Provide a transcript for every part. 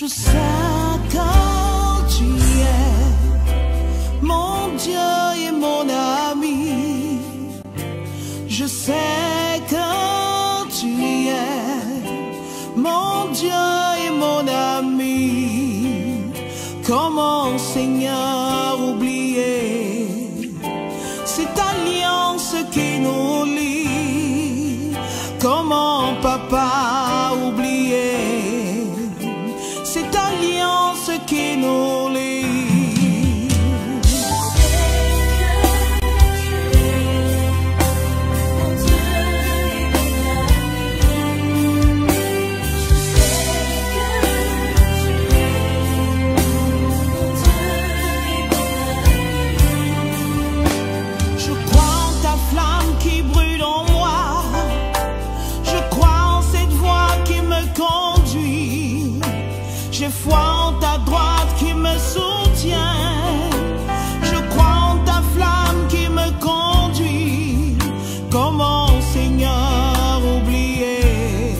Je sais quand tu es mon Dieu et mon ami. Je sais quand tu es mon Dieu et mon ami. Comment, Seigneur, oublier cette alliance qui nous lie? Comment, Papa, oublier cette alliance qui nous lie? J'ai foi en ta droite qui me soutient. Je crois en ta flamme qui me conduit. Comment, Seigneur, oublier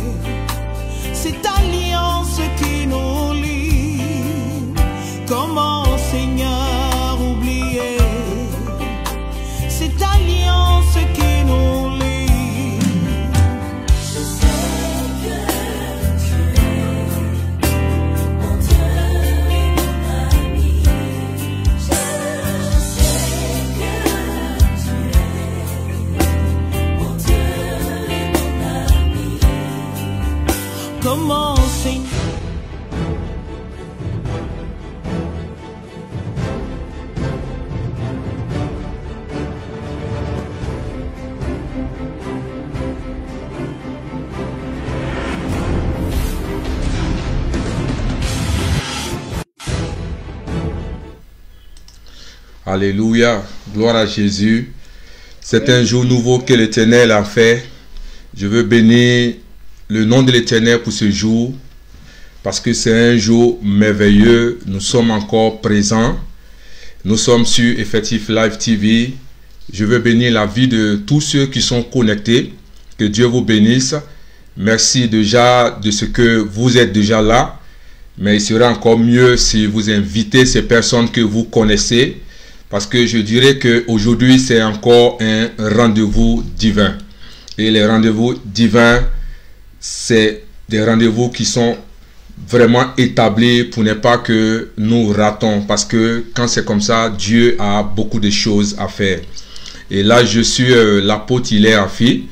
cette alliance qui nous lie? Comment, Seigneur, oublier cette alliance qui nous lie? Comment, Seigneur? Alléluia, gloire à Jésus. C'est un jour nouveau que l'Éternel a fait. Je veux bénir le nom de l'Éternel pour ce jour, parce que c'est un jour merveilleux. Nous sommes encore présents. Nous sommes sur Effectif Live TV. Je veux bénir la vie de tous ceux qui sont connectés. Que Dieu vous bénisse. Merci déjà de ce que vous êtes déjà là. Mais il serait encore mieux si vous invitez ces personnes que vous connaissez. Parce que je dirais qu'aujourd'hui, c'est encore un rendez-vous divin. Et les rendez-vous divins, c'est des rendez-vous qui sont vraiment établis pour ne pas que nous ratons. Parce que quand c'est comme ça, Dieu a beaucoup de choses à faire. Et là, je suis l'apôtre Hilaire Afi,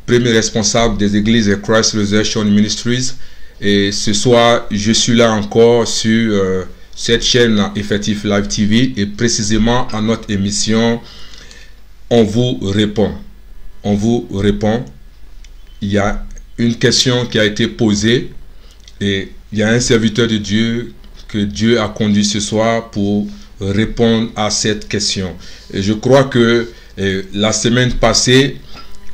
premier responsable des églises de Christ Resurrection Ministries. Et ce soir, je suis là encore sur cette chaîne Effectif Live TV. Et précisément à notre émission, on vous répond. On vous répond. Il y a une question qui a été posée et il y a un serviteur de Dieu que Dieu a conduit ce soir pour répondre à cette question. Et je crois que la semaine passée,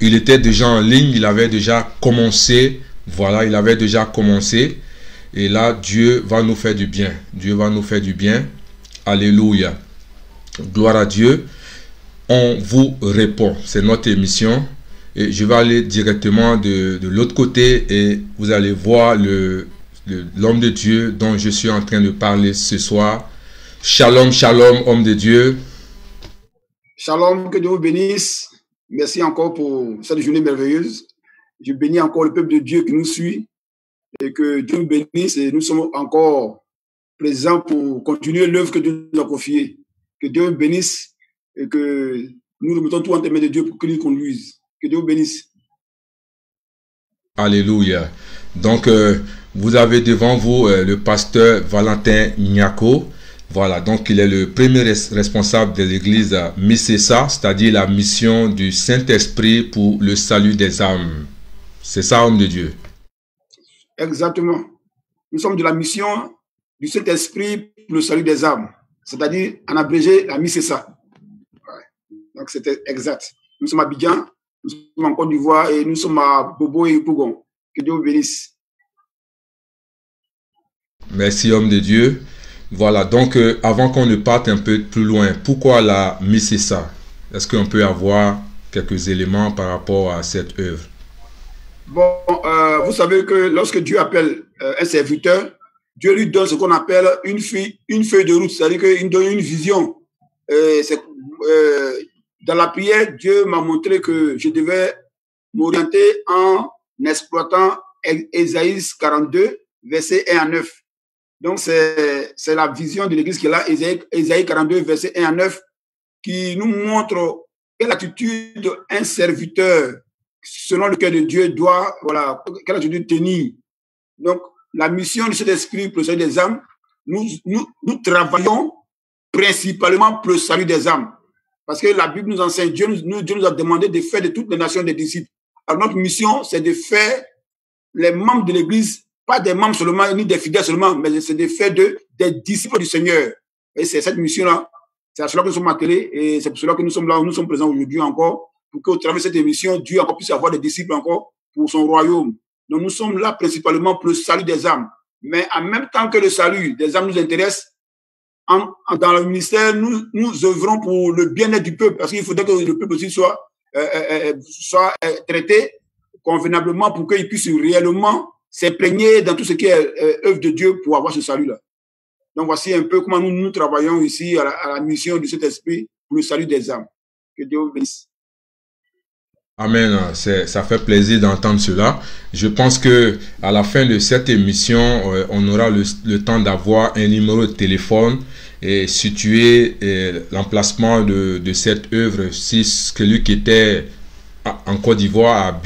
il était déjà en ligne, il avait déjà commencé. Voilà, il avait déjà commencé. Et là, Dieu va nous faire du bien. Dieu va nous faire du bien. Alléluia. Gloire à Dieu. On vous répond. C'est notre émission. Et je vais aller directement de l'autre côté et vous allez voir l'homme de Dieu dont je suis en train de parler ce soir. Shalom, shalom, homme de Dieu. Shalom, que Dieu vous bénisse. Merci encore pour cette journée merveilleuse. Je bénis encore le peuple de Dieu qui nous suit et que Dieu nous bénisse et nous sommes encore présents pour continuer l'œuvre que Dieu nous a confiée. Que Dieu vous bénisse et que nous remettons tout entre les mains de Dieu pour qu'il nous conduise. Que Dieu vous bénisse. Alléluia. Donc, vous avez devant vous le pasteur Valentin Nyako. Voilà, donc il est le premier responsable de l'église Missessa, c'est-à-dire la mission du Saint-Esprit pour le salut des âmes. C'est ça, homme de Dieu? Exactement. Nous sommes de la mission du Saint-Esprit pour le salut des âmes, c'est-à-dire en abrégé la Missessa. Ouais. Donc c'était exact. Nous sommes à Abidjan, nous sommes en Côte d'Ivoire et nous sommes à Bobo et Pougon. Que Dieu vous bénisse. Merci, homme de Dieu. Voilà, donc avant qu'on ne parte un peu plus loin, pourquoi la Missessa? Est-ce qu'on peut avoir quelques éléments par rapport à cette œuvre? Bon, vous savez que lorsque Dieu appelle un serviteur, Dieu lui donne ce qu'on appelle une feuille de route, c'est-à-dire qu'il donne une vision. Dans la prière, Dieu m'a montré que je devais m'orienter en exploitant Ésaïe 42, versets 1 à 9. Donc, c'est la vision de l'Église qui est là, Ésaïe 42, versets 1 à 9, qui nous montre quelle attitude un serviteur, selon le cœur de Dieu, doit, voilà, quelle attitude tenir. Donc, la mission de cet esprit pour le salut des âmes, nous travaillons principalement pour le salut des âmes. Parce que la Bible nous enseigne, Dieu nous a demandé de faire de toutes les nations des disciples. Alors, notre mission, c'est de faire les membres de l'Église, pas des membres seulement, ni des fidèles seulement, mais c'est de faire des disciples du Seigneur. Et c'est cette mission-là, c'est à cela que nous sommes attelés, et c'est pour cela que nous sommes là, nous sommes présents aujourd'hui encore, pour qu'au travers de cette émission, Dieu encore puisse avoir des disciples encore pour son royaume. Donc, nous sommes là principalement pour le salut des âmes. Mais en même temps que le salut des âmes nous intéresse, dans le ministère, nous œuvrons pour le bien-être du peuple, parce qu'il faudrait que le peuple aussi soit traité convenablement pour qu'il puisse réellement s'imprégner dans tout ce qui est œuvre de Dieu pour avoir ce salut-là. Donc, voici un peu comment nous travaillons ici à la mission de cet esprit pour le salut des âmes. Que Dieu vous bénisse. Amen, ça fait plaisir d'entendre cela. Je pense que à la fin de cette émission, on aura le temps d'avoir un numéro de téléphone et situer l'emplacement de cette œuvre. Si celui qui était en Côte d'Ivoire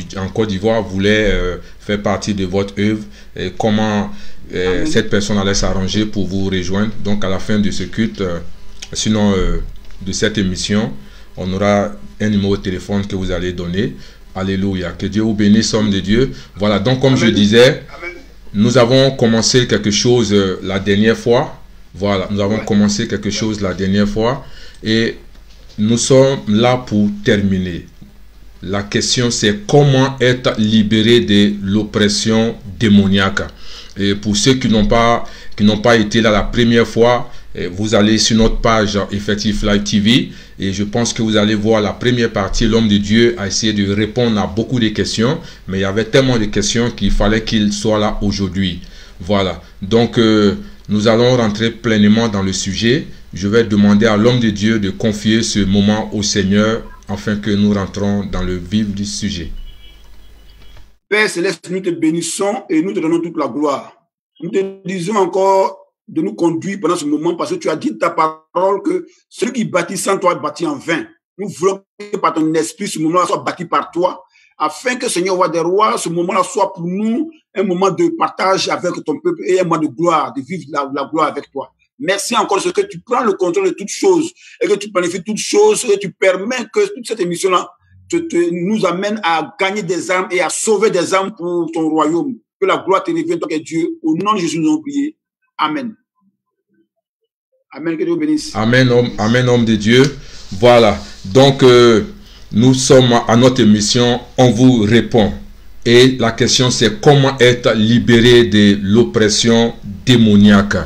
voulait faire partie de votre œuvre, et comment cette personne allait s'arranger pour vous rejoindre. Donc à la fin de ce culte, de cette émission, on aura un numéro de téléphone que vous allez donner. Alléluia. Que Dieu vous bénisse, homme de Dieu. Voilà, donc comme je disais, nous avons commencé quelque chose la dernière fois. Voilà, nous avons commencé quelque chose la dernière fois. Et nous sommes là pour terminer. La question, c'est comment être libéré de l'oppression démoniaque. Et pour ceux qui n'ont pas été là la première fois, vous allez sur notre page Effectif Live TV et je pense que vous allez voir la première partie. L'homme de Dieu a essayé de répondre à beaucoup de questions, mais il y avait tellement de questions qu'il fallait qu'il soit là aujourd'hui. Voilà, donc nous allons rentrer pleinement dans le sujet. Je vais demander à l'homme de Dieu de confier ce moment au Seigneur afin que nous rentrons dans le vif du sujet. Père Céleste, nous te bénissons et nous te donnons toute la gloire. Nous te disons encore de nous conduire pendant ce moment parce que tu as dit ta parole que celui qui bâtit sans toi bâtit en vain. Nous voulons que par ton esprit, ce moment-là soit bâti par toi afin que Seigneur roi des rois, ce moment-là soit pour nous un moment de partage avec ton peuple et un moment de gloire, de vivre la gloire avec toi. Merci encore de ce que tu prends le contrôle de toutes choses et que tu planifies toutes choses et tu permets que toute cette émission-là nous amène à gagner des âmes et à sauver des âmes pour ton royaume. Que la gloire te revienne, toi qui es Dieu. Au nom de Jésus, nous avons prié. Amen. Amen, que Dieu vous bénisse. Amen, homme de Dieu. Voilà. Donc, nous sommes à notre émission. On vous répond. Et la question, c'est comment être libéré de l'oppression démoniaque.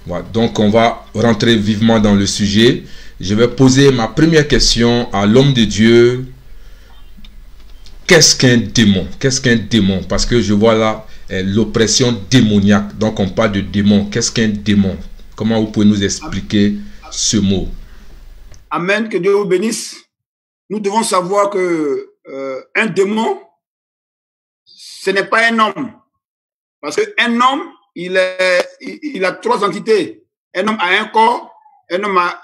Voilà. Donc, on va rentrer vivement dans le sujet. Je vais poser ma première question à l'homme de Dieu. Qu'est-ce qu'un démon? Qu'est-ce qu'un démon? Parce que je vois là l'oppression démoniaque. Donc, on parle de démon. Qu'est-ce qu'un démon? Comment vous pouvez nous expliquer ce mot? Amen. Que Dieu vous bénisse. Nous devons savoir que un démon, ce n'est pas un homme. Parce qu'un homme, il a trois entités. Un homme a un corps, un homme a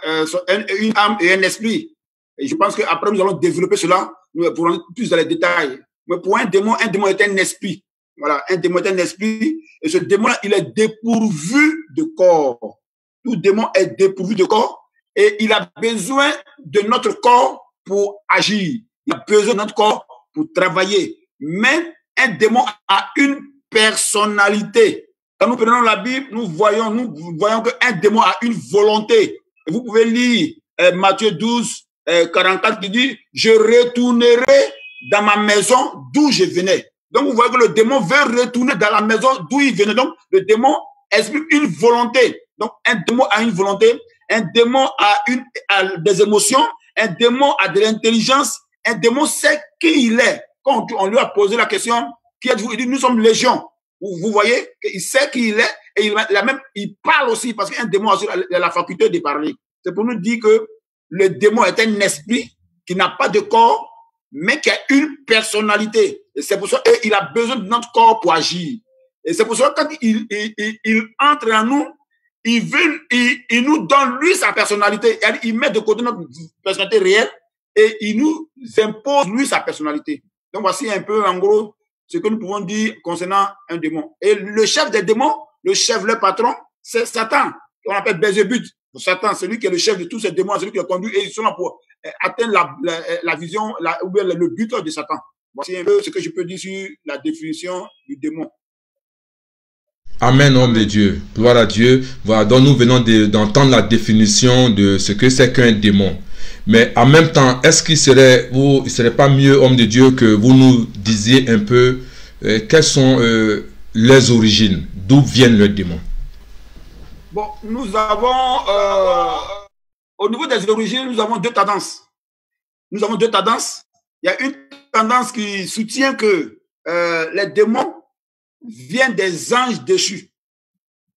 une âme et un esprit. Et je pense qu'après, nous allons développer cela pour rentrer plus dans les détails. Mais pour un démon est un esprit. Voilà, un démon est un esprit. Et ce démon-là, il est dépourvu de corps. Tout démon est dépourvu de corps. Et il a besoin de notre corps pour agir. Il a besoin de notre corps pour travailler. Mais un démon a une personnalité. Quand nous prenons la Bible, nous voyons qu'un démon a une volonté. Et vous pouvez lire Matthieu 12, 44 qui dit « Je retournerai dans ma maison d'où je venais ». Donc, vous voyez que le démon veut retourner dans la maison d'où il venait. Donc, le démon exprime une volonté. Donc, un démon a une volonté. Un démon a des émotions. Un démon a de l'intelligence. Un démon sait qui il est. Quand on lui a posé la question, qui êtes-vous? Il dit, nous sommes légion. Vous voyez qu'il sait qui il est Et il parle aussi, parce qu'un démon a la faculté de parler. C'est pour nous dire que le démon est un esprit qui n'a pas de corps, mais qui a une personnalité. Et c'est pour ça qu'il a besoin de notre corps pour agir. Et c'est pour ça que quand il entre en nous, il nous donne lui sa personnalité. Il met de côté notre personnalité réelle et il nous impose lui sa personnalité. Donc voici un peu en gros ce que nous pouvons dire concernant un démon. Et le chef des démons, le patron, c'est Satan, qu'on appelle Belzébuth. Satan, c'est lui qui est le chef de tous ces démons, c'est lui qui les conduit et ils sont là pour atteindre la vision, ou bien le but de Satan. Voici un peu ce que je peux dire sur la définition du démon. Amen, homme de Dieu. Gloire à Dieu. Voilà, donc nous venons d'entendre la définition de ce que c'est qu'un démon. Mais en même temps, est-ce qu'il serait pas mieux, homme de Dieu, que vous nous disiez un peu quelles sont les origines, d'où viennent les démons? Bon, nous avons, au niveau des origines, nous avons deux tendances. Nous avons deux tendances. Il y a une tendance qui soutient que les démons viennent des anges déchus.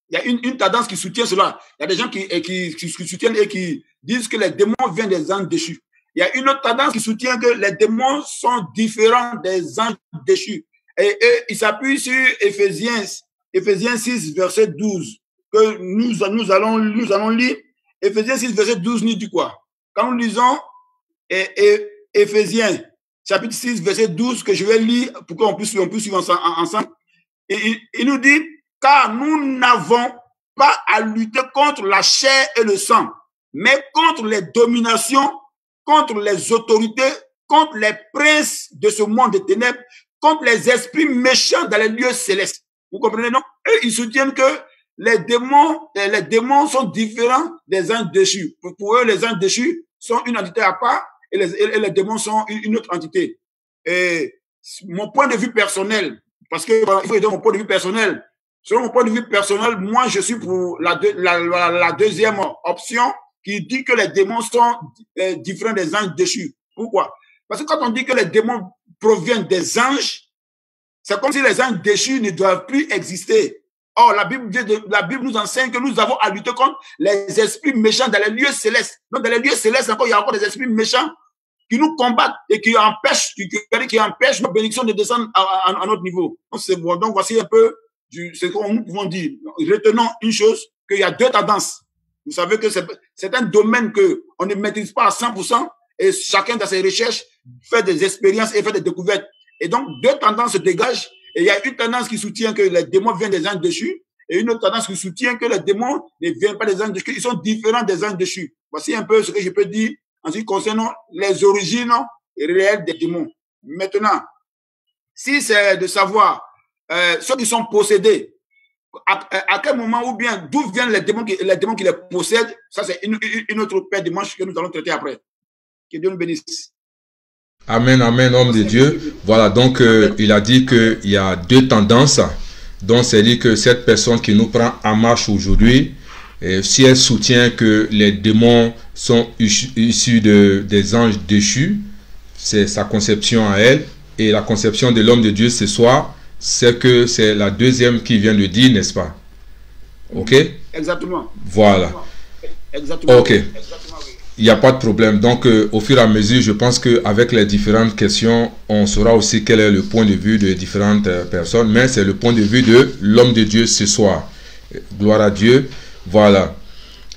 Il y a une tendance qui soutient cela. Il y a des gens qui soutiennent et qui disent que les démons viennent des anges déchus. Il y a une autre tendance qui soutient que les démons sont différents des anges déchus. Et il s'appuie sur Éphésiens 6, verset 12, que nous allons lire. Éphésiens 6, verset 12 nous dit quoi? Quand nous lisons Éphésiens, chapitre 6, verset 12, que je vais lire pour qu'on puisse suivre ensemble, et il nous dit, car nous n'avons pas à lutter contre la chair et le sang, mais contre les dominations, contre les autorités, contre les princes de ce monde de ténèbres, contre les esprits méchants dans les lieux célestes. Vous comprenez, non? Eux, ils soutiennent que les démons sont différents des anges déchus. Pour eux, les anges déchus sont une entité à part et les démons sont une autre entité. Et mon point de vue personnel, parce que il faut dire mon point de vue personnel. Selon mon point de vue personnel, moi, je suis pour la deuxième option qui dit que les démons sont différents des anges déchus. Pourquoi? Parce que quand on dit que les démons proviennent des anges, c'est comme si les anges déchus ne doivent plus exister. Or, la Bible nous enseigne que nous avons à lutter contre les esprits méchants dans les lieux célestes. Donc, dans les lieux célestes, il y a encore des esprits méchants qui nous combattent et qui empêchent nos bénédictions de descendre à notre niveau. Donc, voici un peu ce que nous pouvons dire. Retenons une chose, qu'il y a deux tendances. Vous savez que c'est un domaine qu'on ne maîtrise pas à 100% et chacun dans ses recherches fait des expériences et fait des découvertes. Et donc, deux tendances se dégagent. Et il y a une tendance qui soutient que les démons viennent des anges déchus et une autre tendance qui soutient que les démons ne viennent pas des anges déchus, ils sont différents des anges déchus. Voici un peu ce que je peux dire en ce qui concerne les origines réelles des démons. Maintenant, si c'est de savoir ceux qui sont possédés, à quel moment ou bien d'où viennent les démons qui les possèdent, ça c'est une autre paire de manches que nous allons traiter après. Que Dieu nous bénisse. Amen, amen, homme de Dieu. Voilà, donc il a dit qu'il y a deux tendances. Donc c'est dit que cette personne qui nous prend en marche aujourd'hui, si elle soutient que les démons sont issus des anges déchus, c'est sa conception à elle. Et la conception de l'homme de Dieu ce soir, c'est que c'est la deuxième qui vient de dire, n'est-ce pas? Ok? Exactement. Voilà. Exactement. Ok. Il n'y a pas de problème. Donc, au fur et à mesure, je pense qu'avec les différentes questions, on saura aussi quel est le point de vue de différentes personnes. Mais c'est le point de vue de l'homme de Dieu ce soir. Gloire à Dieu. Voilà.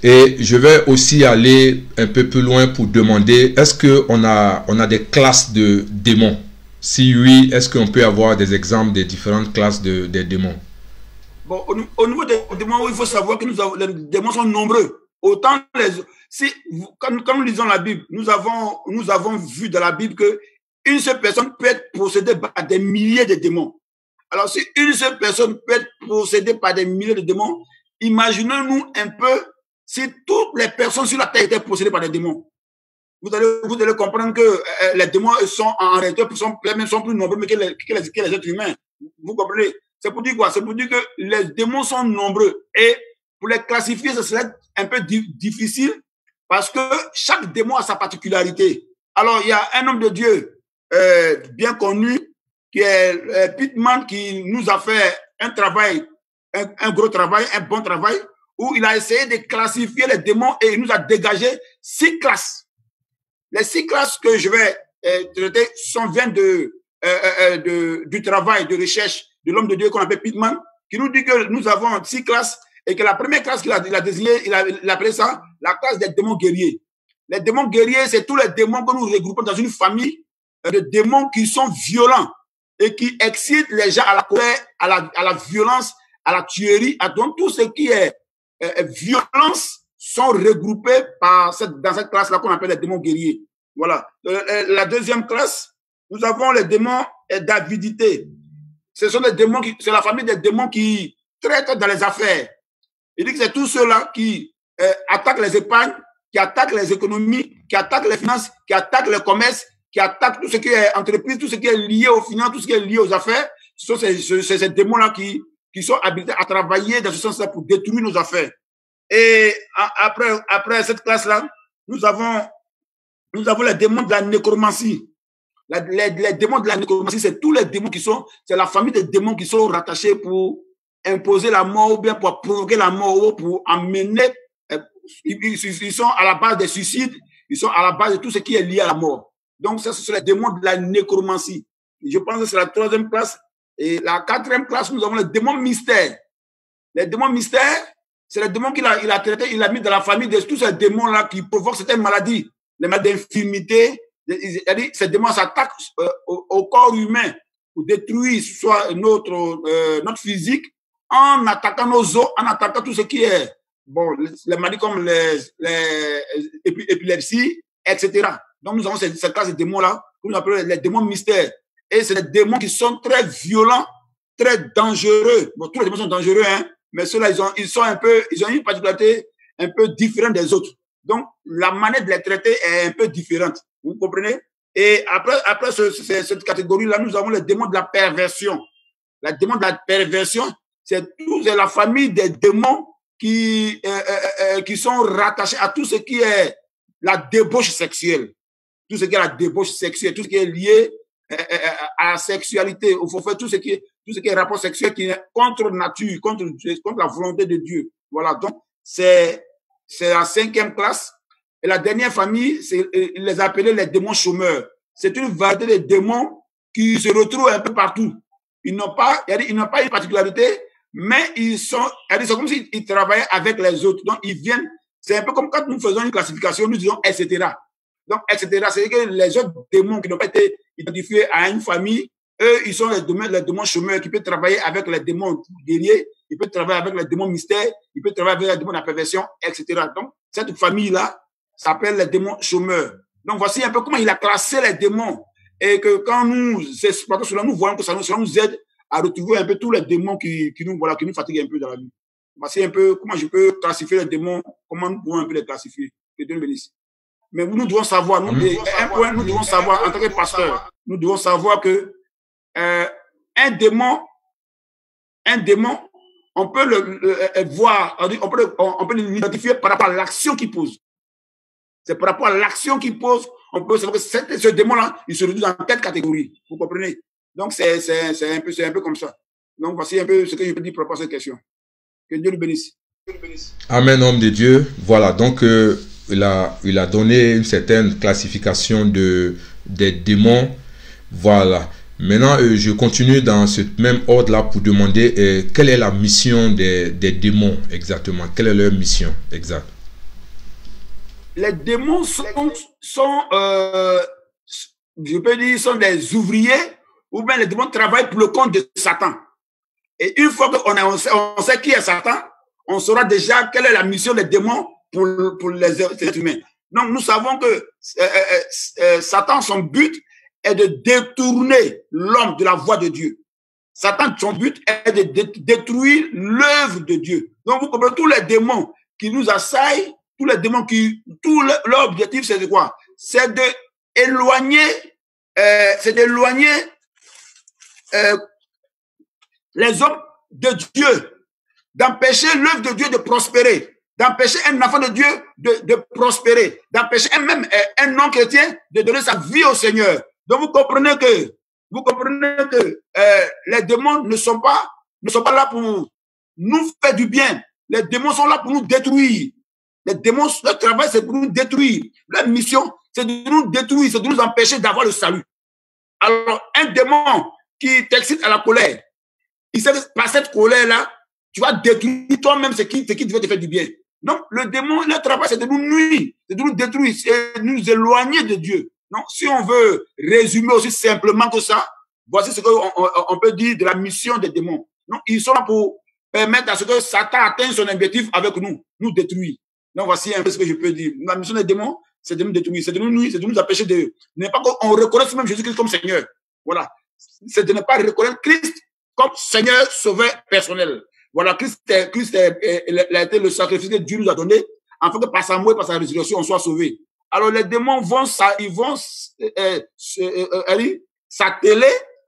Et je vais aussi aller un peu plus loin pour demander, est-ce qu'on a des classes de démons? Si oui, est-ce qu'on peut avoir des exemples des différentes classes des démons? Bon, au niveau des démons, il faut savoir que les démons sont nombreux. Autant quand nous lisons la Bible, nous avons vu dans la Bible que une seule personne peut être possédée par des milliers de démons. Alors, si une seule personne peut être possédée par des milliers de démons, imaginez-nous un peu si toutes les personnes sur la terre étaient possédées par des démons. Vous allez comprendre que les démons sont en réalité sont plus nombreux que les êtres humains. Vous comprenez? C'est pour dire quoi? C'est pour dire que les démons sont nombreux et pour les classifier, ce serait un peu difficile parce que chaque démon a sa particularité. Alors, il y a un homme de Dieu bien connu qui est Pitman qui nous a fait un travail un gros travail, un bon travail, où il a essayé de classifier les démons et il nous a dégagé 6 classes. Les 6 classes que je vais traiter viennent du travail de recherche de l'homme de Dieu qu'on appelle Pittman, qui nous dit que nous avons 6 classes et que la première classe qu'il a désignée, il a appelé ça la classe des démons guerriers. Les démons guerriers, c'est tous les démons que nous regroupons dans une famille de démons qui sont violents et qui excitent les gens à la colère, à la violence, à la tuerie, à donc tout ce qui est violence sont regroupés dans cette classe-là qu'on appelle les démons guerriers. Voilà. La deuxième classe, nous avons les démons d'avidité. Ce sont des démons c'est la famille des démons qui traitent dans les affaires. Il dit que c'est tous ceux-là qui attaquent les épargnes, qui attaquent les économies, qui attaquent les finances, qui attaquent le commerce, qui attaquent tout ce qui est entreprise, tout ce qui est lié aux finances, tout ce qui est lié aux affaires. Ce sont ces démons-là qui sont habilités à travailler dans ce sens-là pour détruire nos affaires. Et après cette classe-là, nous avons les démons de la nécromancie. Les démons de la nécromancie, c'est tous les démons c'est la famille des démons qui sont rattachés pour imposer la mort ou bien pour provoquer la mort ou pour amener. Ils sont à la base des suicides, ils sont à la base de tout ce qui est lié à la mort. Donc, ça, ce sont les démons de la nécromancie. Je pense que c'est la 3e classe. Et la 4e classe, nous avons les démons mystères. Les démons mystères, c'est les démons qu'il a traités, il a mis dans la famille de tous ces démons-là qui provoquent certaines maladies, les maladies d'infirmité. Ces démons s'attaquent au corps humain pour détruire soit notre physique en attaquant nos os, en attaquant tout ce qui est les maladies comme l'épilepsie, etc. Donc, nous avons cette classe de démons-là, que nous appelons les démons mystères. Et c'est des démons qui sont très violents, très dangereux. Bon, tous les démons sont dangereux, hein, mais ceux-là, ils ont une particularité un peu différente des autres. Donc, la manière de les traiter est un peu différente. Vous comprenez? Et après cette catégorie-là, nous avons les démons de la perversion. Les démons de la perversion, c'est la famille des démons qui sont rattachés à tout ce qui est la débauche sexuelle. Tout ce qui est la débauche sexuelle, tout ce qui est lié à la sexualité, au forfait, tout ce qui est rapport sexuel qui est contre nature, contre la volonté de Dieu. Voilà. Donc, c'est la 5e classe. Et la dernière famille, il les appelait les démons chômeurs. C'est une variété de démons qui se retrouvent un peu partout. Ils n'ont pas une particularité, mais c'est comme s'ils travaillaient avec les autres. Donc, ils viennent, c'est un peu comme quand nous faisons une classification, nous disons, etc. Donc, etc. C'est-à-dire que les autres démons qui n'ont pas été identifiés à une famille, eux, ils sont les démons chômeurs qui peuvent travailler avec les démons guerriers, ils peuvent travailler avec les démons mystères, ils peuvent travailler avec les démons de la perversion, etc. Donc, cette famille-là s'appelle les démons chômeurs. Donc, voici un peu comment il a classé les démons. Et que quand nous exploitons cela, nous voyons que cela nous aide à retrouver un peu tous les démons qui nous fatiguent un peu dans la vie. Voici un peu comment je peux classifier les démons, comment nous pouvons un peu les classifier. Que Dieu nous bénisse. Mais nous devons savoir, nous devons savoir, en tant que pasteur, nous devons savoir que un démon, on peut le voir, on peut l'identifier par rapport à l'action qu'il pose. C'est par rapport à l'action qu'il pose, on peut savoir que ce démon-là, il se réduit dans telle catégorie. Vous comprenez? Donc, c'est un peu comme ça. Donc, voici un peu ce que je peux dire par rapport à cette question. Que Dieu nous bénisse. Amen, homme de Dieu. Voilà, donc il a donné une certaine classification des démons. Voilà. Maintenant, je continue dans ce même ordre-là pour demander quelle est la mission des démons exactement. Quelle est leur mission exacte? Les démons sont je peux dire, sont des ouvriers ou bien les démons travaillent pour le compte de Satan. Et une fois qu'on sait qui est Satan, on saura déjà quelle est la mission des démons pour les êtres humains. Donc, nous savons que Satan, son but est de détourner l'homme de la voie de Dieu. Satan, son but est de détruire l'œuvre de Dieu. Donc, vous comprenez, tous les démons qui nous assaillent, tous les démons leur objectif, c'est de quoi? C'est d'éloigner les hommes de Dieu, d'empêcher l'œuvre de Dieu de prospérer, d'empêcher un enfant de Dieu de prospérer, d'empêcher même un non-chrétien de donner sa vie au Seigneur. Donc vous comprenez que les démons ne sont pas là nous faire du bien. Les démons sont là pour nous détruire. Les démons, leur travail, c'est pour nous détruire. Leur mission, c'est de nous détruire, c'est de nous empêcher d'avoir le salut. Alors, un démon qui t'excite à la colère, il sait que par cette colère-là, tu vas détruire toi-même ce qui devait te faire du bien. Donc, le démon, leur travail, c'est de nous nuire, c'est de nous détruire, c'est de nous éloigner de Dieu. Donc, si on veut résumer aussi simplement que ça, voici ce qu'on peut dire de la mission des démons. Donc, ils sont là pour permettre à ce que Satan atteigne son objectif avec nous, nous détruire. Donc, voici un peu ce que je peux dire. La mission des démons, c'est de nous détruire, c'est de nous nuire, c'est de nous empêcher de ne pas qu'on reconnaisse même Jésus-Christ comme Seigneur. Voilà. C'est de ne pas reconnaître Christ comme Seigneur sauveur personnel. Voilà, Christ a été le sacrifice que Dieu nous a donné, afin que par sa mort et par sa résurrection, on soit sauvé. Alors, les démons vont s'atteler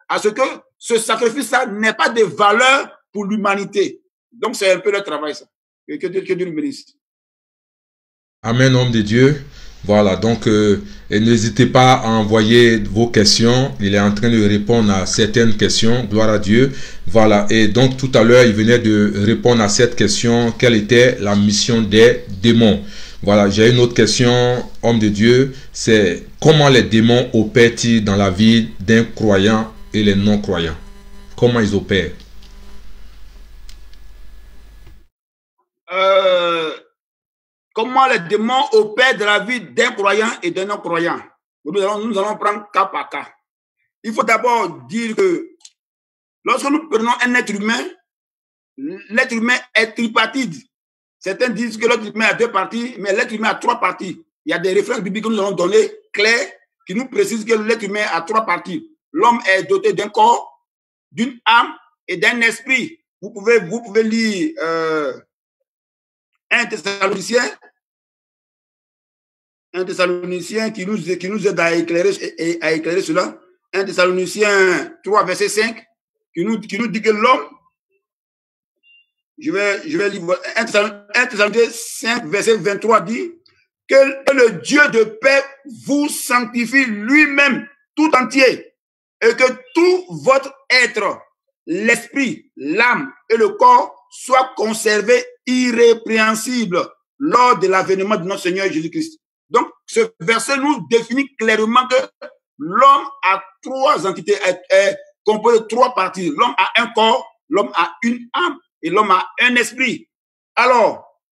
à ce que ce sacrifice-là n'ait pas de valeur pour l'humanité. Donc, c'est un peu leur travail, ça. Que Dieu nous bénisse. Amen, homme de Dieu. Voilà, donc n'hésitez pas à envoyer vos questions. Il est en train de répondre à certaines questions. Gloire à Dieu. Voilà, et donc tout à l'heure, il venait de répondre à cette question. Quelle était la mission des démons? Voilà, j'ai une autre question, homme de Dieu. C'est comment les démons opèrent-ils dans la vie d'un croyant et les non-croyants? Comment ils opèrent? Comment les démons opèrent dans la vie d'un croyant et d'un non-croyant. Nous allons prendre cas par cas. Il faut d'abord dire que lorsque nous prenons un être humain, l'être humain est tripartite. Certains disent que l'être humain a 2 parties, mais l'être humain a 3 parties. Il y a des références bibliques que nous allons donner, claires, qui nous précisent que l'être humain a 3 parties. L'homme est doté d'un corps, d'une âme et d'un esprit. Vous pouvez lire 1 Thessaloniciens qui nous aide à éclairer cela. 1 Thessaloniciens 3, verset 5, qui nous dit que l'homme, je vais lire 1 Thessaloniciens 5, verset 23 dit que le Dieu de paix vous sanctifie lui-même tout entier et que tout votre être, l'esprit, l'âme et le corps soient conservés irrépréhensibles lors de l'avènement de notre Seigneur Jésus-Christ. Donc, ce verset nous définit clairement que l'homme a 3 entités, est composé de 3 parties. L'homme a un corps, l'homme a une âme et l'homme a un esprit. Alors,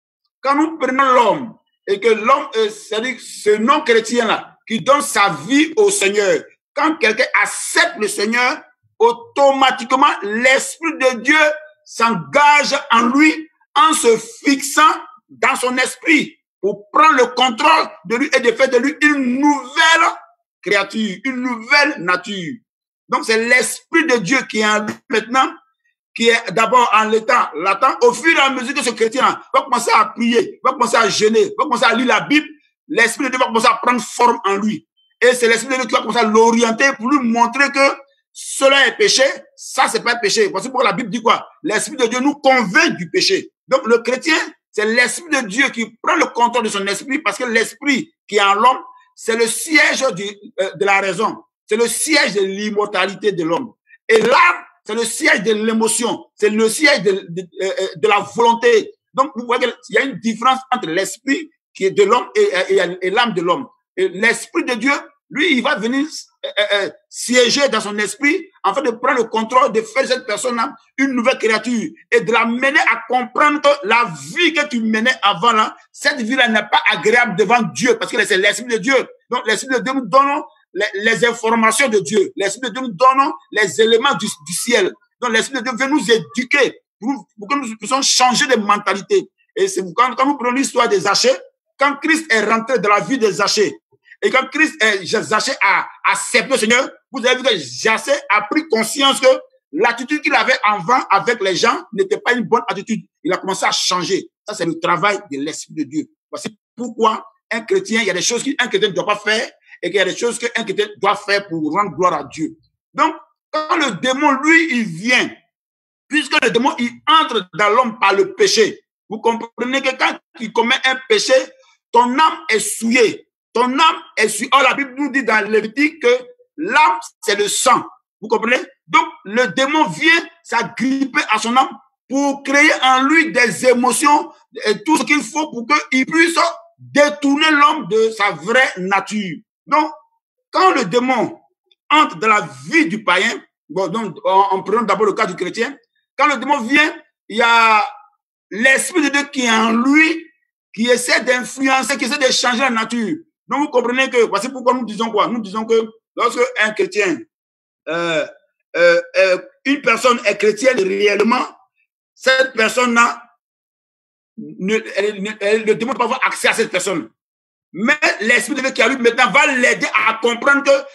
quand nous prenons l'homme et que l'homme, c'est-à-dire ce non-chrétien-là, qui donne sa vie au Seigneur, quand quelqu'un accepte le Seigneur, automatiquement, l'Esprit de Dieu s'engage en lui en se fixant dans son esprit pour prendre le contrôle de lui et de faire de lui une nouvelle créature, une nouvelle nature. Donc, c'est l'Esprit de Dieu qui est en lui maintenant, qui est d'abord en l'état latent. Au fur et à mesure que ce chrétien va commencer à prier, va commencer à jeûner, va commencer à lire la Bible, l'Esprit de Dieu va commencer à prendre forme en lui. Et c'est l'Esprit de Dieu qui va commencer à l'orienter pour lui montrer que cela est péché, ça c'est pas péché. Parce que la Bible dit quoi? L'Esprit de Dieu nous convainc du péché. Donc le chrétien, c'est l'Esprit de Dieu qui prend le contrôle de son esprit parce que l'Esprit qui est en l'homme, c'est le siège de la raison. C'est le siège de l'immortalité de l'homme. Et l'âme, c'est le siège de l'émotion. C'est le siège de la volonté. Donc vous voyez qu'il y a une différence entre l'esprit qui est de l'homme et l'âme de l'homme. Et l'Esprit de Dieu, lui, il va venir siéger dans son esprit afin de prendre le contrôle, de faire cette personne-là une nouvelle créature et de la mener à comprendre que la vie que tu menais avant là, cette vie-là n'est pas agréable devant Dieu parce que c'est l'Esprit de Dieu. Donc l'Esprit de Dieu nous donne les informations de Dieu. L'Esprit de Dieu nous donne les éléments du ciel. Donc l'Esprit de Dieu veut nous éduquer pour que nous puissions changer de mentalité. Et c'est quand nous prenons l'histoire des Zachée, quand Christ est rentré dans la vie des Zachée, et quand Zachée a accepté le Seigneur, vous avez vu que Zachée a pris conscience que l'attitude qu'il avait avant avec les gens n'était pas une bonne attitude. Il a commencé à changer. Ça, c'est le travail de l'Esprit de Dieu. Voici pourquoi un chrétien, il y a des choses qu'un chrétien ne doit pas faire et qu'il y a des choses qu'un chrétien doit faire pour rendre gloire à Dieu. Donc, quand le démon, lui, il vient, puisque le démon, il entre dans l'homme par le péché, vous comprenez que quand il commet un péché, ton âme est souillée. Ton âme est souillée. Or, la Bible nous dit dans Lévitique que l'âme, c'est le sang. Vous comprenez? Donc, le démon vient s'agripper à son âme pour créer en lui des émotions et tout ce qu'il faut pour qu'il puisse détourner l'homme de sa vraie nature. Donc, quand le démon entre dans la vie du païen, bon, donc, en prenant d'abord le cas du chrétien, quand le démon vient, il y a l'Esprit de Dieu qui est en lui, qui essaie d'influencer, qui essaie de changer la nature. Donc, vous comprenez que, voici pourquoi nous disons quoi? Nous disons que lorsque un chrétien, une personne est chrétienne réellement, cette personne-là, le démon ne peut pas avoir accès à cette personne. Mais l'Esprit de Dieu qui a lui maintenant va l'aider à comprendre que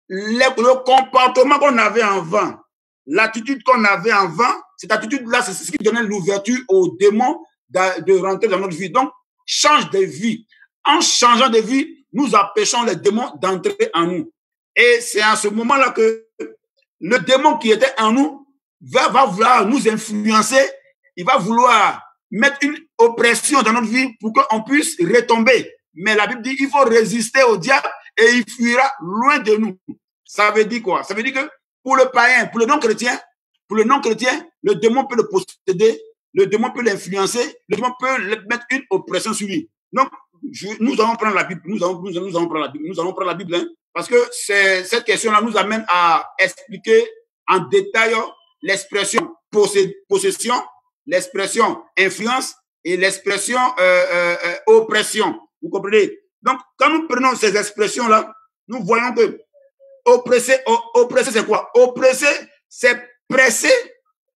le comportement qu'on avait avant, l'attitude qu'on avait avant, cette attitude-là, c'est ce qui donnait l'ouverture au démon de rentrer dans notre vie. Donc, change de vie. En changeant de vie, nous empêchons les démons d'entrer en nous. Et c'est à ce moment-là que le démon qui était en nous va vouloir nous influencer. Il va vouloir mettre une oppression dans notre vie pour qu'on puisse retomber. Mais la Bible dit qu'il faut résister au diable et il fuira loin de nous. Ça veut dire quoi? Ça veut dire que pour le païen, pour le non-chrétien, le démon peut le posséder, le démon peut l'influencer, le démon peut mettre une oppression sur lui. Donc, nous allons prendre la Bible, nous allons prendre la Bible, hein, parce que cette question-là nous amène à expliquer en détail l'expression possession, l'expression influence et l'expression oppression. Vous comprenez? Donc, quand nous prenons ces expressions-là, nous voyons que oppresser, c'est quoi? Oppresser, c'est presser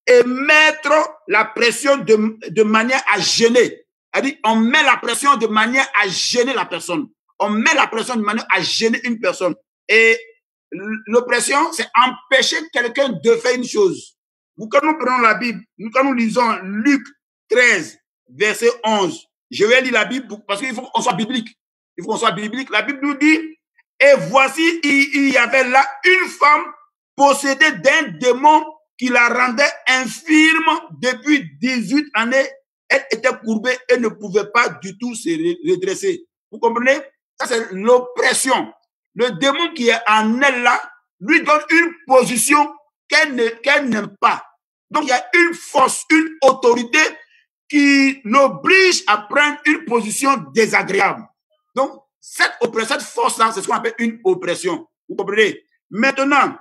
et mettre la pression de manière à gêner. C'est-à-dire, on met la pression de manière à gêner la personne. On met la pression de manière à gêner une personne. Et l'oppression, c'est empêcher quelqu'un de faire une chose. Quand nous prenons la Bible, quand nous lisons Luc 13, verset 11, je vais lire la Bible parce qu'il faut qu'on soit biblique. Il faut qu'on soit biblique. La Bible nous dit, et voici, il y avait là une femme possédée d'un démon qui la rendait infirme depuis 18 années. Elle était courbée et ne pouvait pas du tout se redresser. Vous comprenez? Ça, c'est l'oppression. Le démon qui est en elle là, lui donne une position qu'elle n'aime pas. Donc, il y a une force, une autorité qui l'oblige à prendre une position désagréable. Donc, cette force-là, c'est ce qu'on appelle une oppression. Vous comprenez? Maintenant,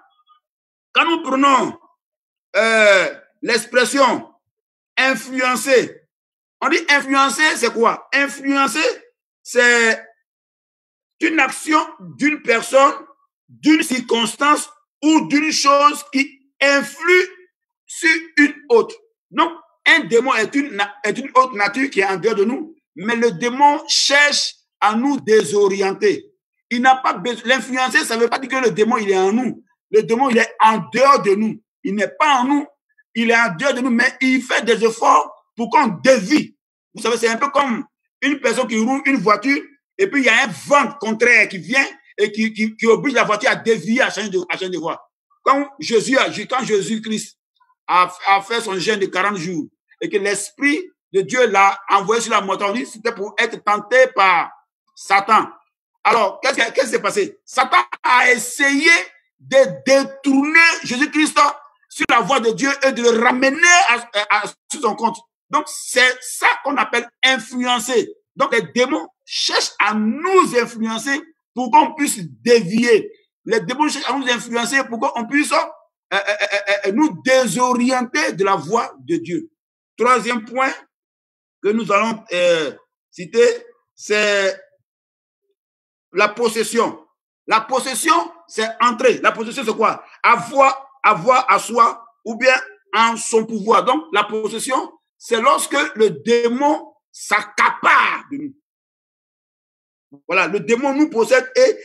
quand nous prenons l'expression influencer, on dit influencer, c'est quoi? Influencer, c'est une action d'une personne, d'une circonstance ou d'une chose qui influe sur une autre. Donc, un démon est une autre nature qui est en dehors de nous, mais le démon cherche à nous désorienter. Il n'a pas besoin. L'influencer, ça ne veut pas dire que le démon, il est en nous. Le démon, il est en dehors de nous. Il n'est pas en nous. Il est en dehors de nous, mais il fait des efforts pour qu'on dévie. Vous savez, c'est un peu comme une personne qui roule une voiture et puis il y a un vent contraire qui vient et qui oblige la voiture à dévier, à changer de voie. Quand Jésus-Christ a fait son jeûne de 40 jours et que l'Esprit de Dieu l'a envoyé sur la montagne, c'était pour être tenté par Satan. Alors, qu'est-ce qui s'est passé? Satan a essayé de détourner Jésus-Christ sur la voie de Dieu et de le ramener sur son compte. Donc, c'est ça qu'on appelle influencer. Donc, les démons cherchent à nous influencer pour qu'on puisse dévier. Les démons cherchent à nous influencer pour qu'on puisse nous désorienter de la voie de Dieu. Troisième point que nous allons citer, c'est la possession. La possession, c'est entrer. La possession, c'est quoi? Avoir à soi ou bien en son pouvoir. Donc, la possession, c'est lorsque le démon s'accapare de nous. Voilà, le démon nous possède et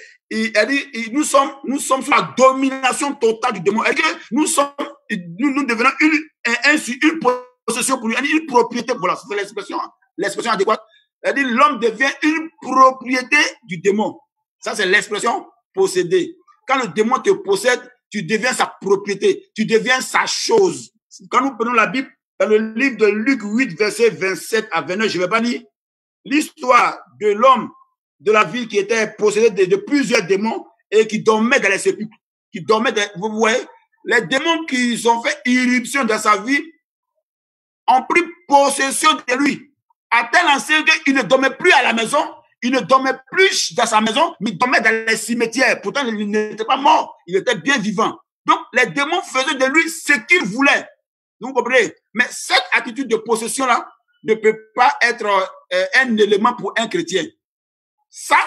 nous sommes sous la domination totale du démon. Nous devenons une possession pour lui, une propriété. Voilà, c'est l'expression adéquate. L'homme devient une propriété du démon. Ça, c'est l'expression posséder. Quand le démon te possède, tu deviens sa propriété, tu deviens sa chose. Quand nous prenons la Bible, dans le livre de Luc 8, versets 27 à 29, je ne vais pas lire l'histoire de l'homme de la ville qui était possédé de plusieurs démons et qui dormait dans les sépulcres. Vous voyez, les démons qui ont fait irruption dans sa vie ont pris possession de lui. À tel enseigne qu'il ne dormait plus à la maison, il ne dormait plus dans sa maison, mais il dormait dans les cimetières. Pourtant, il n'était pas mort, il était bien vivant. Donc, les démons faisaient de lui ce qu'ils voulaient. Vous comprenez? Mais cette attitude de possession-là ne peut pas être un élément pour un chrétien. Ça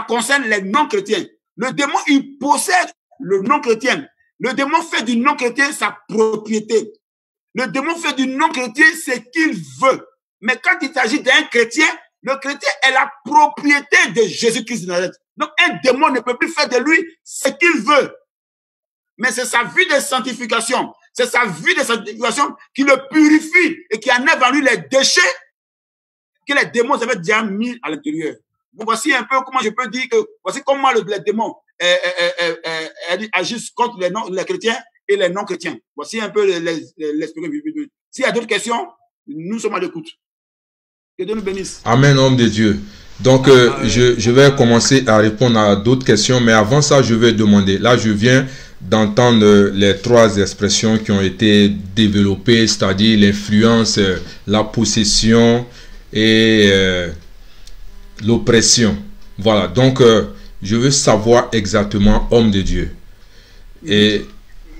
concerne les non-chrétiens. Le démon, il possède le non-chrétien. Le démon fait du non-chrétien sa propriété. Le démon fait du non-chrétien ce qu'il veut. Mais quand il s'agit d'un chrétien, le chrétien est la propriété de Jésus-Christ de Nazareth. Donc, un démon ne peut plus faire de lui ce qu'il veut. Mais c'est sa vie de sanctification. C'est sa vie de sanctification qui le purifie et qui enlève en lui les déchets que les démons avaient déjà mis à l'intérieur. Donc, voici un peu comment je peux dire que voici comment les démons agissent contre les chrétiens et les non-chrétiens. Voici un peu l'esprit. S'il y a d'autres questions, nous sommes à l'écoute. Que Dieu nous bénisse. Amen, homme de Dieu. Donc, je vais commencer à répondre à d'autres questions, mais avant ça, je vais demander. Là, je viens d'entendre les trois expressions qui ont été développées, c'est-à-dire l'influence, la possession et l'oppression. Voilà, donc je veux savoir exactement, homme de Dieu, et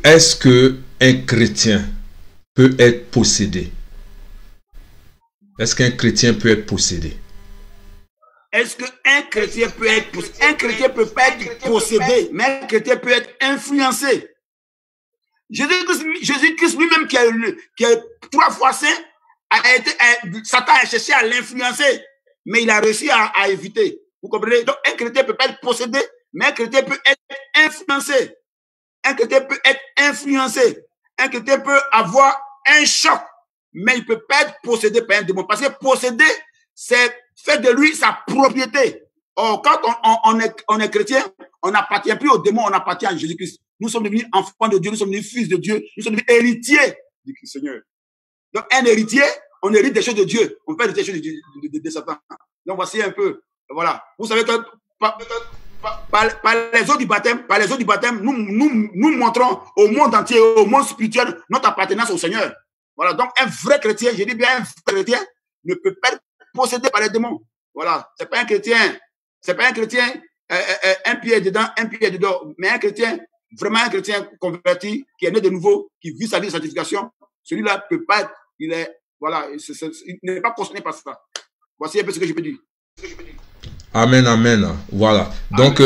est-ce que un chrétien peut être possédé? Est-ce qu'un chrétien peut être possédé? Est-ce qu'un chrétien peut être possédé? Un chrétien ne peut pas être possédé, mais un chrétien peut être influencé. Jésus-Christ lui-même, qui est 3 fois saint, Satan a cherché à l'influencer, mais il a réussi à éviter. Vous comprenez? Donc, un chrétien ne peut pas être possédé, mais un chrétien peut être influencé. Un chrétien peut être influencé. Un chrétien peut avoir un choc, mais il ne peut pas être possédé par un démon. Parce que posséder, c'est faire de lui sa propriété. Or, quand on est chrétien, on n'appartient plus au démon, on appartient à Jésus-Christ. Nous sommes devenus enfants de Dieu, nous sommes devenus fils de Dieu, nous sommes devenus héritiers du Seigneur. Donc, un héritier, on hérite des choses de Dieu. On peut hériter des choses de Satan. Donc, voici un peu. Voilà. Vous savez que par les eaux du baptême, nous montrons au monde entier, au monde spirituel, notre appartenance au Seigneur. Voilà. Donc, un vrai chrétien, je dis bien un vrai chrétien, ne peut pas être possédé par les démons. Voilà. C'est pas un chrétien, un pied dedans, un pied dedans, mais un chrétien, vraiment un chrétien converti, qui est né de nouveau, qui vit sa vie de sanctification. Celui-là ne peut pas être, il n'est pas concerné par ça. Voici un peu ce que je peux dire. Amen, amen. Voilà. Donc,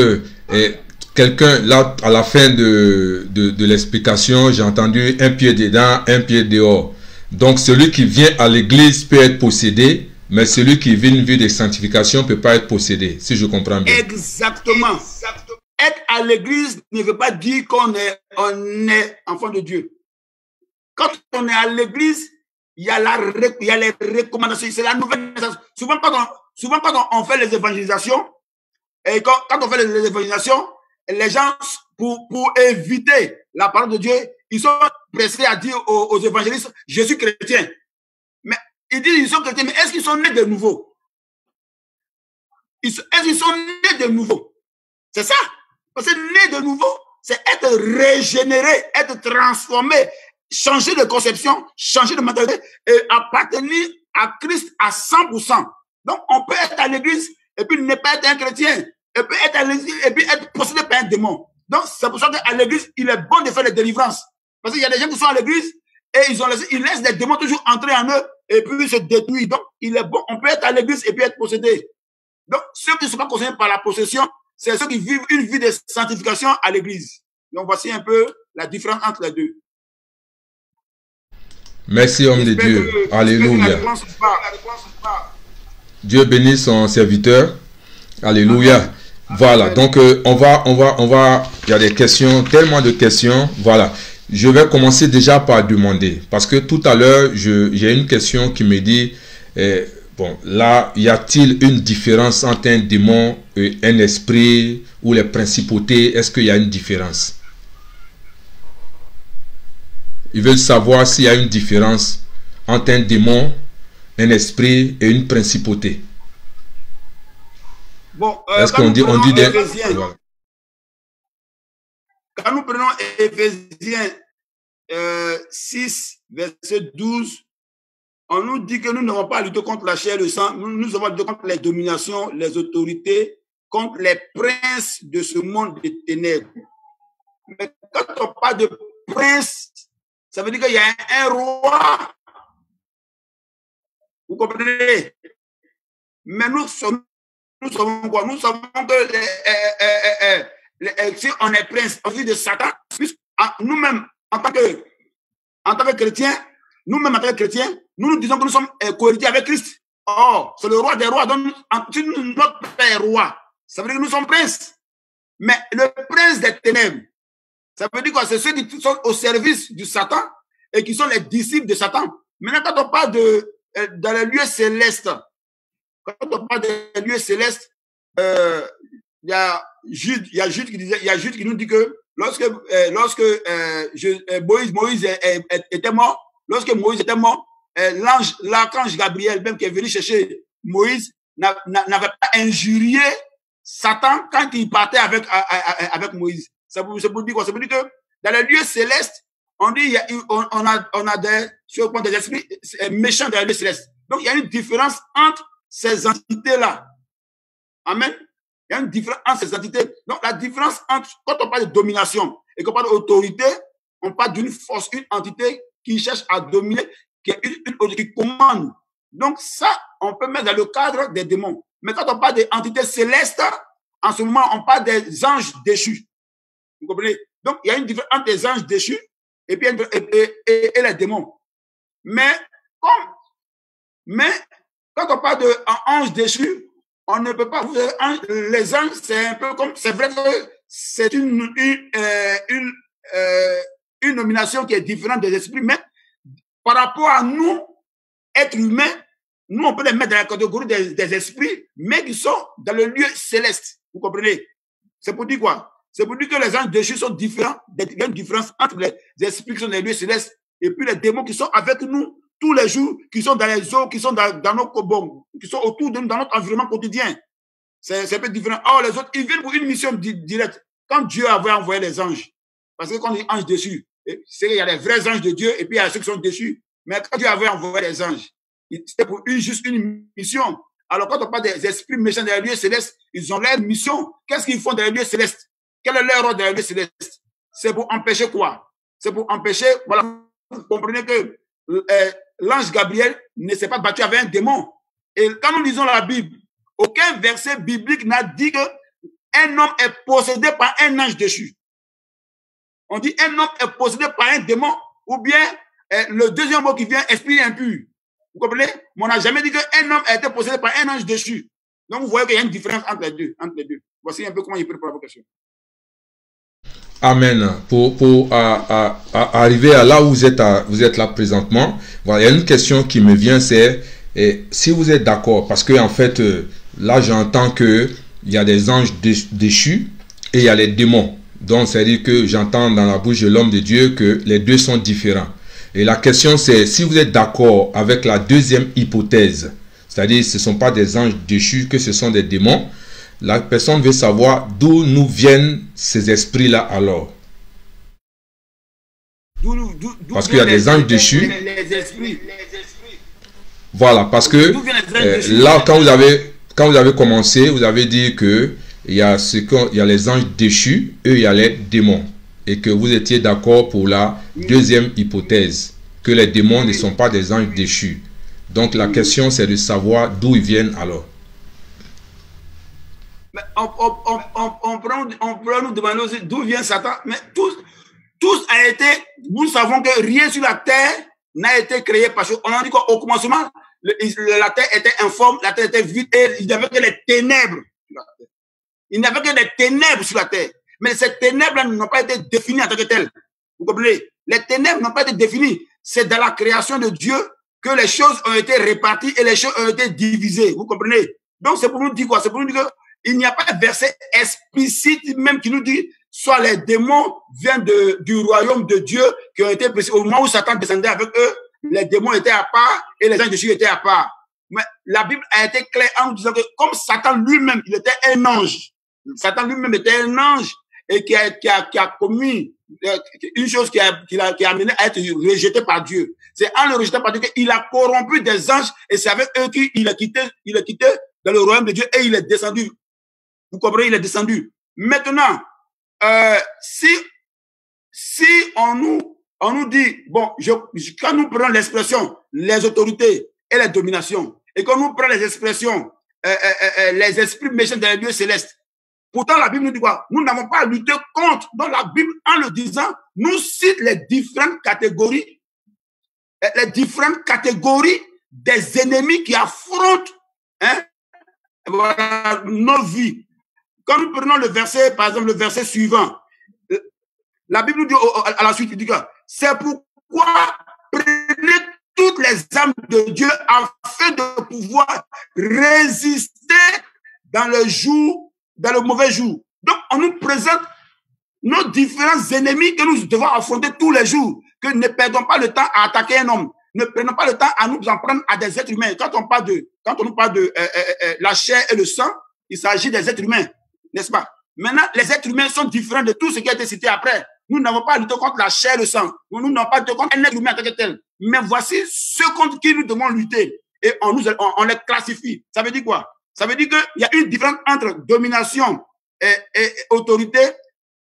quelqu'un, là, à la fin de l'explication, j'ai entendu un pied dedans, un pied dehors. Donc, celui qui vient à l'église peut être possédé, mais celui qui vit une vie de sanctification ne peut pas être possédé, si je comprends bien. Exactement. Être à l'église ne veut pas dire qu'on est enfant de Dieu. Quand on est à l'église, il y a les recommandations, c'est la nouvelle naissance. Souvent, quand on fait les évangélisations, et quand on fait les évangélisations, les gens, pour éviter la parole de Dieu, ils sont pressés à dire aux évangélistes, je suis chrétien. Mais ils disent ils sont chrétiens, mais est-ce qu'ils sont nés de nouveau? Est-ce qu'ils sont nés de nouveau? C'est ça. Parce que né de nouveau, c'est être régénéré, être transformé, changer de conception, changer de mentalité et appartenir à Christ à 100%. Donc, on peut être à l'église et puis ne pas être un chrétien. Et peut être à l'église et puis être possédé par un démon. Donc, c'est pour ça qu'à l'église, il est bon de faire des délivrances. Parce qu'il y a des gens qui sont à l'église et ils laissent les démons toujours entrer en eux et puis se détruire. Donc, il est bon. On peut être à l'église et puis être possédé. Donc, ceux qui ne sont pas concernés par la possession, c'est ceux qui vivent une vie de sanctification à l'église. Donc, voici un peu la différence entre les deux. Merci, homme de Dieu. Alléluia. Dieu bénisse son serviteur. Alléluia. Voilà. Donc, on va, il y a des questions, tellement de questions. Voilà. Je vais commencer déjà par demander. Parce que tout à l'heure, j'ai une question qui me dit, bon, là, y a-t-il une différence entre un démon et un esprit ou les principautés? Est-ce qu'il y a une différence? Ils veulent savoir s'il y a une différence entre un démon, un esprit et une principauté. Bon, est-ce qu'on dit, des... Voilà. Quand nous prenons Éphésiens 6, verset 12 On nous dit que nous n'avons pas à lutter contre la chair et le sang, nous avons à lutter contre les dominations, les autorités, contre les princes de ce monde des ténèbres. Mais quand on parle de prince, ça veut dire qu'il y a un roi. Vous comprenez? Mais nous savons quoi? Nous savons que si on est prince, on dit de Satan, nous-mêmes, en tant que chrétiens, nous-mêmes en tant que chrétiens, nous disons que nous sommes cohéritiers avec Christ. Oh, c'est le roi des rois. Donc, si notre père est roi, ça veut dire que nous sommes princes. Mais le prince des ténèbres, ça veut dire quoi? C'est ceux qui sont au service du Satan et qui sont les disciples de Satan. Maintenant, quand on parle dans les lieux célestes, il y a Jude qui nous dit que lorsque Moïse était mort, l'archange Gabriel, même qui est venu chercher Moïse, n'avait pas injurié Satan quand il partait avec Moïse. C'est pour dire quoi? C'est pour dire que dans les lieux célestes, on dit on a des esprits méchants dans les lieux célestes. Donc il y a une différence entre ces entités-là. Amen. Il y a une différence entre ces entités. Donc la différence entre, quand on parle de domination et qu'on parle d'autorité, on parle d'une force, une entité qui cherche à dominer, qui commande. Donc ça, on peut mettre dans le cadre des démons. Mais quand on parle d'entités célestes, en ce moment, on parle des anges déchus. Vous comprenez? Donc, il y a une différence entre les anges déchus et les démons. Mais quand on parle d'anges déchus, on ne peut pas. Les anges, c'est un peu comme. C'est vrai que c'est une nomination qui est différente des esprits, mais par rapport à nous, êtres humains, nous, on peut les mettre dans la catégorie des esprits, mais qui sont dans le lieu céleste. Vous comprenez? C'est pour dire quoi? C'est pour dire que les anges déchus sont différents. Il y a une différence entre les esprits qui sont dans les lieux célestes et puis les démons qui sont avec nous tous les jours, qui sont dans les eaux, qui sont dans nos cobons, qui sont autour de nous, dans notre environnement quotidien. C'est un peu différent. Or, les autres, ils viennent pour une mission directe. Quand Dieu avait envoyé les anges, parce que quand on dit anges déchus, c'est qu'il y a les vrais anges de Dieu et puis il y a ceux qui sont déchus. Mais quand Dieu avait envoyé les anges, c'était pour juste une mission. Alors, quand on parle des esprits méchants dans les lieux célestes, ils ont leur mission. Qu'est-ce qu'ils font dans les lieux célestes? Quel est leur rôle dans les lieux célestes? C'est pour empêcher quoi? C'est pour empêcher, voilà, vous comprenez que l'ange Gabriel ne s'est pas battu avec un démon. Et quand nous lisons la Bible, aucun verset biblique n'a dit qu'un homme est possédé par un ange déchu. On dit un homme est possédé par un démon, ou bien le deuxième mot qui vient, esprit impur. Vous comprenez? Mais on n'a jamais dit qu'un homme a été possédé par un ange déchu. Donc vous voyez qu'il y a une différence entre les deux. Voici un peu comment il peut répondre à vos questions. Amen. Pour arriver à là où vous êtes là présentement, voilà, il y a une question qui me vient, c'est si vous êtes d'accord, parce que en fait, là j'entends que il y a des anges déchus et il y a les démons. Donc c'est à dire que j'entends dans la bouche de l'homme de Dieu que les deux sont différents. Et la question c'est si vous êtes d'accord avec la deuxième hypothèse, c'est-à-dire ce ne sont pas des anges déchus, que ce sont des démons. La personne veut savoir d'où nous viennent ces esprits-là alors. Parce qu'il y a des anges déchus. Voilà, parce que là, quand vous avez commencé, vous avez dit que il y a les anges déchus, eux, il y a les démons. Et que vous étiez d'accord pour la deuxième hypothèse, que les démons ne sont pas des anges déchus. Donc la question, c'est de savoir d'où ils viennent alors. On peut nous demander aussi d'où vient Satan. Mais tous a été, nous savons que rien sur la terre n'a été créé parce qu'on a dit qu'au commencement, la terre était informe, la terre était vide et il n'y avait que les ténèbres sur la terre. Il n'y avait que des ténèbres sur la terre. Mais ces ténèbres-là n'ont pas été définies en tant que telles. Vous comprenez? Les ténèbres n'ont pas été définies. C'est dans la création de Dieu que les choses ont été réparties et les choses ont été divisées. Vous comprenez? Donc c'est pour nous dire quoi? C'est pour nous dire que il n'y a pas de verset explicite même qui nous dit soit les démons viennent du royaume de Dieu qui ont été précis. Au moment où Satan descendait avec eux, les démons étaient à part et les anges de Dieu étaient à part. Mais la Bible a été claire en nous disant que comme Satan lui-même, il était un ange. Satan lui-même était un ange et qui a commis une chose qui a amené à être rejeté par Dieu. C'est en le rejetant parce qu'il a corrompu des anges et c'est avec eux qu'il a quitté dans le royaume de Dieu et il est descendu. Vous comprenez, il est descendu. Maintenant, si on nous dit, bon, quand nous prenons l'expression les autorités et les dominations, et quand nous prenons les expressions les esprits méchants dans les lieux célestes, pourtant la Bible nous dit quoi? Nous n'avons pas à lutter contre. Dans la Bible, en le disant, nous cite les différentes catégories des ennemis qui affrontent voilà, nos vies. Quand nous prenons le verset, par exemple, le verset suivant, la Bible nous dit à la suite, il dit que c'est pourquoi prenez toutes les âmes de Dieu afin de pouvoir résister dans le mauvais jour. Donc, on nous présente nos différents ennemis que nous devons affronter tous les jours. Que ne perdons pas le temps à attaquer un homme. Ne prenons pas le temps à nous en prendre à des êtres humains. Quand on parle de la chair et le sang, il s'agit des êtres humains, n'est-ce pas? Maintenant, les êtres humains sont différents de tout ce qui a été cité après. Nous n'avons pas à lutter contre la chair et le sang. Nous n'avons pas à lutter contre un être humain en tant que tel. Mais voici ceux contre qui nous devons lutter. Et on les classifie. Ça veut dire quoi? Ça veut dire qu'il y a une différence entre domination et autorité,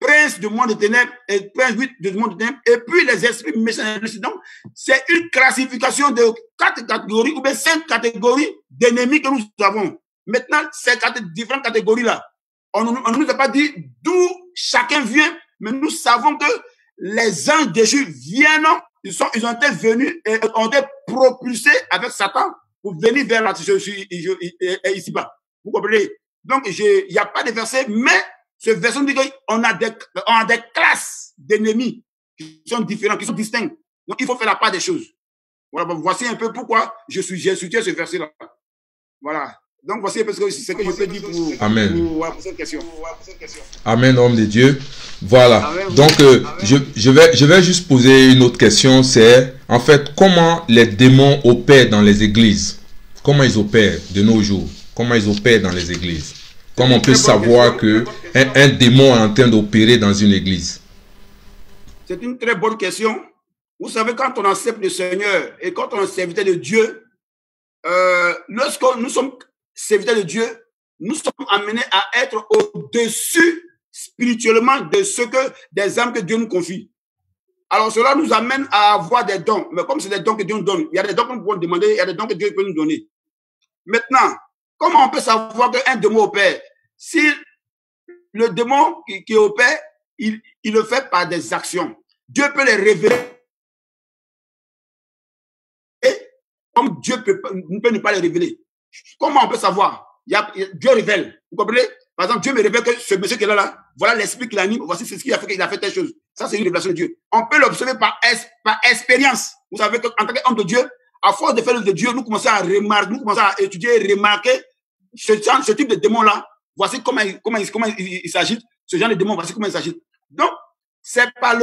prince du monde de ténèbres et prince du monde de ténèbres, et puis les esprits méchants. Donc, c'est une classification de 4 catégories ou bien 5 catégories d'ennemis que nous avons. Maintenant, ces différentes catégories-là, on ne nous a pas dit d'où chacun vient, mais nous savons que les anges de Dieu viennent, ils ont été venus et ont été propulsés avec Satan pour venir vers la ici-bas. Vous comprenez? Donc, il n'y a pas de verset, mais ce verset nous dit qu'on a des classes d'ennemis qui sont différents, qui sont distincts. Donc, il faut faire la part des choses. Voilà, voici un peu pourquoi j'ai soutenu ce verset-là. Voilà. Donc, voici un peu ce que je peux dire pour cette question. Amen, homme de Dieu. Voilà. Amen. Donc, je vais juste poser une autre question. C'est, en fait, comment les démons opèrent dans les églises? Comment ils opèrent de nos jours? Comment ils opèrent dans les églises? Comment on peut savoir qu'un démon est en train d'opérer dans une église? C'est une très bonne question. Vous savez, quand on accepte le Seigneur et quand on est serviteur de Dieu, lorsque nous sommes serviteurs de Dieu, nous sommes amenés à être au-dessus spirituellement de ce que des âmes que Dieu nous confie. Alors cela nous amène à avoir des dons. Mais comme c'est des dons que Dieu nous donne, il y a des dons que nous pouvons demander, il y a des dons que Dieu peut nous donner. Maintenant, comment on peut savoir qu'un démon opère? Si le démon qui opère, il le fait par des actions. Dieu peut les révéler. Et comme Dieu ne peut pas les révéler. Comment on peut savoir? Dieu révèle. Vous comprenez? Par exemple, Dieu me révèle que ce monsieur qui est là, voilà l'esprit qui l'anime, voici ce qu'il a fait, qu'il a fait telle chose. Ça, c'est une révélation de Dieu. On peut l'observer par expérience. Vous savez qu'en tant qu'homme de Dieu, à force de faire l'œuvre de Dieu, nous commençons à remarquer, nous commençons à étudier et remarquer ce type de démon-là. Voici comment il s'agit. Ce genre de démon, voici comment il s'agit. Donc, c'est pas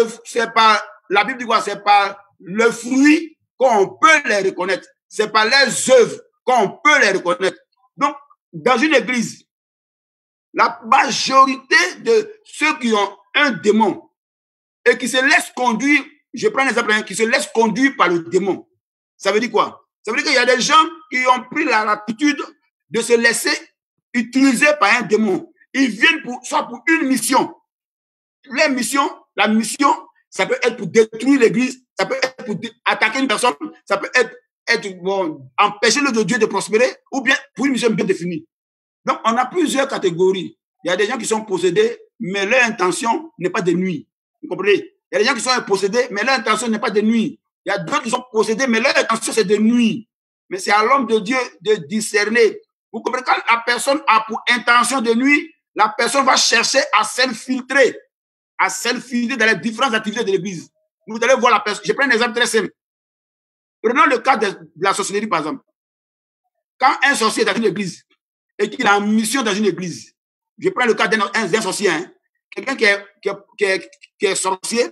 la Bible dit quoi? C'est par le fruit qu'on peut les reconnaître. C'est par les œuvres qu'on peut les reconnaître. Donc, dans une église, la majorité de ceux qui ont un démon et qui se laissent conduire, je prends un exemple, qui se laissent conduire par le démon. Ça veut dire quoi? Ça veut dire qu'il y a des gens qui ont pris l'habitude de se laisser utiliser par un démon. Ils viennent soit pour une mission. La mission, ça peut être pour détruire l'église, ça peut être pour attaquer une personne, ça peut être empêcher le Dieu de prospérer, ou bien pour une mission bien définie. Donc, on a plusieurs catégories. Il y a des gens qui sont possédés, mais leur intention n'est pas de nuire. Vous comprenez? Il y a des gens qui sont possédés, mais leur intention n'est pas de nuire. Il y a d'autres qui sont possédés, mais leur intention, c'est de nuire. Mais c'est à l'homme de Dieu de discerner. Vous comprenez? Quand la personne a pour intention de nuire, la personne va chercher à s'infiltrer dans les différentes activités de l'église. Vous allez voir la personne. Je prends un exemple très simple. Prenons le cas de la sorcellerie, par exemple. Quand un sorcier est dans une église et qu'il a une mission dans une église, je prends le cas d'un sorcier, hein, quelqu'un qui est sorcier,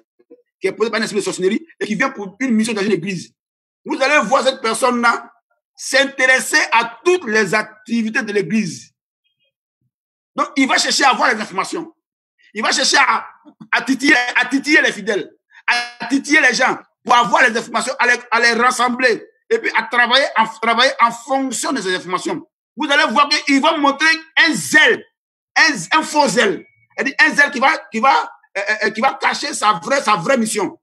qui est posé par un esprit de sorcellerie et qui vient pour une mission dans une église. Vous allez voir cette personne-là s'intéresser à toutes les activités de l'église. Donc, il va chercher à avoir les informations. Il va chercher à titiller les fidèles, à titiller les gens pour avoir les informations, à les rassembler et puis à travailler en fonction de ces informations. Vous allez voir qu'il va montrer un zèle, un faux zèle. C'est-à-dire un zèle qui va cacher sa vraie mission.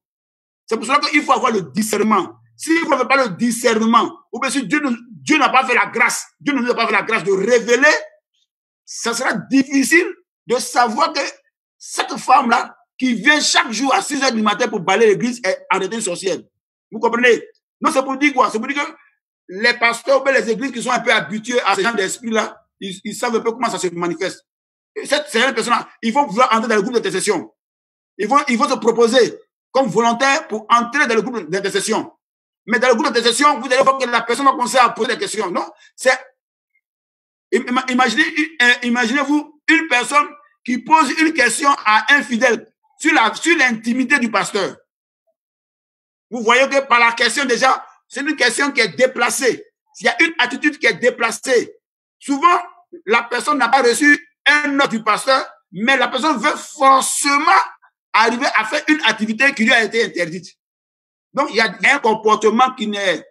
C'est pour cela qu'il faut avoir le discernement. Si vous n'avez pas le discernement, ou bien si Dieu n'a pas fait la grâce, Dieu ne nous a pas fait la grâce de révéler, ça sera difficile de savoir que cette femme-là, qui vient chaque jour à 6 h du matin pour balayer l'église, est en réalité une sorcière. Vous comprenez? Non, c'est pour dire quoi? C'est pour dire que les pasteurs ou les églises qui sont un peu habitués à ce genre d'esprit-là, ils savent un peu comment ça se manifeste. Cette personne-là, ils vont vouloir entrer dans le groupe d'intercession. Ils vont se proposer comme volontaire pour entrer dans le groupe d'intercession. Mais dans le groupe d'intercession, vous allez voir que la personne va commencer à poser des questions. Non? Imaginez-vous une personne qui pose une question à un fidèle sur l'intimité du pasteur. Vous voyez que par la question déjà, c'est une question qui est déplacée. Il y a une attitude qui est déplacée. Souvent, la personne n'a pas reçu un ordre du pasteur, mais la personne veut forcément arriver à faire une activité qui lui a été interdite. Donc, il y a un comportement qui est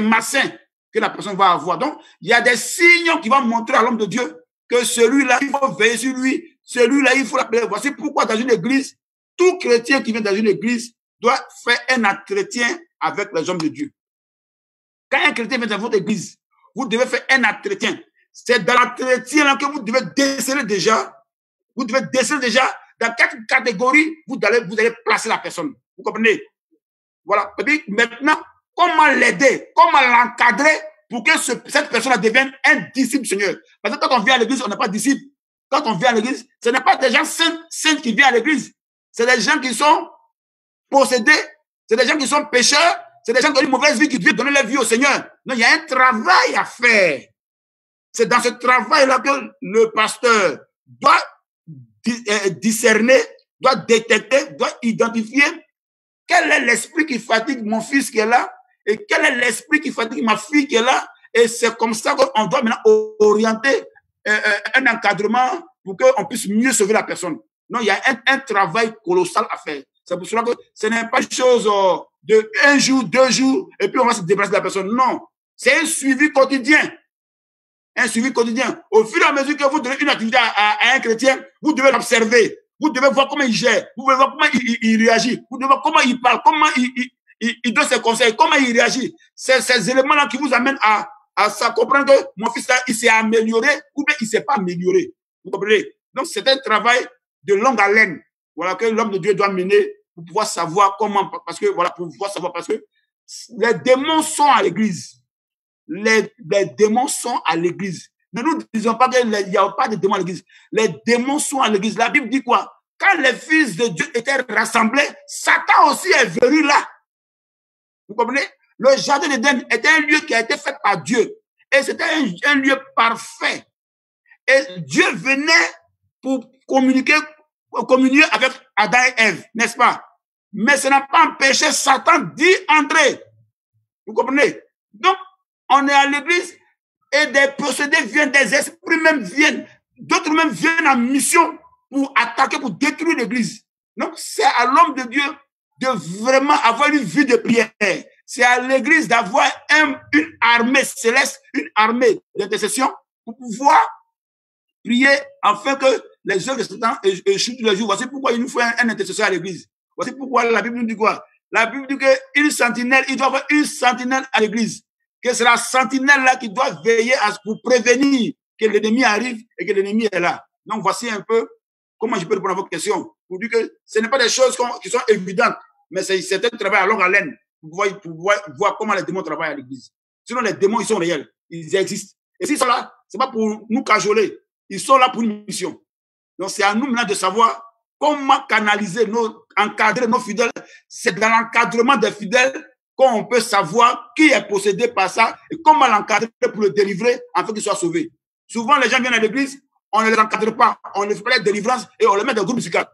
malsain que la personne va avoir. Donc, il y a des signes qui vont montrer à l'homme de Dieu que celui-là, il faut veiller sur lui. Celui-là, il faut l'appeler. Voici pourquoi dans une église, tout chrétien qui vient dans une église doit faire un entretien avec les hommes de Dieu. Quand un chrétien vient dans votre église, vous devez faire un entretien. C'est dans l'entretien là que vous devez déceler déjà. Vous devez déceler déjà dans quelle catégorie vous allez placer la personne. Vous comprenez? Voilà. Et puis maintenant, comment l'aider? Comment l'encadrer pour que cette personne devienne un disciple du Seigneur? Parce que quand on vient à l'église, on n'est pas disciple. Quand on vient à l'église, ce n'est pas des gens saints qui viennent à l'église. C'est des gens qui sont possédés. C'est des gens qui sont pécheurs. C'est des gens qui ont une mauvaise vie, qui doivent donner leur vie au Seigneur. Non, il y a un travail à faire. C'est dans ce travail-là que le pasteur doit discerner, doit détecter, doit identifier quel est l'esprit qui fatigue mon fils qui est là et quel est l'esprit qui fatigue ma fille qui est là. Et c'est comme ça qu'on doit maintenant orienter un encadrement pour qu'on puisse mieux sauver la personne. Non, il y a un travail colossal à faire. C'est pour cela que ce n'est pas une chose de 1 jour, 2 jours, et puis on va se déplacer de la personne. Non, c'est un suivi quotidien. Un suivi quotidien. Au fur et à mesure que vous donnez une activité à un chrétien, vous devez l'observer. Vous devez voir comment il gère. Vous devez voir comment il réagit. Vous devez voir comment il parle, comment il donne ses conseils, comment il réagit. C'est ces éléments-là qui vous amènent à comprendre que mon fils là, il s'est amélioré ou bien il ne s'est pas amélioré. Vous comprenez? Donc, c'est un travail de longue haleine. Voilà, que l'homme de Dieu doit mener pour pouvoir savoir comment, parce que les démons sont à l'église. Les démons sont à l'église. Ne nous disons pas qu'il n'y a pas de démons à l'église. Les démons sont à l'église. La Bible dit quoi? Quand les fils de Dieu étaient rassemblés, Satan aussi est venu là. Vous comprenez? Le jardin d'Éden était un lieu qui a été fait par Dieu. Et c'était un lieu parfait. Et Dieu venait pour communier avec Adam et Ève, n'est-ce pas? Mais ça n'a pas empêché Satan d'y entrer. Vous comprenez? Donc, on est à l'église et des procédés viennent, des esprits même viennent, d'autres même viennent en mission pour attaquer, pour détruire l'église. Donc, c'est à l'homme de Dieu de vraiment avoir une vie de prière. C'est à l'église d'avoir une armée céleste, une armée d'intercession pour pouvoir prier afin que les œuvres de Satan échouent tous les jours. Voici pourquoi il nous faut un intercesseur à l'église. Voici pourquoi la Bible nous dit quoi? La Bible dit qu'une sentinelle, il doit avoir une sentinelle à l'église. Que c'est la sentinelle-là qui doit veiller pour prévenir que l'ennemi arrive et que l'ennemi est là. Donc, voici un peu comment je peux répondre à votre question. Pour dire que ce n'est pas des choses qui sont évidentes, mais c'est un travail à longue haleine pour voir comment les démons travaillent à l'église. Sinon, les démons, ils sont réels. Ils existent. Et s'ils sont là, c'est pas pour nous cajoler. Ils sont là pour une mission. Donc, c'est à nous maintenant de savoir comment canaliser, encadrer nos fidèles. C'est dans l'encadrement des fidèles qu'on peut savoir qui est possédé par ça et comment l'encadrer pour le délivrer afin qu'il soit sauvé. Souvent, les gens viennent à l'église, on ne les encadre pas, on ne fait pas la délivrance et on les met dans le groupe musical.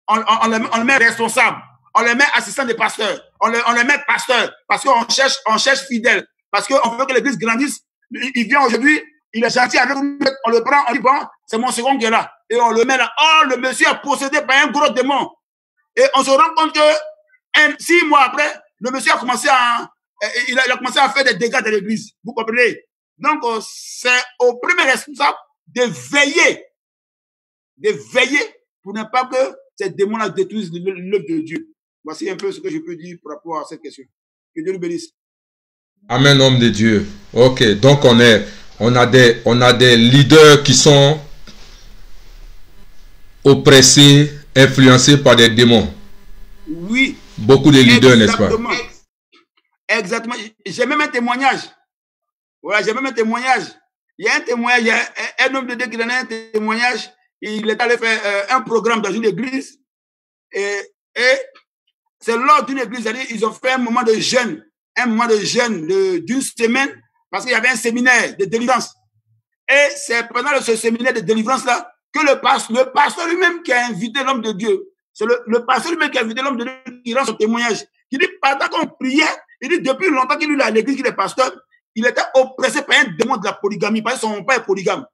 On les met responsables, on les met assistants des pasteurs, on les met pasteurs parce qu'on cherche fidèles, parce qu'on veut que l'église grandisse. Il vient aujourd'hui, il est gentil avec nous, on le prend, on dit bon, c'est mon second qui est là. Et on le met là. Oh, le monsieur est possédé par un gros démon. Et on se rend compte que 6 mois après, le monsieur a commencé il a commencé à faire des dégâts dans l'église. Vous comprenez? Donc, c'est au premier responsable de veiller pour ne pas que ces démons-là détruisent l'œuvre de Dieu. Voici un peu ce que je peux dire par rapport à cette question. Que Dieu nous bénisse. Amen, homme de Dieu. Ok, donc on a des leaders qui sont oppressés, influencés par des démons. Oui. Beaucoup de leaders, n'est-ce pas? Exactement. J'ai même un témoignage. Voilà, j'ai même un témoignage. Il y a un témoignage, il y a un homme de Dieu qui donnait un témoignage. Il est allé faire un programme dans une église. Et c'est lors d'une église, ils ont fait un moment de jeûne d'une semaine, parce qu'il y avait un séminaire de délivrance. Et c'est pendant ce séminaire de délivrance-là que le pasteur lui-même qui a invité l'homme de Dieu, c'est le pasteur lui-même qui a invité l'homme de Dieu qui rend son témoignage. Il dit, pendant qu'on priait, il dit, depuis longtemps qu'il est à l'église, qu'il est pasteur, il était oppressé par un démon de la polygamie, parce que son père est polygame.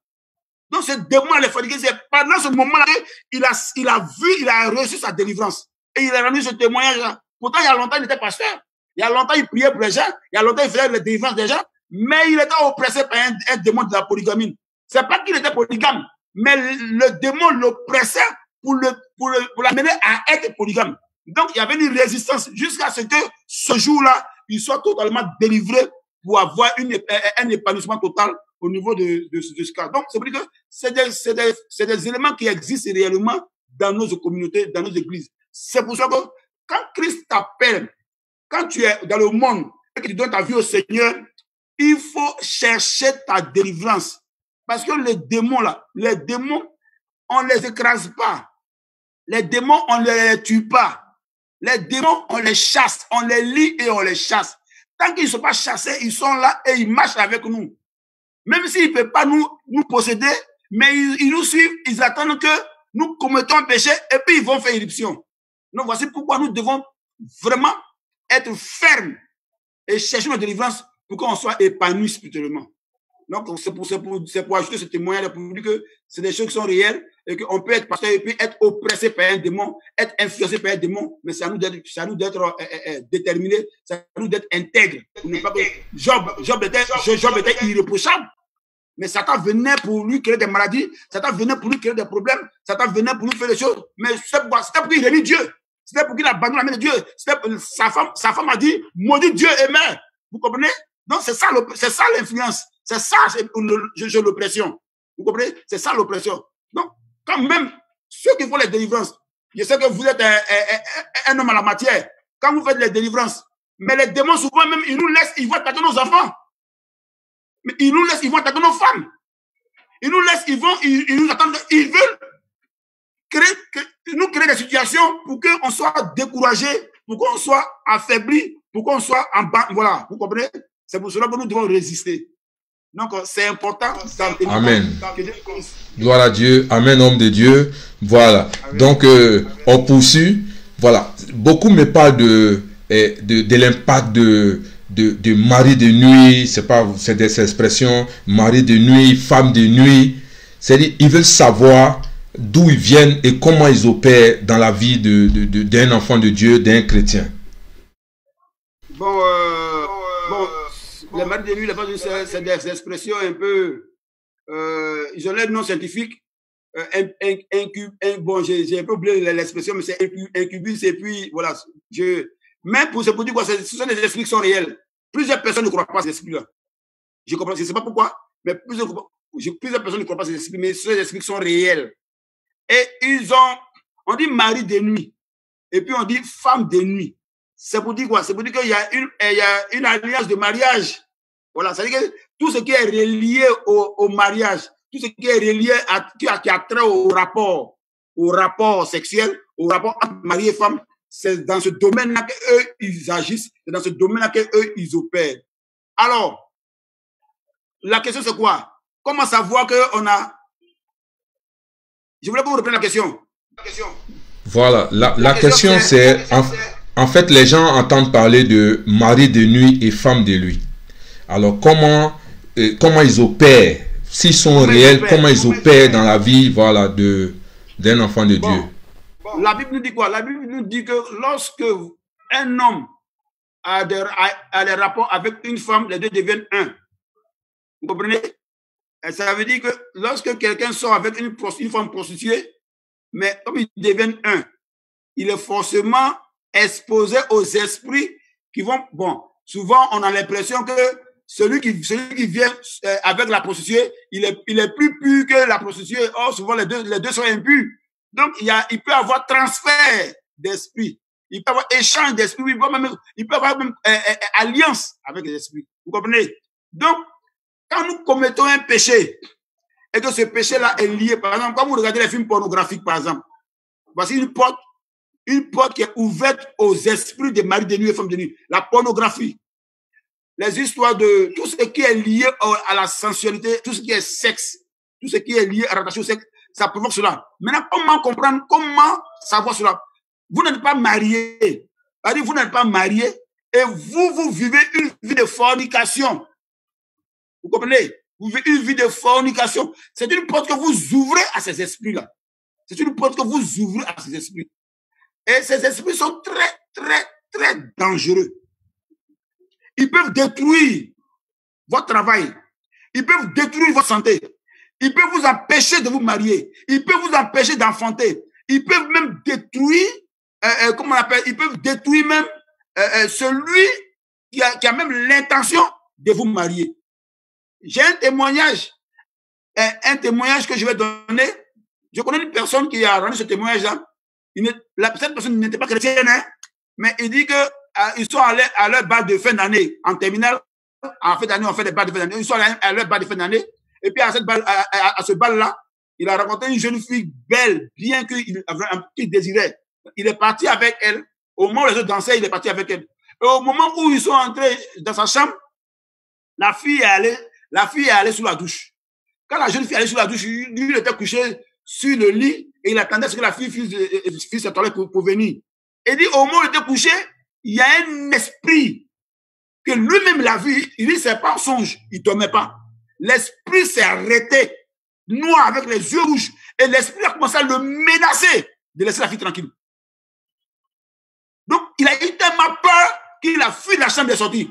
Donc ce démon, c'est pendant ce moment-là, il a reçu sa délivrance. Et il a rendu ce témoignage-là. Pourtant, il y a longtemps, il était pasteur. Il y a longtemps, il priait pour les gens. Il y a longtemps, il faisait la délivrance des gens. Mais il était oppressé par un démon de la polygamie. C'est pas qu'il était polygame, mais le démon l'oppressait pour l'amener à être polygame. Donc, il y avait une résistance jusqu'à ce que ce jour-là, il soit totalement délivré pour avoir un épanouissement total au niveau de ce cas. Donc, c'est pour dire que c'est des éléments qui existent réellement dans nos communautés, dans nos églises. C'est pour ça que quand Christ t'appelle, quand tu es dans le monde et que tu donnes ta vie au Seigneur, il faut chercher ta délivrance. Parce que les démons, on ne les écrase pas. Les démons, on ne les tue pas. Les démons, on les chasse. On les lie et on les chasse. Tant qu'ils ne sont pas chassés, ils sont là et ils marchent avec nous. Même s'ils ne peuvent pas nous posséder, mais ils nous suivent, ils attendent que nous commettons un péché et puis ils vont faire irruption. Donc voici pourquoi nous devons vraiment être fermes et chercher notre délivrance pour qu'on soit épanoui spirituellement. Donc c'est pour ajouter ce témoignage pour dire que c'est des choses qui sont réelles et qu'on peut être pasteur et puis être oppressé par un démon, être influencé par un démon, mais c'est à nous d'être déterminés, c'est à nous d'être intègres. Job était irréprochable. Mais Satan venait pour lui créer des maladies, Satan venait pour lui créer des problèmes, Satan venait pour lui faire des choses. Mais c'était pour qu'il réunit Dieu. C'était pour qu'il abandonne la main de Dieu. Sa femme a dit, maudit Dieu et mère. Vous comprenez? Donc c'est ça l'influence. C'est ça l'oppression. Vous comprenez? C'est ça l'oppression. Donc, quand même, ceux qui font les délivrances, je sais que vous êtes un homme à la matière, quand vous faites les délivrances, mais les démons souvent même, ils nous laissent, ils vont attaquer nos enfants. Mais ils nous laissent, ils vont attaquer nos femmes. Ils nous laissent, ils nous attendent, ils veulent nous créer des situations pour qu'on soit découragé, pour qu'on soit affaibli, pour qu'on soit en bas. Voilà, vous comprenez? C'est pour cela que nous devons résister. Donc, c'est important. Amen. Gloire à Dieu. Amen, homme de Dieu. Voilà. Amen. Donc, on poursuit. Voilà. Beaucoup me parlent de l'impact de mari de nuit. C'est des expressions. Mari de nuit, femme de nuit. C'est-à-dire, ils veulent savoir d'où ils viennent et comment ils opèrent dans la vie d'un enfant de Dieu, d'un chrétien. Bon, les maris de nuit, c'est des expressions un peu, ils ont l'air non scientifiques. Bon, j'ai un peu oublié l'expression, mais c'est incubus, et puis voilà. Mais pour dire quoi, ce sont des esprits qui sont réels. Plusieurs personnes ne croient pas à ces esprits-là. Je comprends, je ne sais pas pourquoi, mais plusieurs personnes ne croient pas à ces esprits, mais ce sont des esprits qui sont réels. Et on dit mari de nuit, et puis on dit femme de nuit. C'est pour dire quoi? C'est pour dire qu'il y a une alliance de mariage. Voilà, c'est-à-dire que tout ce qui est relié au mariage, tout ce qui est relié qui a trait au rapport sexuel, au rapport entre mari et femme, c'est dans ce domaine-là qu'eux, ils agissent, c'est dans ce domaine-là qu'eux, ils opèrent. Alors, la question c'est quoi? Comment savoir qu'on a... Je voulais que vous repreniez la question. Voilà, la question c'est... En fait, les gens entendent parler de mari de nuit et femme de nuit. Alors, comment ils opèrent? S'ils sont réels, comment ils opèrent dans la vie, voilà, d'un enfant de Dieu? La Bible nous dit quoi? La Bible nous dit que lorsque un homme a des rapports avec une femme, les deux deviennent un. Vous comprenez? Et ça veut dire que lorsque quelqu'un sort avec une femme prostituée, mais comme ils deviennent un, il est forcément exposé aux esprits qui vont... Bon, souvent, on a l'impression que celui qui vient avec la prostituée, il est plus pur que la prostituée. Or, souvent, les deux sont impurs. Donc, il peut y avoir transfert d'esprit. Il peut y avoir échange d'esprit. Il peut y avoir même alliance avec les esprits. Vous comprenez? Donc, quand nous commettons un péché, et que ce péché-là est lié, par exemple, quand vous regardez les films pornographiques, par exemple, voici une porte qui est ouverte aux esprits des maris de nuit et femmes de nuit. La pornographie, les histoires de tout ce qui est lié à la sensualité, tout ce qui est sexe, tout ce qui est lié à la relation au sexe, ça provoque cela. Maintenant, comment comprendre, comment savoir cela? Vous n'êtes pas marié. Vous n'êtes pas marié et vous vivez une vie de fornication. Vous comprenez? Vous vivez une vie de fornication. C'est une porte que vous ouvrez à ces esprits-là. C'est une porte que vous ouvrez à ces esprits. Et ces esprits sont très, très, très dangereux. Ils peuvent détruire votre travail. Ils peuvent détruire votre santé. Ils peuvent vous empêcher de vous marier. Ils peuvent vous empêcher d'enfanter. Ils peuvent même détruire, comment on appelle, ils peuvent détruire même celui qui a même l'intention de vous marier. J'ai un témoignage que je vais donner. Je connais une personne qui a rendu ce témoignage-là. Cette personne n'était pas chrétienne, hein, mais il dit que ils sont allés à leur bal de fin d'année en terminale. En fin d'année, on fait des bals de fin d'année. Ils sont allés à leur bal de fin d'année. Et puis à ce bal-là, il a rencontré une jeune fille belle, bien qu'il avait un petit désiré. Il est parti avec elle. Au moment où les autres dansaient, il est parti avec elle. Et au moment où ils sont entrés dans sa chambre, la fille est allée sous la douche. Quand la jeune fille est allée sous la douche, lui, il était couché sur le lit et il attendait ce que la fille fisse sa toilette pour venir. Et dit, au moment où il était couché, il y a un esprit que lui-même l'a vu. Il dit, c'est pas un songe. Il ne dormait pas. L'esprit s'est arrêté, noir avec les yeux rouges. Et l'esprit a commencé à le menacer de laisser la fille tranquille. Donc, il a eu tellement peur qu'il a fui de la chambre de sortie.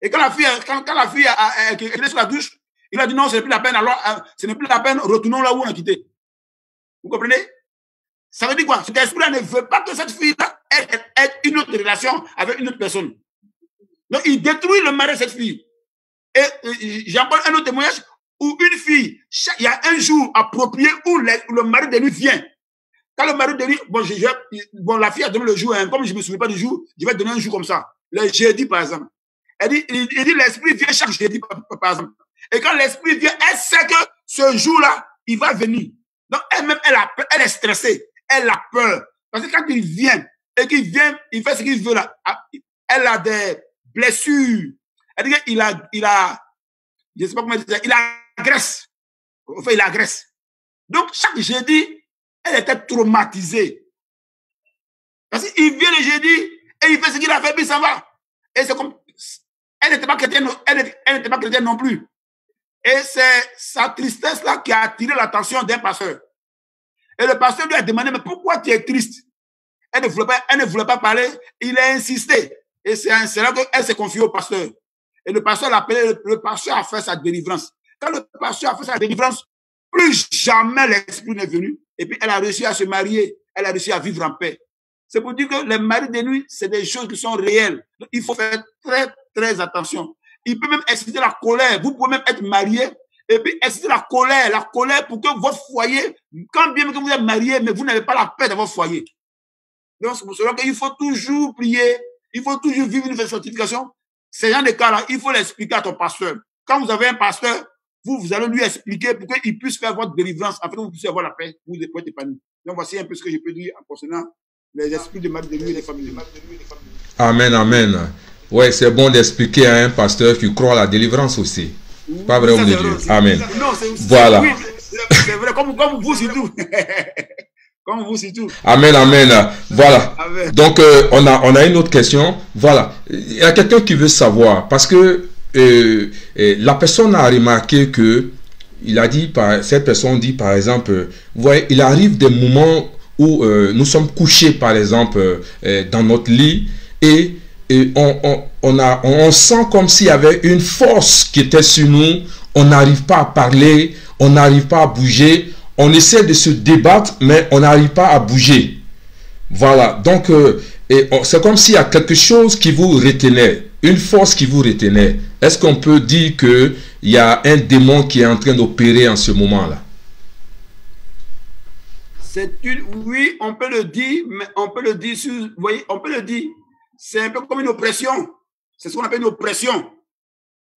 Et quand la fille est sur la douche, il a dit non, ce n'est plus la peine, alors ce n'est plus la peine, retournons là où on a quitté. Vous comprenez? Ça veut dire quoi? Cet esprit-là ne veut pas que cette fille-là ait une autre relation avec une autre personne. Donc, il détruit le mari de cette fille. Et j'ai encore un autre témoignage où une fille, il y a un jour approprié où le mari de lui vient. Quand le mari de lui, bon, la fille a donné le jour, hein, comme je ne me souviens pas du jour, je vais donner un jour comme ça. Le jeudi, par exemple. Il dit l'esprit vient chaque jeudi, par exemple. Et quand l'esprit vient, elle sait que ce jour-là, il va venir. Donc, elle-même, elle est stressée. Elle a peur. Parce que quand il vient, et qu'il vient, il fait ce qu'il veut là. Elle a des blessures. Elle dit qu'il a, je ne sais pas comment dire, il agresse. Enfin, il agresse. Donc, chaque jeudi, elle était traumatisée. Parce qu'il vient le jeudi, et il fait ce qu'il a fait, puis ça va. Et c'est comme, elle n'était pas chrétienne, elle n'était pas chrétienne non plus. Et c'est sa tristesse là qui a attiré l'attention d'un pasteur. Et le pasteur lui a demandé, mais pourquoi tu es triste? Elle ne voulait pas parler, il a insisté. Et c'est là qu'elle s'est confiée au pasteur. Et le pasteur l'a appelé, le pasteur a fait sa délivrance. Quand le pasteur a fait sa délivrance, plus jamais l'esprit n'est venu. Et puis elle a réussi à se marier, elle a réussi à vivre en paix. C'est pour dire que les maris de nuit, c'est des choses qui sont réelles. Donc, il faut faire très, très attention. Il peut même exciter la colère. Vous pouvez même être marié et puis exciter la colère pour que votre foyer, quand bien que vous êtes marié, mais vous n'avez pas la paix dans votre foyer. Donc, c'est pour cela qu'il faut toujours prier, il faut toujours vivre une sanctification. Ces gens de cas-là, il faut l'expliquer à ton pasteur. Quand vous avez un pasteur, vous allez lui expliquer pour qu'il puisse faire votre délivrance, afin que vous puissiez avoir la paix, vous pouvez être épanoui. Donc, voici un peu ce que je peux dire en concernant les esprits de mari de nuit et les familles. Amen, amen. Ouais, c'est bon d'expliquer à un pasteur qui croit à la délivrance aussi. Oui, pas vrai, homme de Dieu. Amen. Non, voilà. Oui, c'est vrai, comme vous, c'est tout. Comme vous, c'est tout. Amen, amen. Voilà. Amen. Donc, on a une autre question. Voilà. Il y a quelqu'un qui veut savoir, parce que la personne a remarqué que, cette personne dit par exemple, vous voyez, il arrive des moments où nous sommes couchés, par exemple, dans notre lit, et on sent comme s'il y avait une force qui était sur nous. On n'arrive pas à parler, on n'arrive pas à bouger. On essaie de se débattre, mais on n'arrive pas à bouger. Voilà, donc c'est comme s'il y a quelque chose qui vous retenait, une force qui vous retenait. Est-ce qu'on peut dire qu'il y a un démon qui est en train d'opérer en ce moment-là? Oui, on peut le dire, mais on peut le dire, vous voyez, on peut le dire. C'est un peu comme une oppression. C'est ce qu'on appelle une oppression.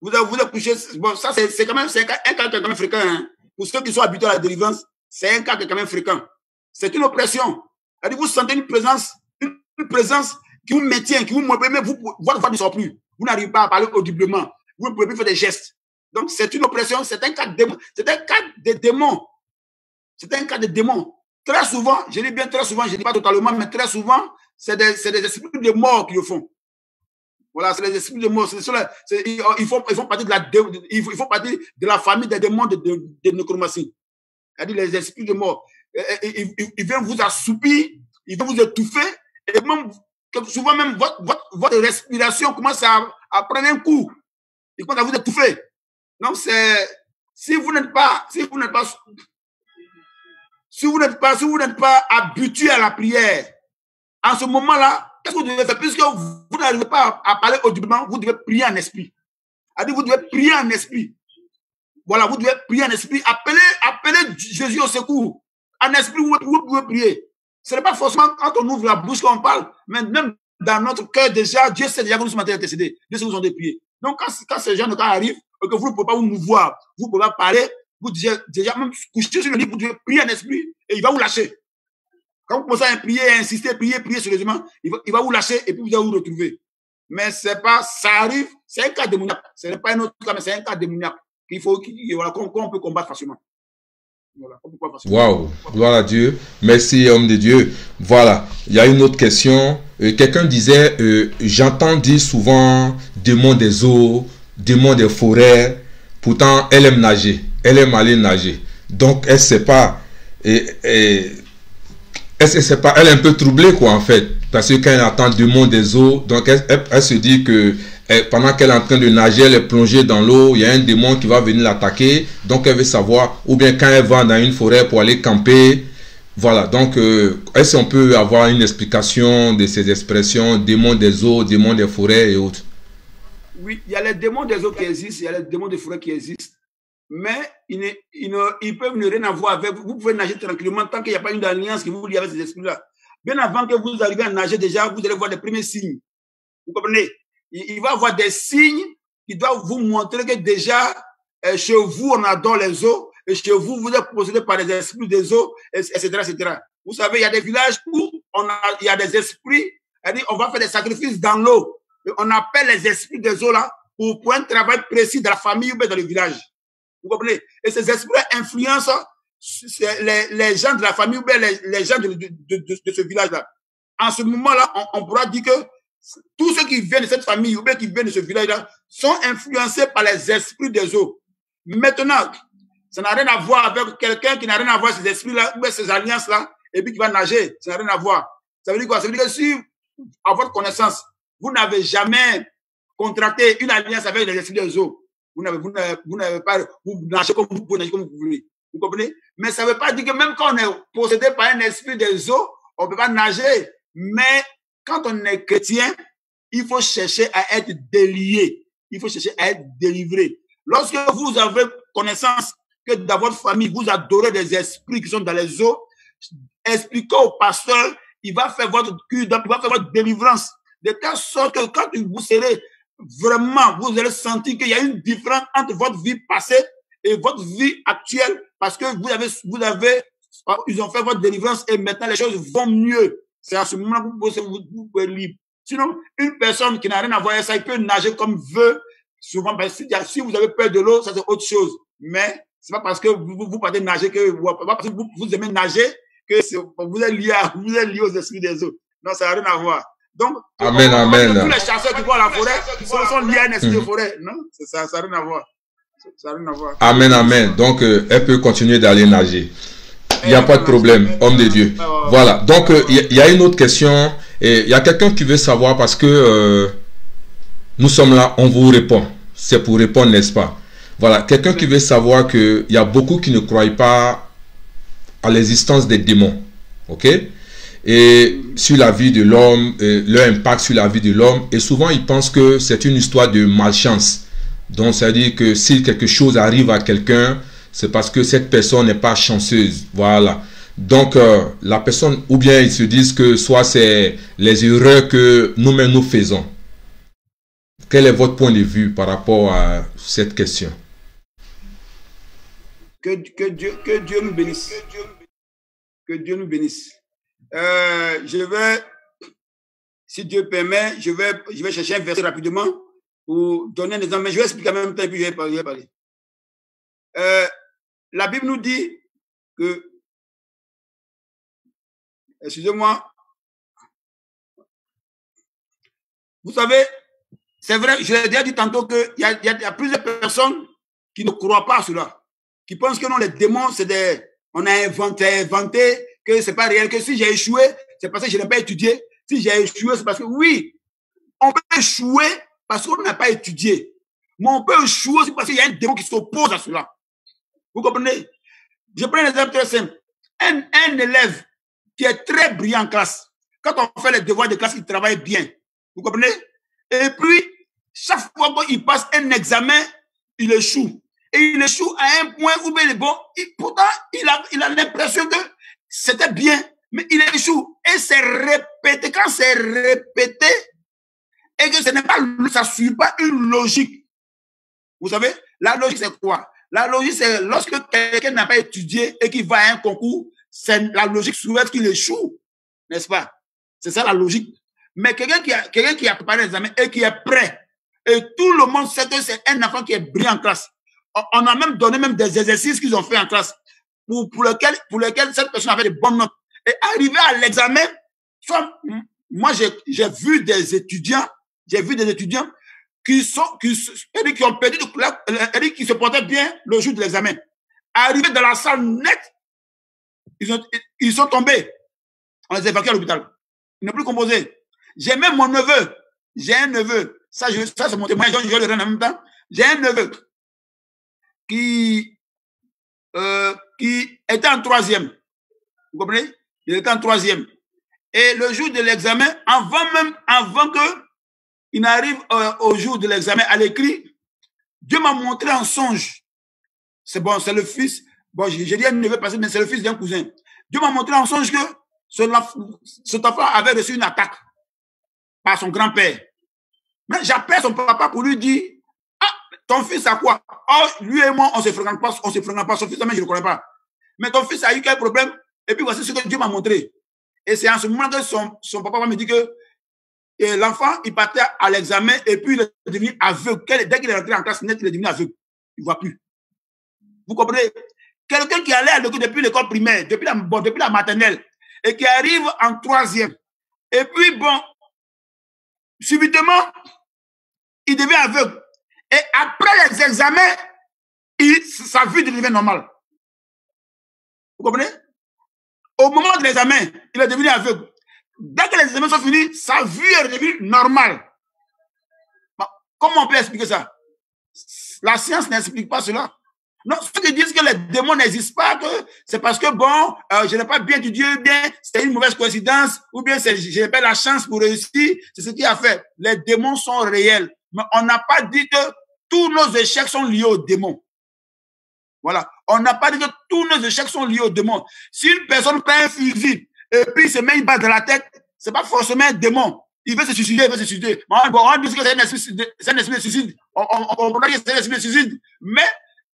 Vous êtes couché, bon, ça c'est quand même un cas qui est quand même fréquent. Hein. Pour ceux qui sont habitués à la délivrance, c'est un cas qui est quand même fréquent. C'est une oppression. C'est-à-dire vous sentez une présence qui vous maintient, qui vous montre, mais votre voix ne sort plus. Vous n'arrivez pas à parler audiblement. Vous ne pouvez plus faire des gestes. Donc c'est une oppression, c'est un cas de démon. C'est un cas de démon. C'est un cas de démon. Très souvent, je dis bien très souvent, je ne dis pas totalement, mais très souvent, c'est des esprits de mort qui le font. Voilà, c'est les esprits de mort. Ils font partie de la famille des démons de nécromancie. C'est-à-dire les esprits de mort. Ils viennent vous assoupir, ils viennent vous étouffer, et même, souvent même votre respiration commence à prendre un coup. Ils commencent à vous étouffer. Donc si vous n'êtes pas habitué à la prière, en ce moment-là, qu'est-ce que vous devez faire? Puisque vous n'arrivez pas à parler audiblement, vous devez prier en esprit. C'est-à-dire, vous devez prier en esprit. Voilà, vous devez prier en esprit. Appelez Jésus au secours. En esprit, vous pouvez prier. Ce n'est pas forcément quand on ouvre la bouche qu'on parle, mais même dans notre cœur, déjà, Dieu sait déjà que nous sommes intercédés. Dieu sait que nous sommes prier. Donc, quand ce genre de cas arrive, et que vous ne pouvez pas vous mouvoir, vous ne pouvez pas parler, vous déjà même coucher sur le lit, vous devez prier en esprit et il va vous lâcher. Quand vous commencez à prier, à insister, prier sérieusement, il va vous lâcher et puis vous allez vous retrouver. Mais c'est pas, ça arrive, c'est un cas démoniaque. Ce n'est pas un autre cas, mais c'est un cas démoniaque qu'on peut combattre facilement. Voilà, waouh, gloire à Dieu. Merci, homme de Dieu. Voilà, il y a une autre question. Quelqu'un disait, j'entends dire souvent démon des eaux, démon des forêts. Pourtant, elle aime nager. Elle aime aller nager. Donc, elle ne sait pas. Elle est un peu troublée, quoi, en fait. Parce que quand elle entend démon des eaux, donc elle se dit que pendant qu'elle est en train de nager, elle est plongée dans l'eau, il y a un démon qui va venir l'attaquer. Donc, elle veut savoir, ou bien quand elle va dans une forêt pour aller camper. Voilà, donc, est-ce qu'on peut avoir une explication de ces expressions, démon des eaux, démon des forêts et autres? Oui, il y a les démons des eaux qui existent, il y a les démons des forêts qui existent. Mais ils peuvent ne rien avoir avec vous. Vous pouvez nager tranquillement tant qu'il n'y a pas une alliance qui vous lie avec ces esprits-là. Bien avant que vous arriviez à nager déjà, vous allez voir les premiers signes. Vous comprenez? Il va y avoir des signes qui doivent vous montrer que déjà, chez vous, on adore les eaux, et chez vous, vous êtes possédé par les esprits des eaux, etc., etc. Vous savez, il y a des villages où il y a des esprits, c'est-à-dire on va faire des sacrifices dans l'eau. On appelle les esprits des eaux là pour un travail précis dans la famille ou dans le village. Vous comprenez? Et ces esprits influencent les gens de la famille ou les gens de ce village-là. En ce moment-là, on pourra dire que tous ceux qui viennent de cette famille ou bien qui viennent de ce village-là sont influencés par les esprits des eaux. Maintenant, ça n'a rien à voir avec quelqu'un qui n'a rien à voir avec ces esprits-là ou bien ces alliances-là et puis qui va nager. Ça n'a rien à voir. Ça veut dire quoi? Ça veut dire que si, à votre connaissance, vous n'avez jamais contracté une alliance avec les esprits des eaux, vous n'avez pas, vous nagez comme vous nagez comme vous voulez. Vous comprenez? Mais ça ne veut pas dire que même quand on est possédé par un esprit des eaux, on ne peut pas nager. Mais quand on est chrétien, il faut chercher à être délié. Il faut chercher à être délivré. Lorsque vous avez connaissance que dans votre famille, vous adorez des esprits qui sont dans les eaux, expliquez au pasteur, il va faire votre cure, il va faire votre délivrance. De telle sorte que quand vous serez vraiment, vous allez sentir qu'il y a une différence entre votre vie passée et votre vie actuelle parce que ils ont fait votre délivrance et maintenant les choses vont mieux. C'est à ce moment-là que vous pouvez libre. Sinon, une personne qui n'a rien à voir avec ça, il peut nager comme veut. Souvent, si vous avez peur de l'eau, ça c'est autre chose. Mais c'est pas parce que vous partez nager pas parce que vous aimez nager que vous êtes lié aux esprits des eaux. Non, ça n'a rien à voir. Donc, amen. Tous les chasseurs qui vont à la forêt sont liés à un esprit de forêt. Non, ça n'a rien à voir. Ça n'a rien à voir. Amen. Donc, elle peut continuer d'aller nager. Il n'y a pas de problème, homme de Dieu. Voilà, donc il y a une autre question. Et il y a quelqu'un qui veut savoir parce que nous sommes là, on vous répond. C'est pour répondre, n'est-ce pas? Voilà, quelqu'un qui veut savoir qu'il y a beaucoup qui ne croient pas à l'existence des démons. Ok? Et sur la vie de l'homme, leur impact sur la vie de l'homme. Et souvent, ils pensent que c'est une histoire de malchance. Donc, ça veut dire que si quelque chose arrive à quelqu'un, c'est parce que cette personne n'est pas chanceuse. Voilà. Donc, la personne, ou bien ils se disent que soit c'est les erreurs que nous-mêmes nous faisons. Quel est votre point de vue par rapport à cette question? Que Dieu nous bénisse. Que Dieu nous bénisse. Je vais, si Dieu permet, je vais chercher un verset rapidement pour donner un exemple. Mais je vais expliquer en même temps et puis je vais parler. La Bible nous dit que, excusez-moi, vous savez, c'est vrai, je l'ai déjà dit tantôt qu'il y a plusieurs personnes qui ne croient pas à cela, qui pensent que non, les démons, c'est des... On a inventé que c'est pas réel, que si j'ai échoué, c'est parce que je n'ai pas étudié. Si j'ai échoué, c'est parce que oui, on peut échouer parce qu'on n'a pas étudié. Mais on peut échouer aussi parce qu'il y a un démon qui s'oppose à cela. Vous comprenez? Je prends un exemple très simple. Un élève qui est très brillant en classe, quand on fait les devoirs de classe, il travaille bien. Vous comprenez? Et puis, chaque fois qu'il passe un examen, il échoue. Et il échoue à un point où il est bon. Pourtant, il a l'impression que c'était bien, mais il échoue. Et c'est répété. Quand c'est répété, et que ce n'est pas, ça ne suit pas une logique. Vous savez, la logique, c'est quoi? La logique, c'est lorsque quelqu'un n'a pas étudié et qu'il va à un concours, la logique souhaite qu'il échoue. N'est-ce pas? C'est ça la logique. Mais quelqu'un qui a préparé l'examen et qui est prêt, et tout le monde sait que c'est un enfant qui est brillant en classe. On a même donné des exercices qu'ils ont fait en classe pour lesquels cette personne avait de bonnes notes. Et arrivé à l'examen, moi j'ai vu des étudiants qui ont perdu qui se portaient bien le jour de l'examen. Arrivé dans la salle nette, ils sont tombés. On les a évacués à l'hôpital. Ils n'ont plus composé. J'ai même mon neveu. J'ai un neveu. Ça c'est mon témoignage. Je le rends en même temps. J'ai un neveu qui était en troisième. Vous comprenez? Il était en troisième. Et le jour de l'examen, avant qu'il n'arrive au jour de l'examen à l'écrit, Dieu m'a montré en songe. C'est bon, c'est le fils. Bon, j'ai dit un neveu parce que c'est le fils d'un cousin. Dieu m'a montré en songe que cet enfant avait reçu une attaque par son grand-père. Mais j'appelle son papa pour lui dire, ton fils a quoi? Oh, lui et moi, on ne se fréquente pas. Son fils, je ne le connais pas. Mais ton fils a eu quel problème? Et puis voici ce que Dieu m'a montré. Et c'est en ce moment que son papa me dit que l'enfant, il partait à l'examen et puis il est devenu aveugle. Dès qu'il est rentré en classe nette, il est devenu aveugle. Il ne voit plus. Vous comprenez? Quelqu'un qui allait à l'école depuis l'école primaire, depuis la maternelle, et qui arrive en troisième. Et puis, bon, subitement, il devient aveugle. Et après les examens, sa vue devient normale. Vous comprenez? Au moment de l'examen, il est devenu aveugle. Dès que les examens sont finis, sa vue est devenue normale. Bon, comment on peut expliquer ça? La science n'explique pas cela. Non, ceux qui disent que les démons n'existent pas, que c'est parce que, bon, je n'ai pas bien étudié, bien, c'est une mauvaise coïncidence, ou bien je n'ai pas la chance pour réussir, c'est ce qui a fait. Les démons sont réels. Mais on n'a pas dit que tous nos échecs sont liés aux démons. Voilà. On n'a pas dit que tous nos échecs sont liés aux démons. Si une personne prend un fusil et puis se met une balle dans la tête, c'est pas forcément un démon. Il veut se suicider, on dit que c'est un esprit de suicide. On comprend que c'est un esprit de suicide. Mais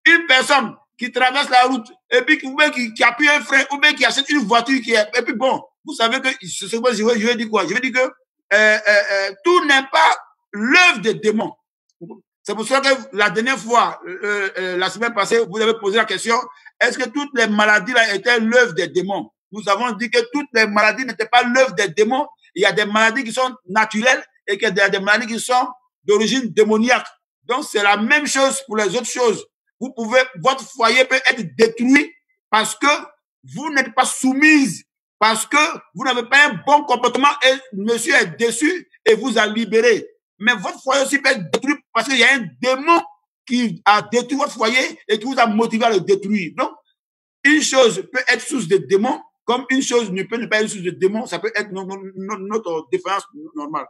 une personne qui traverse la route et puis qui appuie un frein ou bien qui achète une voiture et puis bon, vous savez que je vais dire quoi? Je vais dire que tout n'est pas l'œuvre des démons. C'est pour ça que la dernière fois, la semaine passée, vous avez posé la question, est-ce que toutes les maladies là étaient l'œuvre des démons? Nous avons dit que toutes les maladies n'étaient pas l'œuvre des démons. Il y a des maladies qui sont naturelles et qu'il y a des maladies qui sont d'origine démoniaque. Donc, c'est la même chose pour les autres choses. Votre foyer peut être détruit parce que vous n'êtes pas soumise parce que vous n'avez pas un bon comportement et monsieur est déçu et vous a libéré. Mais votre foyer aussi peut être détruit parce qu'il y a un démon qui a détruit votre foyer et qui vous a motivé à le détruire. Donc, une chose peut être source de démon, comme une chose ne peut ne pas être source de démon, ça peut être notre défense normale.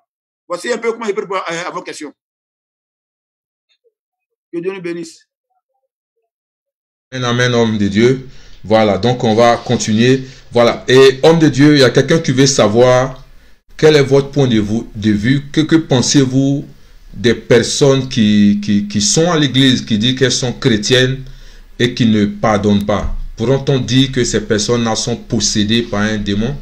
Voici un peu comment je peux répondre à vos questions. Que Dieu nous bénisse. Amen, homme de Dieu. Voilà, donc on va continuer. Voilà, et homme de Dieu, il y a quelqu'un qui veut savoir quel est votre point de vue, que pensez-vous des personnes qui sont à l'église, qui disent qu'elles sont chrétiennes et qui ne pardonnent pas. Pourrait-on dire que ces personnes-là sont possédées par un démon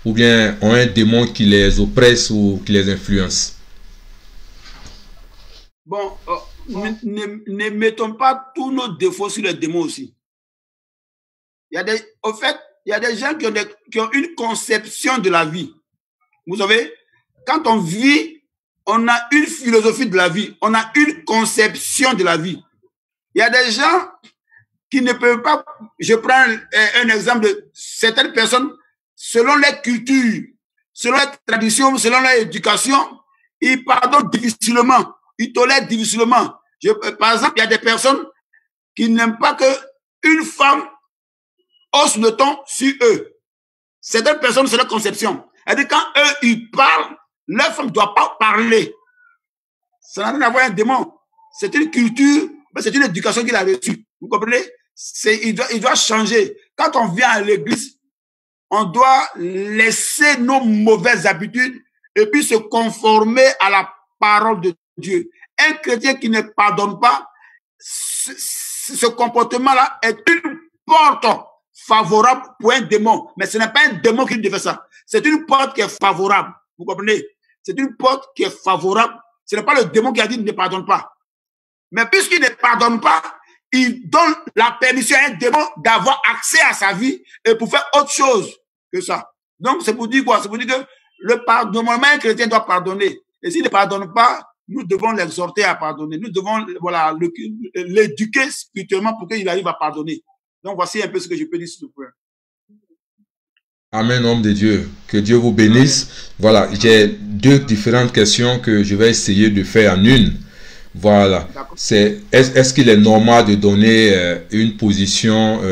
ou bien ont un démon qui les oppresse ou qui les influence? Bon, ne mettons pas tous nos défauts sur les démons aussi. Au fait, il y a des gens qui ont une conception de la vie. Vous savez, quand on vit, on a une philosophie de la vie, on a une conception de la vie. Il y a des gens qui ne peuvent pas, je prends un exemple de certaines personnes, selon leur culture, selon leur tradition, selon leur éducation, ils pardonnent difficilement, ils tolèrent difficilement. Par exemple, il y a des personnes qui n'aiment pas qu'une femme hausse le ton sur eux. Certaines personnes, c'est leur conception. C'est-à-dire quand eux, ils parlent, leur femme ne doit pas parler. Ça n'a rien à voir avec un démon. C'est une culture, c'est une éducation qu'il a reçue. Vous comprenez? Il doit changer. Quand on vient à l'église, on doit laisser nos mauvaises habitudes et puis se conformer à la parole de Dieu. Un chrétien qui ne pardonne pas, ce comportement-là est une porte favorable pour un démon. Mais ce n'est pas un démon qui devait ça. C'est une porte qui est favorable. Vous comprenez? C'est une porte qui est favorable. Ce n'est pas le démon qui a dit ne pardonne pas. Mais puisqu'il ne pardonne pas, il donne la permission à un démon d'avoir accès à sa vie et pour faire autre chose que ça. Donc, c'est pour dire quoi? C'est pour dire que le pardonnement, un chrétien doit pardonner. Et s'il ne pardonne pas, nous devons l'exhorter à pardonner. Nous devons, voilà, l'éduquer spirituellement pour qu'il arrive à pardonner. Donc, voici un peu ce que je peux dire sur ce point. Amen, homme de Dieu. Que Dieu vous bénisse. Amen. Voilà, j'ai deux différentes questions que je vais essayer de faire en une. Voilà. Est-ce qu'il est normal de donner une position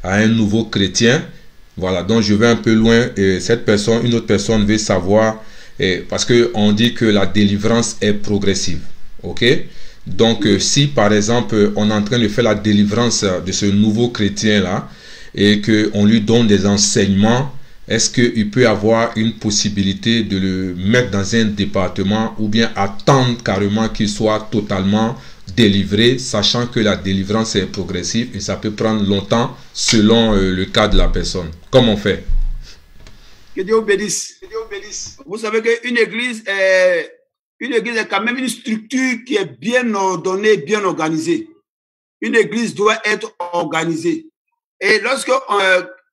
à un nouveau chrétien? Voilà, donc je vais un peu loin. Et cette personne, une autre personne veut savoir, parce qu'on dit que la délivrance est progressive. Ok? Donc, si par exemple, on est en train de faire la délivrance de ce nouveau chrétien-là, et qu'on lui donne des enseignements, est-ce qu'il peut avoir une possibilité de le mettre dans un département ou bien attendre carrément qu'il soit totalement délivré, sachant que la délivrance est progressive et ça peut prendre longtemps selon le cas de la personne? Comment on fait? Que Dieu vous bénisse. Que Dieu vous bénisse. Vous savez qu'une église est quand même une structure qui est bien ordonnée, bien organisée. Une église doit être organisée. Et lorsque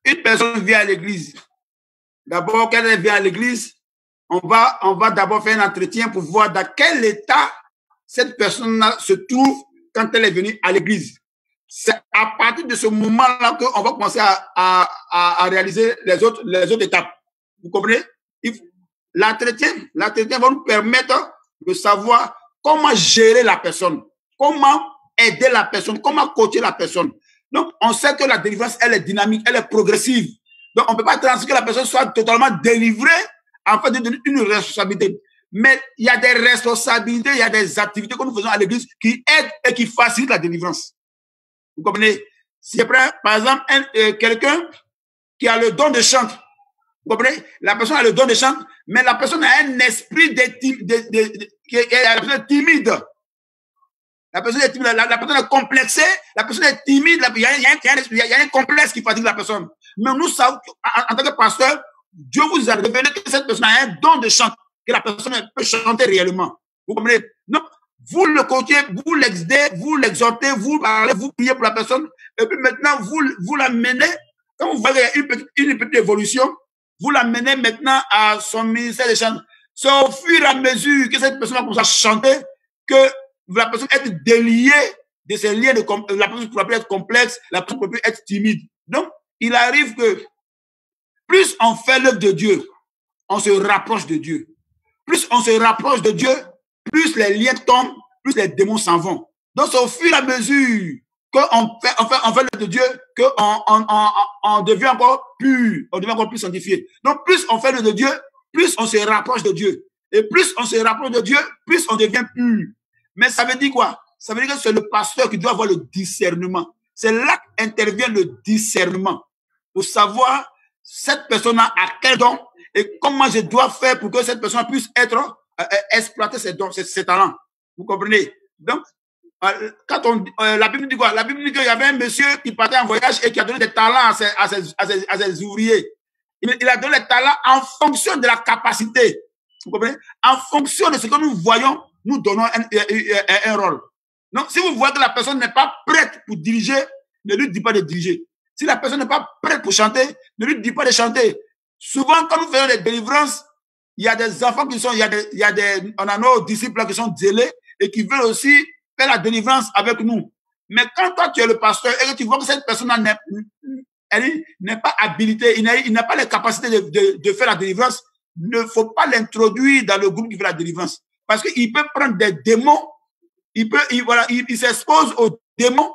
une personne vient à l'église, d'abord, quand elle vient à l'église, on va d'abord faire un entretien pour voir dans quel état cette personne-là se trouve quand elle est venue à l'église. C'est à partir de ce moment-là qu'on va commencer à réaliser les autres étapes. Vous comprenez? L'entretien va nous permettre de savoir comment gérer la personne, comment aider la personne, comment coacher la personne. Donc, on sait que la délivrance, elle est dynamique, elle est progressive. Donc, on ne peut pas attendre que la personne soit totalement délivrée en fait de donner une responsabilité. Mais il y a des responsabilités, il y a des activités que nous faisons à l'église qui aident et qui facilitent la délivrance. Vous comprenez? Si je prends, par exemple, quelqu'un qui a le don de chant, vous comprenez? La personne a le don de chant, mais la personne a un esprit qui est timide. La personne est timide, la personne est complexée, la personne est timide, il y a un complexe qui fatigue la personne. Mais nous savons, en tant que pasteur, Dieu vous a révélé que cette personne a un don de chant, que la personne peut chanter réellement. Vous comprenez? Donc, vous le coachez, vous l'aidez, vous l'exhortez, vous parlez, vous priez pour la personne, et puis maintenant, vous l'amenez, quand vous voyez une petite évolution, vous l'amenez maintenant à son ministère de chant. C'est au fur et à mesure que cette personne commence à chanter que la personne est déliée de ces liens la personne peut être complexe, la personne peut être timide. Donc, il arrive que plus on fait l'œuvre de Dieu, on se rapproche de Dieu. Plus on se rapproche de Dieu, plus les liens tombent, plus les démons s'en vont. Donc, c'est au fur et à mesure qu'on fait l'œuvre de Dieu, qu'on devient encore pur, on devient encore plus sanctifié. Donc, plus on fait l'œuvre de Dieu, plus on se rapproche de Dieu. Et plus on se rapproche de Dieu, plus on devient pur. Mais ça veut dire quoi? Ça veut dire que c'est le pasteur qui doit avoir le discernement. C'est là qu'intervient le discernement. Pour savoir, cette personne a quel don et comment je dois faire pour que cette personne puisse être, exploiter ses dons, ses talents. Vous comprenez? Donc, quand la Bible dit quoi? La Bible dit qu'il y avait un monsieur qui partait en voyage et qui a donné des talents à ses ouvriers. Il a donné les talents en fonction de la capacité. Vous comprenez? En fonction de ce que nous voyons, nous donnons un rôle. Donc, si vous voyez que la personne n'est pas prête pour diriger, ne lui dites pas de diriger. Si la personne n'est pas prête pour chanter, ne lui dites pas de chanter. Souvent, quand nous faisons des délivrances, il y a des enfants qui sont, on a nos disciples qui sont zélés et qui veulent aussi faire la délivrance avec nous. Mais quand toi, tu es le pasteur et que tu vois que cette personne n'est pas habilitée, il n'a pas les capacités de faire la délivrance, il ne faut pas l'introduire dans le groupe qui fait la délivrance. Parce qu'il peut prendre des démons, il s'expose aux démons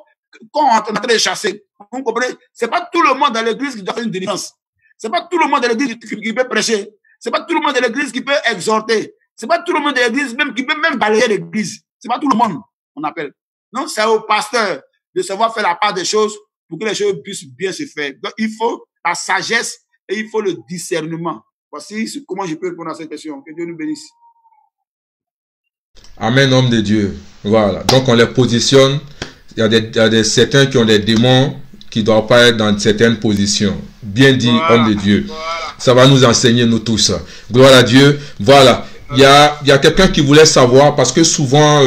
qu'on est en train de chasser. Vous comprenez? C'est pas tout le monde dans l'église qui doit faire une délivrance. C'est pas tout le monde dans l'église qui peut prêcher. C'est pas tout le monde dans l'église qui peut exhorter. C'est pas tout le monde dans l'église même qui peut même balayer l'église. C'est pas tout le monde, on appelle. Non, c'est au pasteur de savoir faire la part des choses pour que les choses puissent bien se faire. Donc, il faut la sagesse et il faut le discernement. Voici comment je peux répondre à cette question. Que Dieu nous bénisse. Amen, homme de Dieu. Voilà. Donc, on les positionne. Il y a certains qui ont des démons qui ne doivent pas être dans certaines positions. Bien dit, voilà, homme de Dieu. Voilà. Ça va nous enseigner, nous tous. Gloire à Dieu. Voilà. Il y a quelqu'un qui voulait savoir, parce que souvent,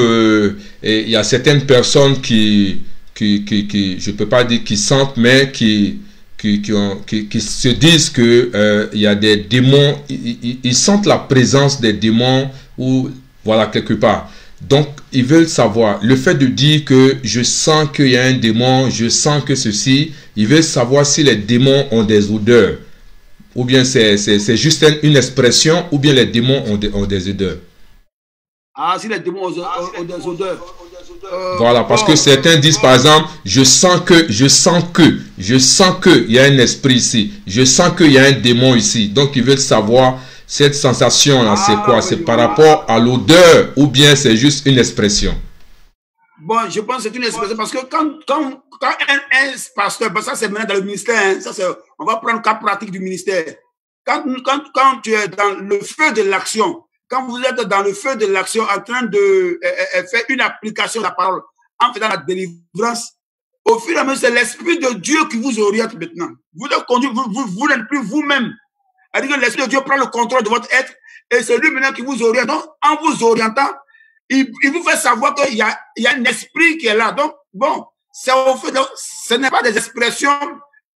il y a certaines personnes qui je ne peux pas dire qui sentent, mais qui se disent que il y a des démons, ils sentent la présence des démons, ou voilà, quelque part. Donc, ils veulent savoir, le fait de dire que je sens qu'il y a un démon, je sens que ceci, ils veulent savoir si les démons ont des odeurs, ou bien c'est juste une expression, ou bien les démons ont des odeurs. Ah, si les démons ont des odeurs. Voilà, parce que certains disent par exemple, je sens qu'il y a un esprit ici, je sens qu'il y a un démon ici. Donc, ils veulent savoir cette sensation-là, c'est quoi? C'est par rapport à l'odeur ou bien c'est juste une expression? Bon, je pense que c'est une expression parce que quand un pasteur, ça c'est maintenant dans le ministère, hein, ça on va prendre le cas pratique du ministère. Quand tu es dans le feu de l'action, quand vous êtes dans le feu de l'action en train de faire une application de la parole, en faisant la délivrance, au fur et à mesure, c'est l'Esprit de Dieu qui vous oriente maintenant. Vous n'êtes plus vous-même. C'est-à-dire que l'Esprit de Dieu prend le contrôle de votre être et c'est lui maintenant qui vous oriente. Donc, en vous orientant, il vous fait savoir qu'il y a un esprit qui est là. Donc, bon, ce n'est pas des expressions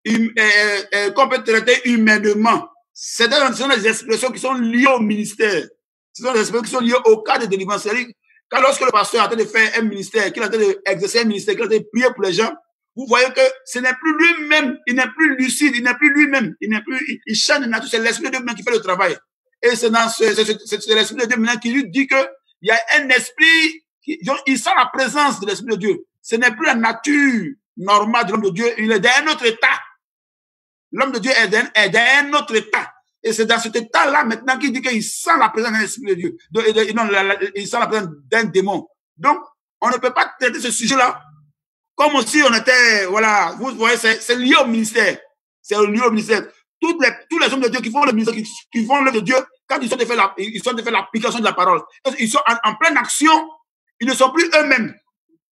qu'on peut traiter humainement. Ce sont des expressions qui sont liées au ministère. Ce sont des expressions qui sont liées au cas de délivrance. C'est-à-dire, lorsque le pasteur est en train de faire un ministère, qu'il est en train d'exercer un ministère, qu'il est en train de prier pour les gens, vous voyez que ce n'est plus lui-même, il n'est plus lucide, il n'est plus lui-même, il change de nature, c'est l'Esprit de Dieu qui fait le travail. Et c'est l'Esprit de Dieu maintenant qui lui dit qu'il y a un esprit, il sent la présence de l'Esprit de Dieu. Ce n'est plus la nature normale de l'homme de Dieu, il est dans un autre état. L'homme de Dieu est dans un autre état. Et c'est dans cet état-là maintenant qu'il dit qu'il sent la présence de l'Esprit de Dieu. Il sent la présence d'un démon. Donc, on ne peut pas traiter ce sujet-là comme si on était, voilà, vous voyez, c'est lié au ministère. C'est lié au ministère. Tous les hommes de Dieu qui font le ministère, qui font l'œuvre de Dieu, quand ils sont de faire l'application de la parole, ils sont en pleine action, ils ne sont plus eux-mêmes.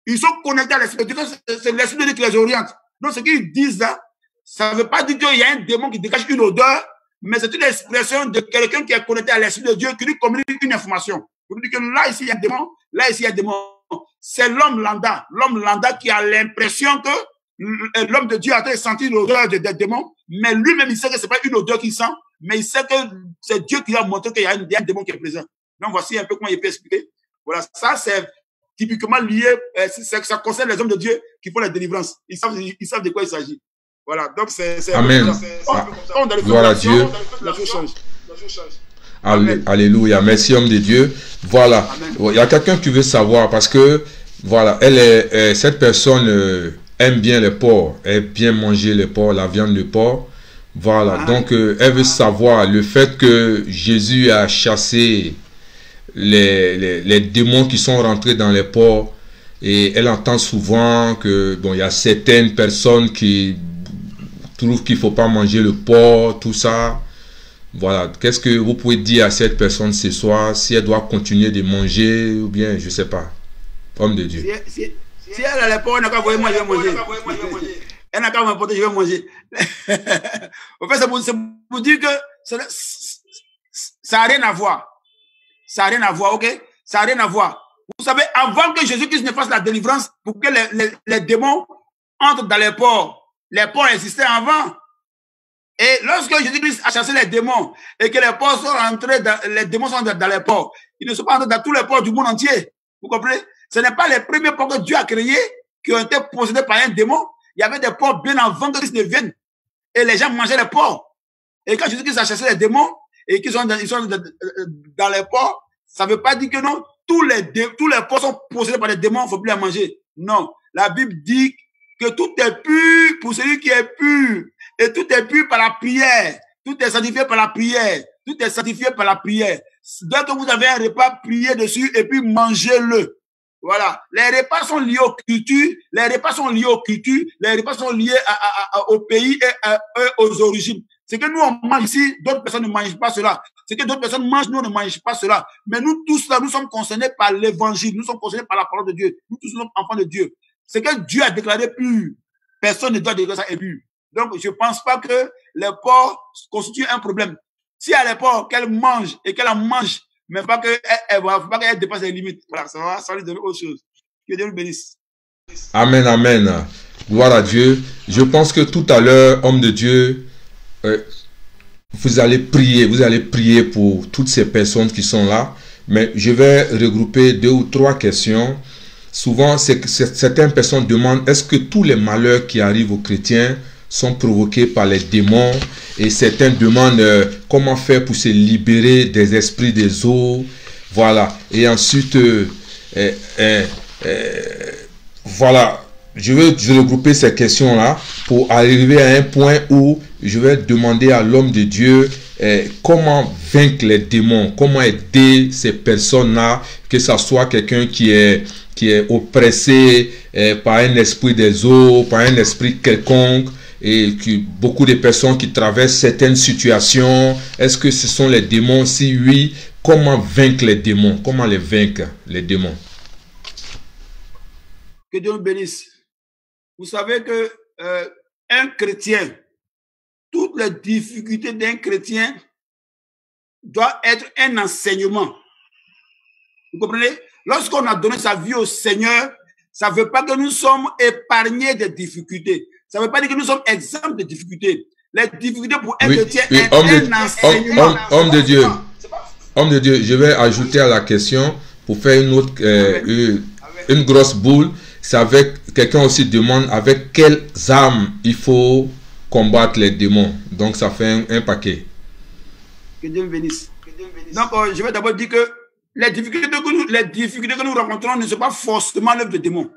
Ils sont connectés à l'Esprit de Dieu. C'est l'Esprit de Dieu qui les oriente. Donc, ce qu'ils disent là, ça ne veut pas dire qu'il y a un démon qui dégage une odeur, mais c'est une expression de quelqu'un qui est connecté à l'Esprit de Dieu, qui lui communique une information. Vous dites que là, ici, il y a un démon, là, ici, il y a un démon. C'est l'homme lambda qui a l'impression que l'homme de Dieu a senti l'odeur des démons, mais lui-même, il sait que ce n'est pas une odeur qu'il sent, mais il sait que c'est Dieu qui lui a montré qu'il y a un démon qui est présent. Donc, voici un peu comment il peut expliquer. Voilà, ça, c'est typiquement lié, ça concerne les hommes de Dieu qui font la délivrance. Ils savent de quoi il s'agit. Voilà, donc c'est Amen. Gloire à Dieu. La chose change. Alléluia. Merci, homme de Dieu. Voilà. Il y a quelqu'un qui veut savoir parce que, voilà, cette personne aime bien les porcs. Elle aime bien manger les porcs, la viande de porc. Voilà. Donc, elle veut savoir le fait que Jésus a chassé les démons qui sont rentrés dans les porcs. Et elle entend souvent que, bon, il y a certaines personnes qui trouvent qu'il ne faut pas manger le porc, tout ça. Voilà, qu'est-ce que vous pouvez dire à cette personne ce soir, si elle doit continuer de manger ou bien, je ne sais pas, homme de Dieu. Si elle a les porcs, elle n'a qu'à voir moi, je vais manger. Elle n'a qu'à m'apporter, je vais manger. En fait, c'est pour dire que ça n'a rien à voir. Ça n'a rien à voir, ok? Ça n'a rien à voir. Vous savez, avant que Jésus-Christ ne fasse la délivrance, pour que les démons entrent dans les porcs existaient avant. Et lorsque Jésus-Christ a chassé les démons et que les porcs sont rentrés, les démons sont dans les porcs, ils ne sont pas rentrés dans tous les porcs du monde entier. Vous comprenez? Ce n'est pas les premiers porcs que Dieu a créés qui ont été possédés par un démon. Il y avait des porcs bien avant que Christ ne vienne. Et les gens mangeaient les porcs. Et quand Jésus-Christ a chassé les démons et qu'ils sont dans les porcs, ça ne veut pas dire que non, tous les porcs sont possédés par les démons, il ne faut plus les manger. Non. La Bible dit que tout est pur pour celui qui est pur. Et tout est pur par la prière. Tout est sanctifié par la prière. Tout est sanctifié par la prière. Donc, vous avez un repas, priez dessus et puis mangez-le. Voilà. Les repas sont liés aux cultures. Les repas sont liés aux cultures. Les repas sont liés au pays et aux origines. C'est que nous, on mange ici, d'autres personnes ne mangent pas cela. C'est que d'autres personnes mangent, nous, on ne mange pas cela. Mais nous tous là, nous sommes concernés par l'évangile. Nous sommes concernés par la parole de Dieu. Nous tous sommes enfants de Dieu. C'est que Dieu a déclaré pur. Personne ne doit déclarer ça impur. Donc, je ne pense pas que les porcs constituent un problème. Si elle a les porcs, qu'elle mange et qu'elle en mange, mais pas qu'elle dépasse les limites. Voilà, ça va lui donner autre chose. Que Dieu nous bénisse. Amen, amen. Gloire à Dieu. Je pense que tout à l'heure, homme de Dieu, vous allez prier pour toutes ces personnes qui sont là. Mais je vais regrouper 2 ou 3 questions. Souvent, certaines personnes demandent, est-ce que tous les malheurs qui arrivent aux chrétiens sont provoqués par les démons? Et certains demandent comment faire pour se libérer des esprits des eaux. Voilà. Et ensuite, voilà. Je vais regrouper ces questions-là pour arriver à un point où je vais demander à l'homme de Dieu comment vaincre les démons, comment aider ces personnes-là, que ce soit quelqu'un qui est oppressé par un esprit des eaux, par un esprit quelconque, et beaucoup de personnes qui traversent certaines situations. Est-ce que ce sont les démons? Si oui, comment vaincre les démons? Comment les vaincre, les démons? Que Dieu nous bénisse. Vous savez que un chrétien, toutes les difficultés d'un chrétien doivent être un enseignement. Vous comprenez? Lorsqu'on a donné sa vie au Seigneur, ça ne veut pas que nous sommes épargnés des difficultés. Ça ne veut pas dire que nous sommes exempts de difficultés. Les difficultés pour un chrétien est un enseignement. Homme de Dieu, je vais ajouter à la question pour faire une autre, une grosse boule. C'est avec, quelqu'un aussi demande avec quelles armes il faut combattre les démons. Donc ça fait un paquet. Que Dieu me bénisse. Donc je vais d'abord dire que les difficultés que nous rencontrons ne sont pas forcément l'œuvre de démons.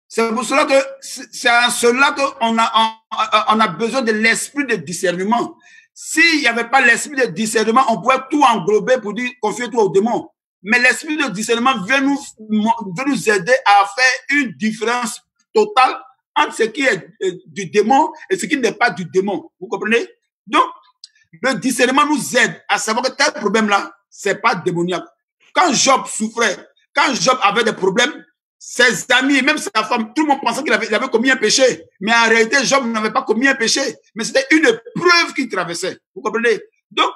C'est pour cela que c'est à cela qu'on a besoin de l'esprit de discernement. S'il n'y avait pas l'esprit de discernement, on pourrait tout englober pour dire confier tout aux démons. Mais l'esprit de discernement veut nous aider à faire une différence totale entre ce qui est du démon et ce qui n'est pas du démon. Vous comprenez? Donc, le discernement nous aide à savoir que tel problème-là, c'est pas démoniaque. Quand Job souffrait, quand Job avait des problèmes, ses amis, même sa femme, tout le monde pensait qu'il avait commis un péché. Mais en réalité, Job n'avait pas commis un péché. Mais c'était une épreuve qu'il traversait. Vous comprenez? Donc,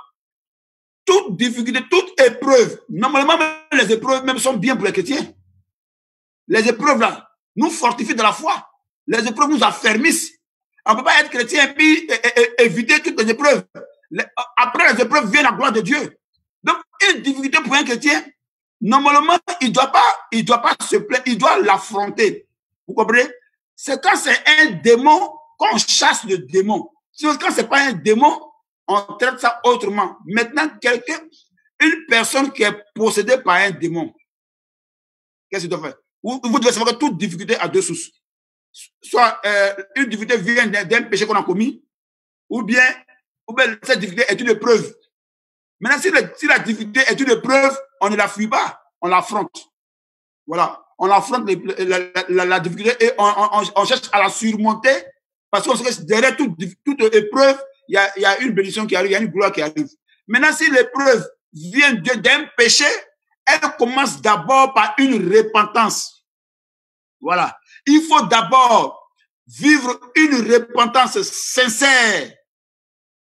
toute difficulté, toute épreuve, normalement, les épreuves même sont bien pour les chrétiens. Les épreuves là, nous fortifient de la foi. Les épreuves nous affermissent. On ne peut pas être chrétien et puis éviter toutes les épreuves. Après les épreuves vient la gloire de Dieu. Donc, une difficulté pour un chrétien, normalement, il doit pas se plaindre, il doit l'affronter. Vous comprenez? C'est quand c'est un démon quand on chasse le démon, quand ce n'est pas un démon, on traite ça autrement. Maintenant, une personne qui est possédée par un démon, qu'est-ce qu'il doit faire? Vous devez savoir que toute difficulté a deux sources. Soit une difficulté vient d'un péché qu'on a commis, ou bien cette difficulté est une épreuve. Maintenant, si la difficulté est une épreuve, on ne la fuit pas, on l'affronte. Voilà, on affronte la difficulté et on cherche à la surmonter parce qu'on sait que derrière toute épreuve, il y a une bénédiction qui arrive, il y a une gloire qui arrive. Maintenant, si l'épreuve vient d'un péché, elle commence d'abord par une repentance. Voilà. Il faut d'abord vivre une repentance sincère.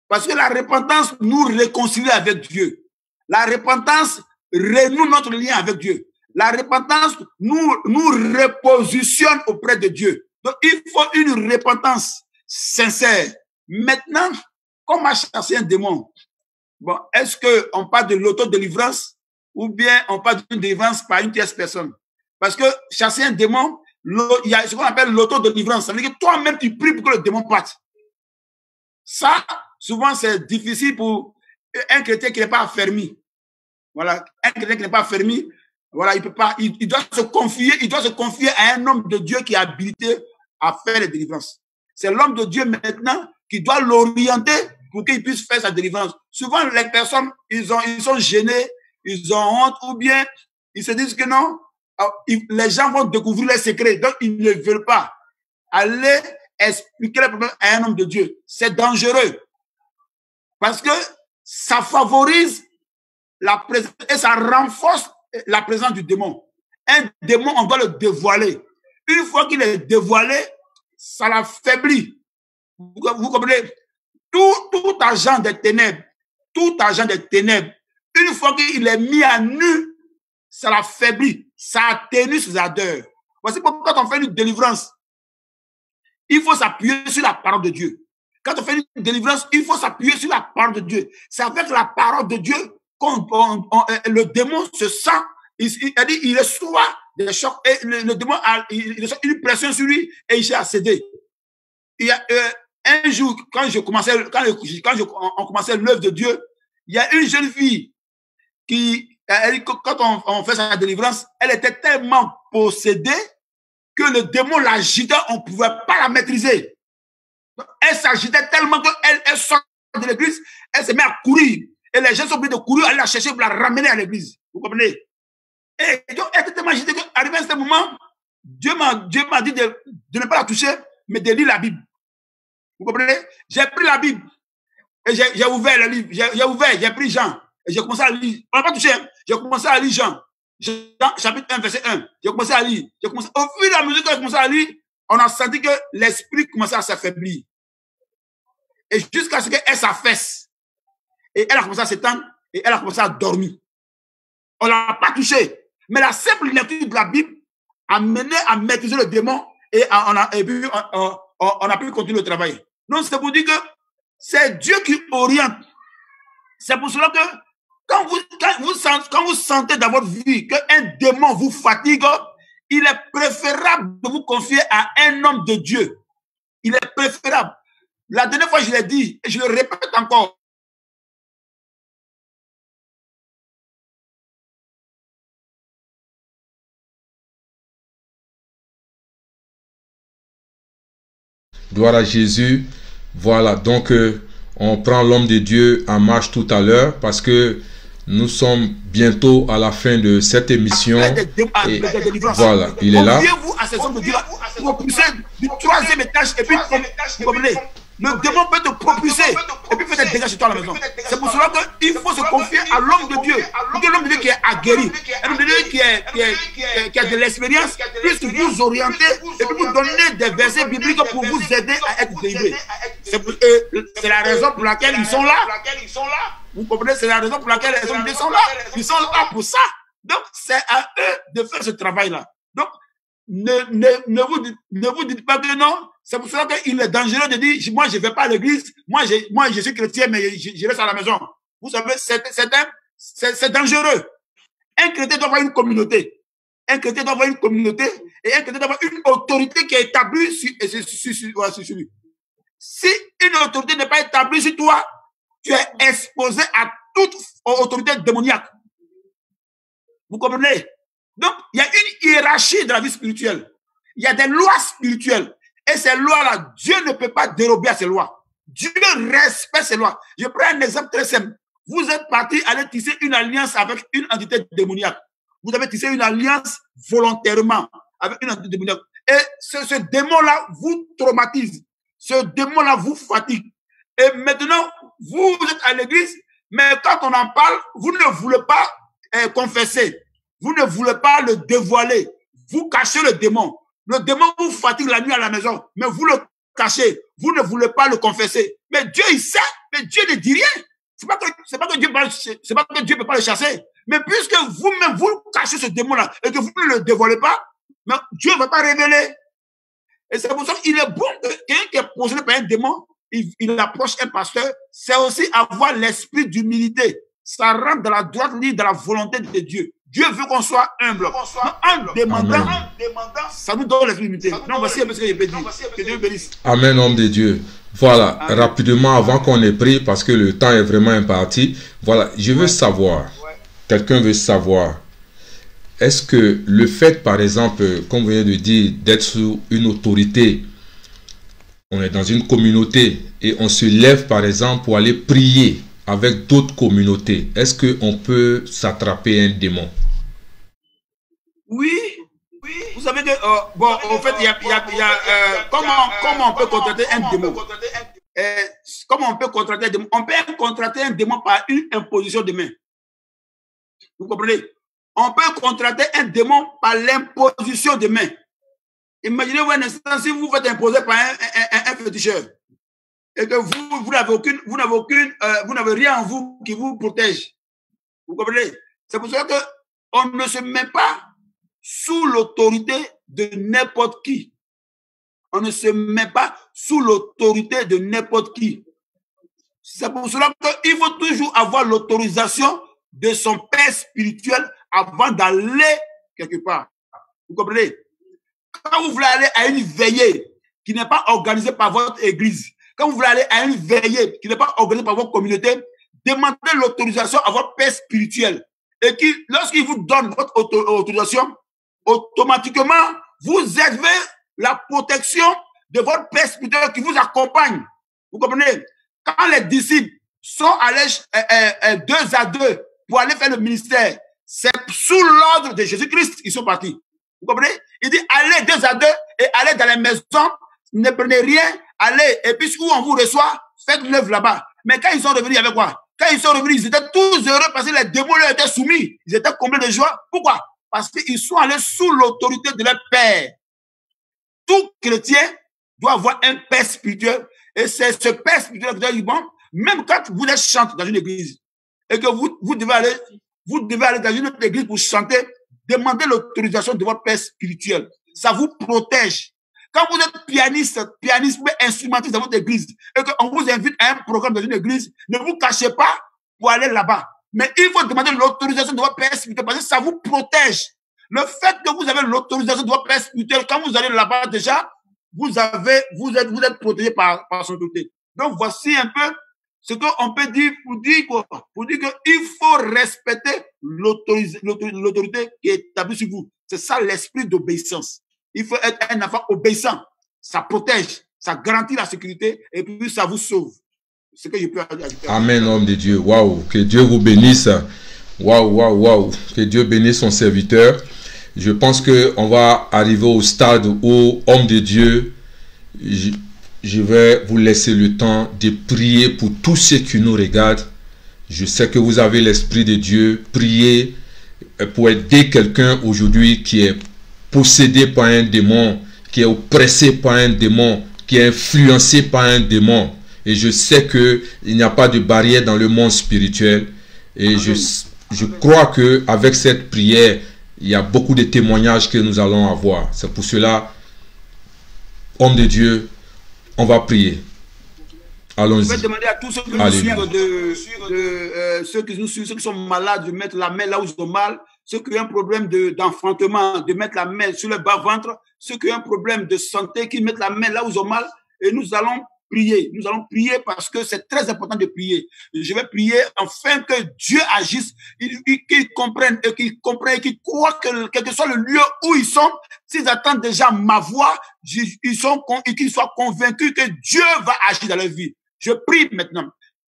Parce que la repentance nous réconcilie avec Dieu. La repentance renoue notre lien avec Dieu. La repentance nous repositionne auprès de Dieu. Donc, il faut une repentance sincère. Maintenant, comment chasser un démon? Bon, est-ce qu'on parle de l'autodélivrance ou bien on parle d'une délivrance par une tierce personne? Parce que chasser un démon, il y a ce qu'on appelle l'autodélivrance. Ça veut dire que toi-même, tu pries pour que le démon parte. Ça, souvent, c'est difficile pour un chrétien qui n'est pas affermi. Voilà, un chrétien qui n'est pas affermi, voilà, il peut pas, il doit se confier à un homme de Dieu qui est habilité à faire les délivrances. C'est l'homme de Dieu maintenant qui doit l'orienter pour qu'il puisse faire sa délivrance. Souvent, les personnes, ils sont gênés, ils ont honte, ou bien ils se disent que non, les gens vont découvrir les secrets, donc ils ne veulent pas aller expliquer les problèmes à un homme de Dieu. C'est dangereux parce que ça favorise la présence et ça renforce la présence du démon. Un démon, on doit le dévoiler. Une fois qu'il est dévoilé, ça l'affaiblit. Vous comprenez? Tout agent des ténèbres, une fois qu'il est mis à nu, ça l'affaiblit, ça atténue ses ardeurs. Voici pourquoi quand on fait une délivrance, il faut s'appuyer sur la parole de Dieu. Quand on fait une délivrance, il faut s'appuyer sur la parole de Dieu. C'est avec la parole de Dieu le démon se sent, il reçoit des chocs et le démon il reçoit une pression sur lui et il s'est cédé. Il y a un jour, quand on commençait l'œuvre de Dieu, il y a une jeune fille qui, quand on fait sa délivrance, elle était tellement possédée que le démon l'agitait, on ne pouvait pas la maîtriser. Elle s'agitait tellement qu'elle sort de l'église, elle se met à courir. Et les gens sont obligés de courir, aller la chercher pour la ramener à l'église. Vous comprenez? Et donc, elle était tellement agitée qu'arrivé à ce moment, Dieu m'a dit de ne pas la toucher, mais de lire la Bible. Vous comprenez? J'ai pris la Bible et j'ai ouvert le livre. J'ai pris Jean et j'ai commencé à lire. On n'a pas touché, hein? J'ai commencé à lire Jean, chapitre 1, verset 1. J'ai commencé à lire. Au fur et à mesure que j'ai commencé à lire, on a senti que l'esprit commençait à s'affaiblir. Et jusqu'à ce qu'elle s'affaisse. Et elle a commencé à s'étendre et elle a commencé à dormir. On ne l'a pas touché. Mais la simple lecture de la Bible a mené à maîtriser le démon et on a pu continuer le travail. Donc, c'est pour dire que c'est Dieu qui oriente. C'est pour cela que quand vous sentez dans votre vie qu'un démon vous fatigue, il est préférable de vous confier à un homme de Dieu. Il est préférable. La dernière fois, je l'ai dit et je le répète encore. Gloire à Jésus. Voilà, donc on prend l'homme de Dieu en marche tout à l'heure parce que nous sommes bientôt à la fin de cette émission. Et voilà, il est là. Confiez-vous à ces hommes de Dieu pour pousser du troisième étage et puis vous comprenez, le démon peut te propulser et puis faire des dégâts chez toi à la maison. C'est pour cela qu'il faut se confier à l'homme de Dieu. Pour que l'homme de Dieu qui est aguerri, un homme de Dieu qui a de l'expérience, puisse vous orienter et puis vous donner des versets bibliques pour vous aider à être délivré. C'est la raison pour laquelle ils sont là. Vous comprenez, c'est la raison pour laquelle les hommes sont là. Ils sont là pour ça. Donc, c'est à eux de faire ce travail-là. Donc, ne vous dites pas que non. C'est pour cela qu'il est dangereux de dire, moi, je ne vais pas à l'église. Moi, je suis chrétien, mais je reste à la maison. Vous savez, c'est dangereux. Un chrétien doit avoir une communauté. Un chrétien doit avoir une communauté et un chrétien doit avoir une autorité qui est établie sur lui. si une autorité n'est pas établie sur toi, tu es exposé à toute autorité démoniaque. Vous comprenez? Donc, il y a une hiérarchie de la vie spirituelle. Il y a des lois spirituelles. Et ces lois-là, Dieu ne peut pas dérober à ces lois. Dieu respecte ces lois. Je prends un exemple très simple. Vous êtes parti aller tisser une alliance avec une entité démoniaque. Vous avez tissé une alliance volontairement avec une entité démoniaque. Et ce démon-là vous traumatise. Ce démon-là vous fatigue. Et maintenant, vous êtes à l'église, mais quand on en parle, vous ne voulez pas confesser. Vous ne voulez pas le dévoiler. Vous cachez le démon. Le démon vous fatigue la nuit à la maison, mais vous le cachez. Vous ne voulez pas le confesser. Mais Dieu, il sait, mais Dieu ne dit rien. C'est pas que Dieu ne peut pas le chasser. Mais puisque vous-même, vous cachez ce démon-là et que vous ne le dévoilez pas, mais Dieu ne va pas révéler. Et c'est pour ça qu'il est bon que quelqu'un qui est possédé par un démon, il approche un pasteur, c'est aussi avoir l'esprit d'humilité. Ça rentre dans la droite ligne de la volonté de Dieu. Dieu veut qu'on soit humble. En demandant, ça nous donne l'esprit d'humilité. Donc voici un peu ce que je peux dire. Que Dieu bénisse. Amen, homme de Dieu. Voilà, amen. Rapidement, avant qu'on ait pris, parce que le temps est vraiment imparti, voilà, je veux savoir, quelqu'un veut savoir, est-ce que le fait, par exemple, comme vous venez de dire, d'être sous une autorité, on est dans une communauté et on se lève, par exemple, pour aller prier avec d'autres communautés, est-ce qu'on peut s'attraper un démon? Oui. Vous savez que, bon, en fait, il y a comment on peut contracter un démon? Comment on peut contracter un démon? On peut contracter un démon par une imposition de main. Vous comprenez? On peut contracter un démon par l'imposition de main. Imaginez-vous un instant, si vous faites imposer par un féticheur et que vous n'avez rien en vous qui vous protège. Vous comprenez? C'est pour ça qu'on ne se met pas sous l'autorité de n'importe qui. On ne se met pas sous l'autorité de n'importe qui. C'est pour cela qu'il faut toujours avoir l'autorisation de son père spirituel avant d'aller quelque part. Vous comprenez? Quand vous voulez aller à une veillée qui n'est pas organisée par votre église, quand vous voulez aller à une veillée qui n'est pas organisée par votre communauté, demandez l'autorisation à votre père spirituel. Et lorsqu'il vous donne votre autorisation, automatiquement, vous avez la protection de votre père spirituel qui vous accompagne. Vous comprenez? Quand les disciples sont allés 2 à 2 pour aller faire le ministère, c'est sous l'ordre de Jésus-Christ qu'ils sont partis. Vous comprenez? Il dit, allez 2 à 2 et allez dans les maisons, ne prenez rien, allez, et puis où on vous reçoit, faites l'œuvre là-bas. Mais quand ils sont revenus, avec quoi? Quand ils sont revenus, ils étaient tous heureux parce que les démons leur étaient soumis. Ils étaient comblés de joie. Pourquoi? Parce qu'ils sont allés sous l'autorité de leur père. Tout chrétien doit avoir un père spirituel. Et c'est ce père spirituel qui doit dire, bon, même quand vous êtes chanté dans une église et que vous devez aller dans une autre église pour chanter, demandez l'autorisation de votre père spirituel. Ça vous protège. Quand vous êtes pianiste, instrumentiste dans votre église et qu'on vous invite à un programme dans une église, ne vous cachez pas pour aller là-bas. Mais il faut demander l'autorisation de votre père spirituel parce que ça vous protège. Le fait que vous avez l'autorisation de votre père spirituel, quand vous allez là-bas déjà, vous êtes protégé par son autorité. Donc voici un peu ce qu'on peut dire pour dire quoi? Pour dire qu'il faut respecter l'autorité qui est établie sur vous. C'est ça l'esprit d'obéissance. Il faut être un enfant obéissant. Ça protège, ça garantit la sécurité et puis ça vous sauve. C'est ce que je peux ajouter. Amen, homme de Dieu. Waouh, que Dieu vous bénisse. Waouh. Que Dieu bénisse son serviteur. Je pense qu'on va arriver au stade où, homme de Dieu, je vais vous laisser le temps de prier pour tous ceux qui nous regardent. Je sais que vous avez l'Esprit de Dieu. Priez pour aider quelqu'un aujourd'hui qui est possédé par un démon, qui est oppressé par un démon, qui est influencé par un démon. Et je sais qu'il n'y a pas de barrière dans le monde spirituel. Et je crois qu'avec cette prière, il y a beaucoup de témoignages que nous allons avoir. C'est pour cela, homme de Dieu, on va prier. Allons-y. Je vais demander à tous ceux qui nous suivent, ceux qui nous suivent, ceux qui sont malades, de mettre la main là où ils ont mal. Ceux qui ont un problème d'enfantement, de mettre la main sur le bas-ventre. Ceux qui ont un problème de santé, qui mettent la main là où ils ont mal. Et nous allons prier. Nous allons prier parce que c'est très important de prier. Je vais prier afin que Dieu agisse, qu'ils comprennent et qu'ils croient que quel que soit le lieu où ils sont, s'ils attendent déjà ma voix, qu'ils soient convaincus que Dieu va agir dans leur vie. Je prie maintenant.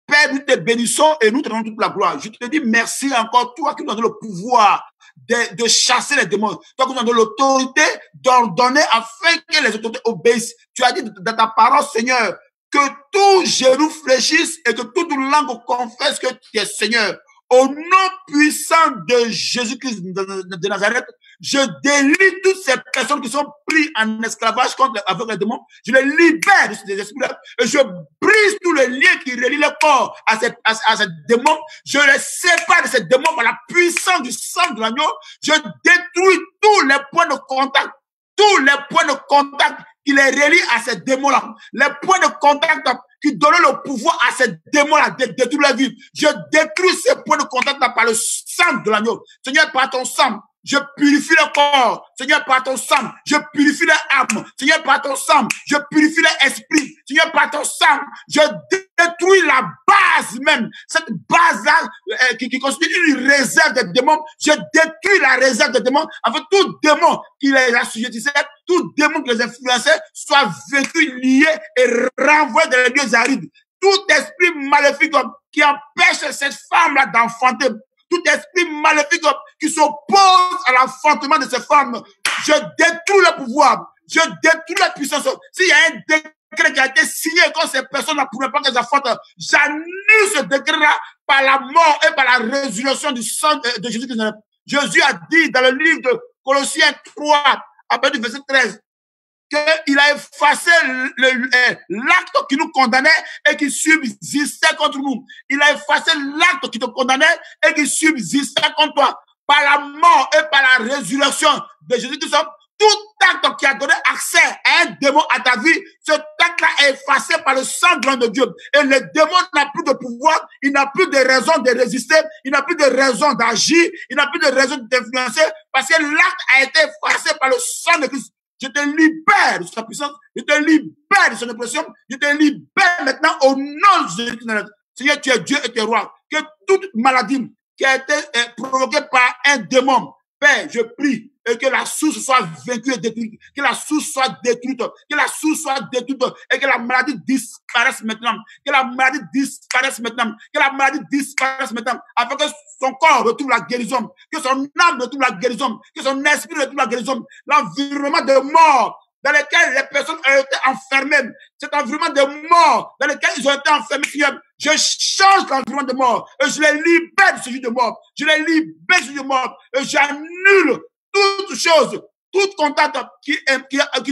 Père, nous te bénissons et nous te rendons toute la gloire. Je te dis merci encore, toi qui nous donnes le pouvoir de chasser les démons. Toi qui nous donnes l'autorité d'ordonner afin que les autorités obéissent. Tu as dit dans ta parole, Seigneur, que tout genou fléchisse et que toute langue confesse que tu es Seigneur. Au nom puissant de Jésus-Christ de Nazareth, je délie toutes ces personnes qui sont prises en esclavage avec les démons. Je les libère de ces esprits-là et je brise tous les liens qui relient le corps à ces démons. Je les sépare de ces démons par la puissance du sang de l'agneau. Je détruis tous les points de contact, qui les relient à ces démons-là. Les points de contact qui donnent le pouvoir à ces démons-là de détruire la vie. Je détruis ces points de contact-là par le sang de l'agneau. Seigneur, par ton sang, je purifie le corps. Seigneur, par ton sang, je purifie l'âme. Seigneur, par ton sang, je purifie l'esprit. Seigneur, par ton sang, je détruis la base même. Cette base-là qui constitue une réserve des démons. Je détruis la réserve des démons afin que tout démon qui les assujettissait, tout démon qui les influençait, soit vaincu, lié et renvoyé dans les lieux arides. Tout esprit maléfique qui empêche cette femme-là d'enfanter, tout esprit maléfique qui s'oppose à l'enfantement de ces femmes, je détruis le pouvoir, je détruis la puissance. S'il y a un décret qui a été signé contre ces personnes ne pourraient pas qu'elles enfantent, j'annule ce décret-là par la mort et par la résurrection du sang de Jésus-Christ. Jésus a dit dans le livre de Colossiens 3, à partir du verset 13, qu'il a effacé l'acte qui nous condamnait et qui subsistait contre nous. Il a effacé l'acte qui te condamnait et qui subsistait contre toi. Par la mort et par la résurrection de Jésus-Christ, tout acte qui a donné accès à un démon à ta vie, ce acte-là est effacé par le sang de Dieu. Et le démon n'a plus de pouvoir, il n'a plus de raison de résister, il n'a plus de raison d'agir, il n'a plus de raison d'influencer, parce que l'acte a été effacé par le sang de Christ. Je te libère de sa puissance, je te libère de son oppression, je te libère maintenant au nom de Jésus-Christ. Seigneur, tu es Dieu et tu es roi. Que toute maladie qui a été provoquée par un démon, Père, je prie et que la source soit vaincue et détruite, que la source soit détruite, que la source soit détruite et que la maladie disparaisse maintenant, que la maladie disparaisse maintenant, que la maladie disparaisse maintenant, afin que son corps retrouve la guérison, que son âme retrouve la guérison, que son esprit retrouve la guérison, l'environnement de mort dans lequel les personnes ont été enfermées, cet environnement de mort dans lequel ils ont été enfermés, je change l'environnement de mort et je les libère de ce jeu de mort, je les libère de ce jeu de mort et j'annule toute chose, tout contact qui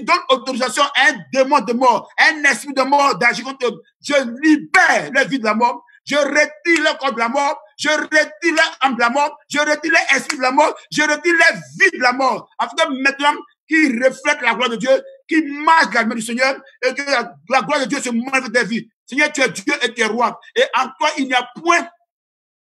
donne autorisation à un démon de mort, à un esprit de mort d'agir contre eux. Je libère les vies de la mort, je retire le corps de la mort, je retire l'âme de la mort, je retire l'esprit de la mort, je retire les vies de la mort, afin que maintenant, qui reflète la gloire de Dieu, qui marche la main du Seigneur, et que la gloire de Dieu se manifeste dans ta vie. Seigneur, tu es Dieu et tu es roi. Et en toi, il n'y a point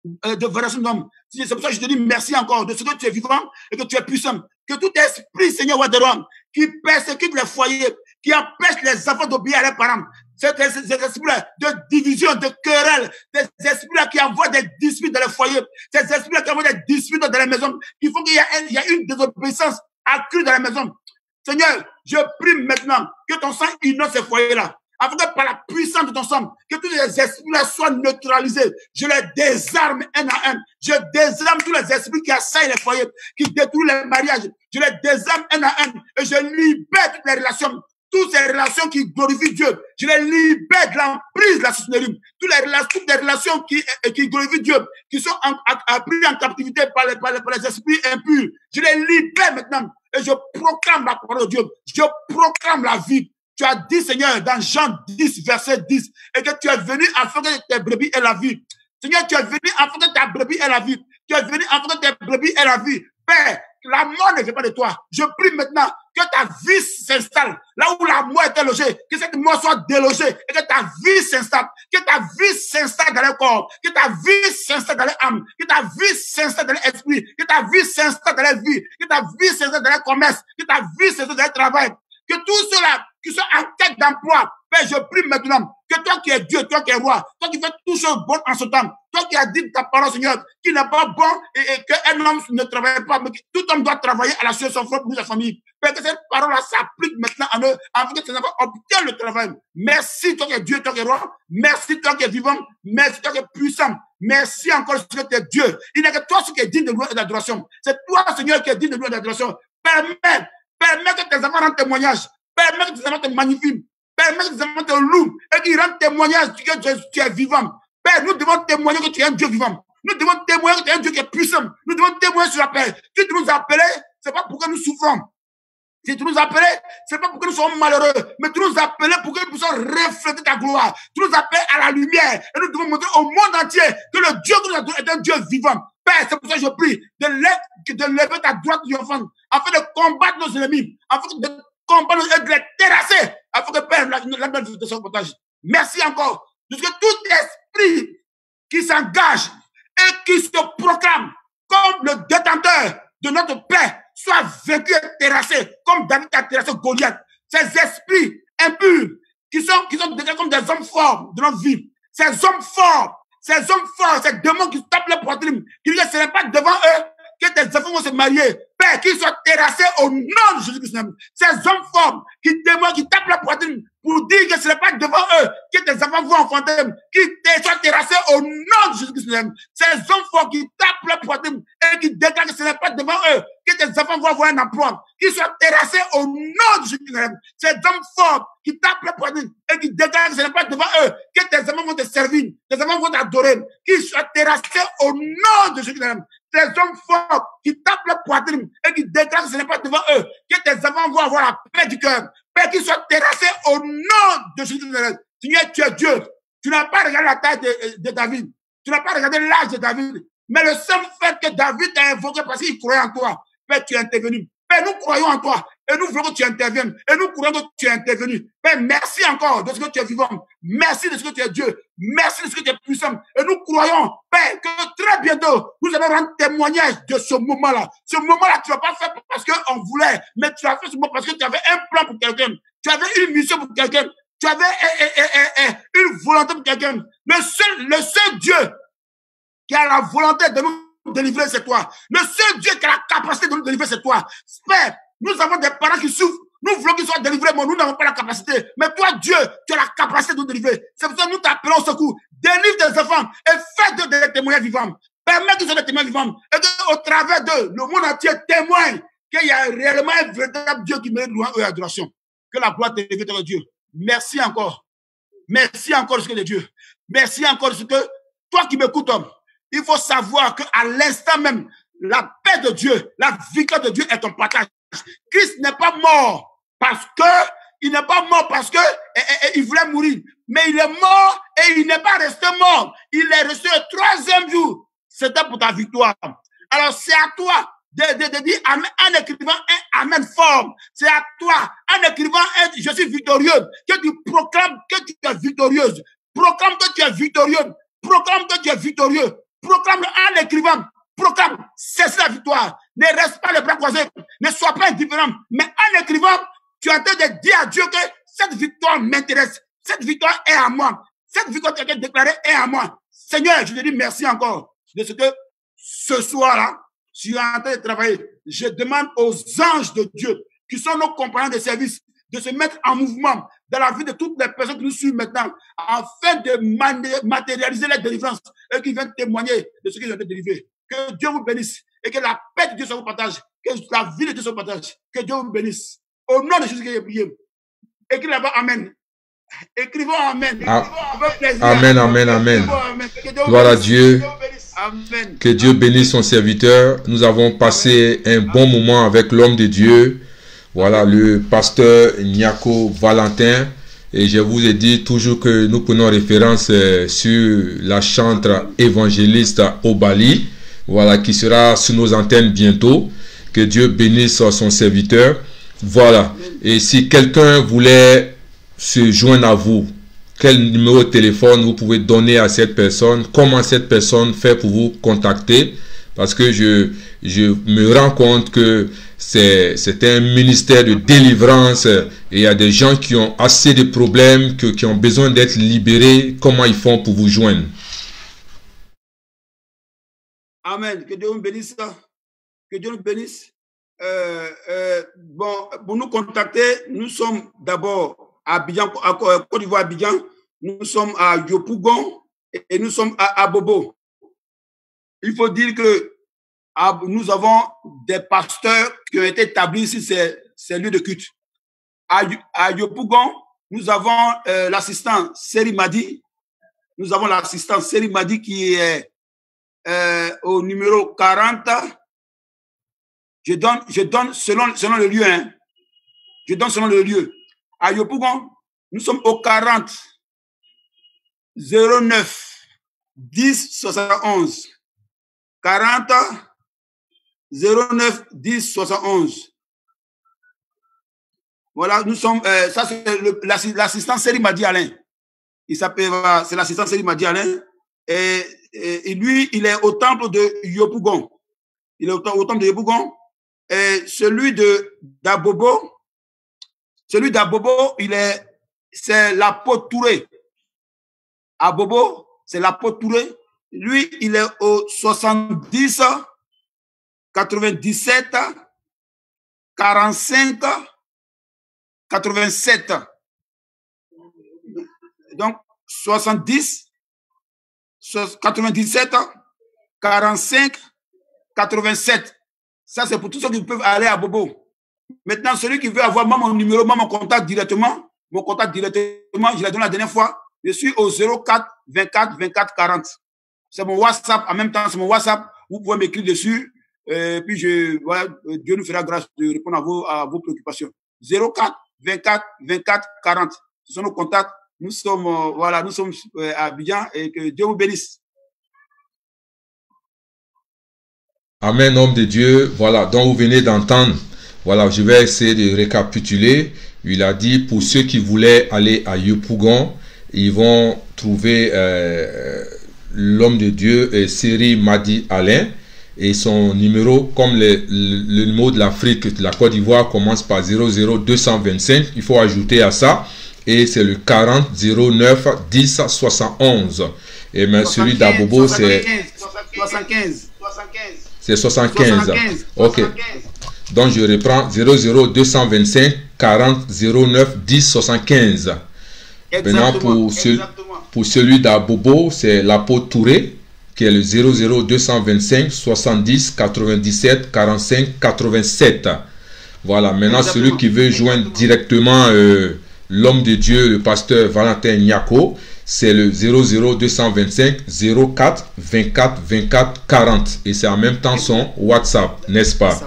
de variation d'homme. C'est pour ça que je te dis merci encore de ce que tu es vivant et que tu es puissant. Que tout esprit, Seigneur, roi de roi, qui persécute les foyers, qui empêche les enfants d'obéir à leurs parents, ces esprits-là de division, de querelle, des esprits-là qui envoient des disputes dans les foyers, ces esprits-là qui envoient des disputes dans les maisons, qui font qu'il y a une désobéissance accrue dans la maison. Seigneur, je prie maintenant que ton sang inonde ces foyers-là, afin que par la puissance de ton sang, que tous les esprits-là soient neutralisés. Je les désarme un à un. Je désarme tous les esprits qui assaillent les foyers, qui détruisent les mariages. Je les désarme un à un et je libère toutes les relations. Toutes ces relations qui glorifient Dieu, je les libère de l'emprise de la sorcellerie. Toutes les relations qui glorifient Dieu, qui sont prises en captivité par les esprits impurs, je les libère maintenant et je proclame la parole de Dieu. Je proclame la vie. Tu as dit, Seigneur, dans Jean 10, verset 10, et que tu es venu afin que tes brebis aient la vie. Seigneur, tu es venu afin que ta brebis ait la vie. Tu es venu afin que tes brebis aient la vie. Père, la mort ne vient pas de toi. Je prie maintenant que ta vie s'installe là où la mort était logée, que cette mort soit délogée et que ta vie s'installe, que ta vie s'installe dans le corps, que ta vie s'installe dans l'âme, que ta vie s'installe dans l'esprit, que ta vie s'installe dans la vie, que ta vie s'installe dans le commerce, que ta vie s'installe dans le travail, que tous ceux-là qui sont en quête d'emploi, Père, je prie maintenant que toi qui es Dieu, toi qui es roi, toi qui fais toutes choses bonnes en ce temps, toi qui as dit ta parole, Seigneur, qu'il n'est pas bon et qu'un homme ne travaille pas, mais que tout homme doit travailler à la suite de son frère pour sa famille. Père, que cette parole-là s'applique maintenant à eux, afin que ces enfants obtiennent le travail. Merci, toi qui es Dieu, toi qui es roi. Merci, toi qui es vivant. Merci, toi qui es puissant. Merci encore, Seigneur, que tu es Dieu. Il n'est que toi ce qui est digne de louange et d'adoration. C'est toi, Seigneur, qui est digne de louange et d'adoration. Permets que tes enfants rendent témoignage. Permets que tes enfants te magnifient. Permets que tes enfants te louent et qu'ils rendent témoignage que tu es vivant. Père, nous devons témoigner que tu es un Dieu vivant. Nous devons témoigner que tu es un Dieu qui est puissant. Nous devons témoigner sur la paix. Si tu nous as appelés, ce n'est pas pour que nous souffrons. Si tu nous as appelés, ce n'est pas pour que nous soyons malheureux, mais tu nous as appelés pour que nous puissions refléter ta gloire. Tu nous appelles à la lumière et nous devons montrer au monde entier que le Dieu que nous avons est un Dieu vivant. Père, c'est pour ça que je prie de lever ta droite de enfant, afin de combattre nos ennemis, afin de combattre et de les terrasser, afin que Père, la de son partage. Merci encore. Jusque tout esprit qui s'engage et qui se proclame comme le détenteur de notre paix soit vaincu et terrassé, comme David a terrassé Goliath. Ces esprits impurs qui sont déclarés comme des hommes forts de notre vie, ces hommes forts, ces démons qui tapent les poitrines, qui disent que ce n'est pas devant eux que tes enfants vont se marier. Père, qu'ils soient terrassés au nom de Jésus-Christ. Ces hommes forts qui témoignent, qui tapent la poitrine pour dire que ce n'est pas devant eux que tes enfants vont enfanter, qu'ils soient terrassés au nom de Jésus-Christ. Ces hommes forts qui tapent la poitrine et qui déclarent que ce n'est pas devant eux que tes enfants vont avoir un emploi, qu'ils soient terrassés au nom de Jésus-Christ. Ces hommes forts qui tapent la poitrine et qui déclarent que ce n'est pas devant eux que tes enfants vont te servir, tes enfants vont t'adorer, qu'ils soient terrassés au nom de Jésus-Christ. Ces hommes forts qui tapent la poitrine et qui déclarent que ce n'est pas devant eux que tes enfants vont avoir la paix du cœur. Père, qu'ils soient terrassés au nom de Jésus-Christ. Seigneur, tu es Dieu. Tu n'as pas regardé la taille de David. Tu n'as pas regardé l'âge de David. Mais le seul fait que David t'a invoqué parce qu'il croyait en toi, Père, tu es intervenu. Père, nous croyons en toi et nous voulons que tu interviennes. Et nous croyons que tu es intervenu. Père, merci encore de ce que tu es vivant. Merci de ce que tu es Dieu. Merci de ce que tu es puissant. Et nous croyons, Père, que très bientôt, nous allons rendre témoignage de ce moment-là. Ce moment-là, tu ne l'as pas fait parce qu'on voulait, mais tu as fait ce moment parce que tu avais un plan pour quelqu'un. Tu avais une mission pour quelqu'un. Tu avais une volonté pour quelqu'un. Le seul Dieu qui a la volonté de nous délivrer, c'est toi. Le seul Dieu qui a la capacité de nous délivrer, c'est toi. Père, nous avons des parents qui souffrent. Nous voulons qu'ils soient délivrés, mais nous n'avons pas la capacité. Mais toi, Dieu, tu as la capacité de nous délivrer. C'est pour ça que nous t'appelons au secours. Délivre tes enfants et fais des témoins vivants. Permets qu'ils soient des témoins vivants. Et qu'au travers d'eux, le monde entier témoigne qu'il y a réellement un véritable Dieu qui mérite louange et adoration. Que la gloire t'élève, ton Dieu. Merci encore. Merci encore de ce que de Dieu. Merci encore de ce que toi qui m'écoutes, homme, il faut savoir qu'à l'instant même, la paix de Dieu, la victoire de Dieu est ton partage. Christ n'est pas mort parce que il voulait mourir, mais il est mort et il n'est pas resté mort. Il est resté le troisième jour. C'était pour ta victoire. Alors c'est à toi de dire amen, en écrivant un amen fort. C'est à toi, en écrivant un je suis victorieux, que tu proclames que tu es victorieuse. Proclame que tu es victorieux. Proclame que tu es victorieux. Proclame en écrivant. Proclame, c'est la victoire. Ne reste pas les bras croisés. Ne sois pas indifférent. Mais en écrivant, tu es en train de dire à Dieu que cette victoire m'intéresse. Cette victoire est à moi. Cette victoire qui a été déclarée est à moi. Seigneur, je te dis merci encore de ce que ce soir-là, tu es en train de travailler. Je demande aux anges de Dieu, qui sont nos compagnons de service, de se mettre en mouvement dans la vie de toutes les personnes qui nous suivent maintenant, afin de matérialiser la délivrance et qui viennent témoigner de ce qu'ils ont été délivrés. Que Dieu vous bénisse et que la paix de Dieu soit vous partage, que la vie de Dieu soit vous partage, que Dieu vous bénisse. Au nom de Jésus qui est prié. Écrivez là-bas Amen. Écrivons Amen. Amen, amen, amen. Gloire à Dieu. Amen. Que Dieu bénisse son serviteur. Nous avons passé un bon moment avec l'homme de Dieu. Voilà, le pasteur Nyako Valentin. Et je vous ai dit toujours que nous prenons référence sur la chantre évangéliste Obali. Voilà, qui sera sur nos antennes bientôt. Que Dieu bénisse son serviteur. Voilà. Et si quelqu'un voulait se joindre à vous, quel numéro de téléphone vous pouvez donner à cette personne? Comment cette personne fait pour vous contacter? parce que je me rends compte que c'est un ministère de délivrance et il y a des gens qui ont assez de problèmes, qui ont besoin d'être libérés. Comment ils font pour vous joindre? Amen. Que Dieu nous bénisse. Que Dieu nous bénisse. Bon, pour nous contacter, nous sommes d'abord à Abidjan, Côte d'Ivoire, Abidjan. Nous sommes à Yopougon et nous sommes à Abobo. Il faut dire que nous avons des pasteurs qui ont été établis sur ces lieux de culte. À Yopougon, nous avons l'assistant Seri Madi. Nous avons l'assistant Seri Madi qui est au numéro 40. Je donne selon le lieu. Hein. Je donne selon le lieu. À Yopougon, nous sommes au 40 09 10 71. 40 09 10 71. Voilà, nous sommes. Ça, c'est l'assistant Seri Madi Alain. Il s'appelle, c'est l'assistant Seri Madi Alain. Et lui, il est au temple de Yopougon. Il est au temple de Yopougon. Et celui d'Abobo, c'est l'apôtre Touré. Abobo, c'est l'apôtre Touré. Lui, il est au 70 97 45 87. Donc, 70 97 45 87. Ça, c'est pour tous ceux qui peuvent aller à Bobo. Maintenant, celui qui veut avoir mon numéro, mon contact directement, je l'ai donné la dernière fois. Je suis au 04 24 24 40. C'est mon WhatsApp. En même temps, c'est mon WhatsApp. Vous pouvez m'écrire dessus. Puis, voilà, Dieu nous fera grâce de répondre à vos préoccupations. 04 24 24 40. Ce sont nos contacts. Nous sommes, nous sommes à Abidjan et que Dieu vous bénisse. Amen, homme de Dieu. Voilà, donc vous venez d'entendre. Voilà, je vais essayer de récapituler. Il a dit, pour ceux qui voulaient aller à Yopougon, ils vont trouver l'homme de Dieu, Seri Madi Alain. Et son numéro, comme le numéro de l'Afrique, de la Côte d'Ivoire, commence par 00225. Il faut ajouter à ça. Et c'est le 40 09 10 71. Et mais celui d'Abobo, c'est 75. C'est 75. Ok. Donc je reprends 00225 40 09 10 75. Maintenant pour celui d'Abobo, c'est l'apôtre Touré, qui est le 00225 70 97 45 87. Voilà. Maintenant celui qui veut joindre directement l'homme de Dieu, le pasteur Valentin Nyako, c'est le 00225 04 24 24 40. Et c'est en même temps son WhatsApp, n'est-ce pas?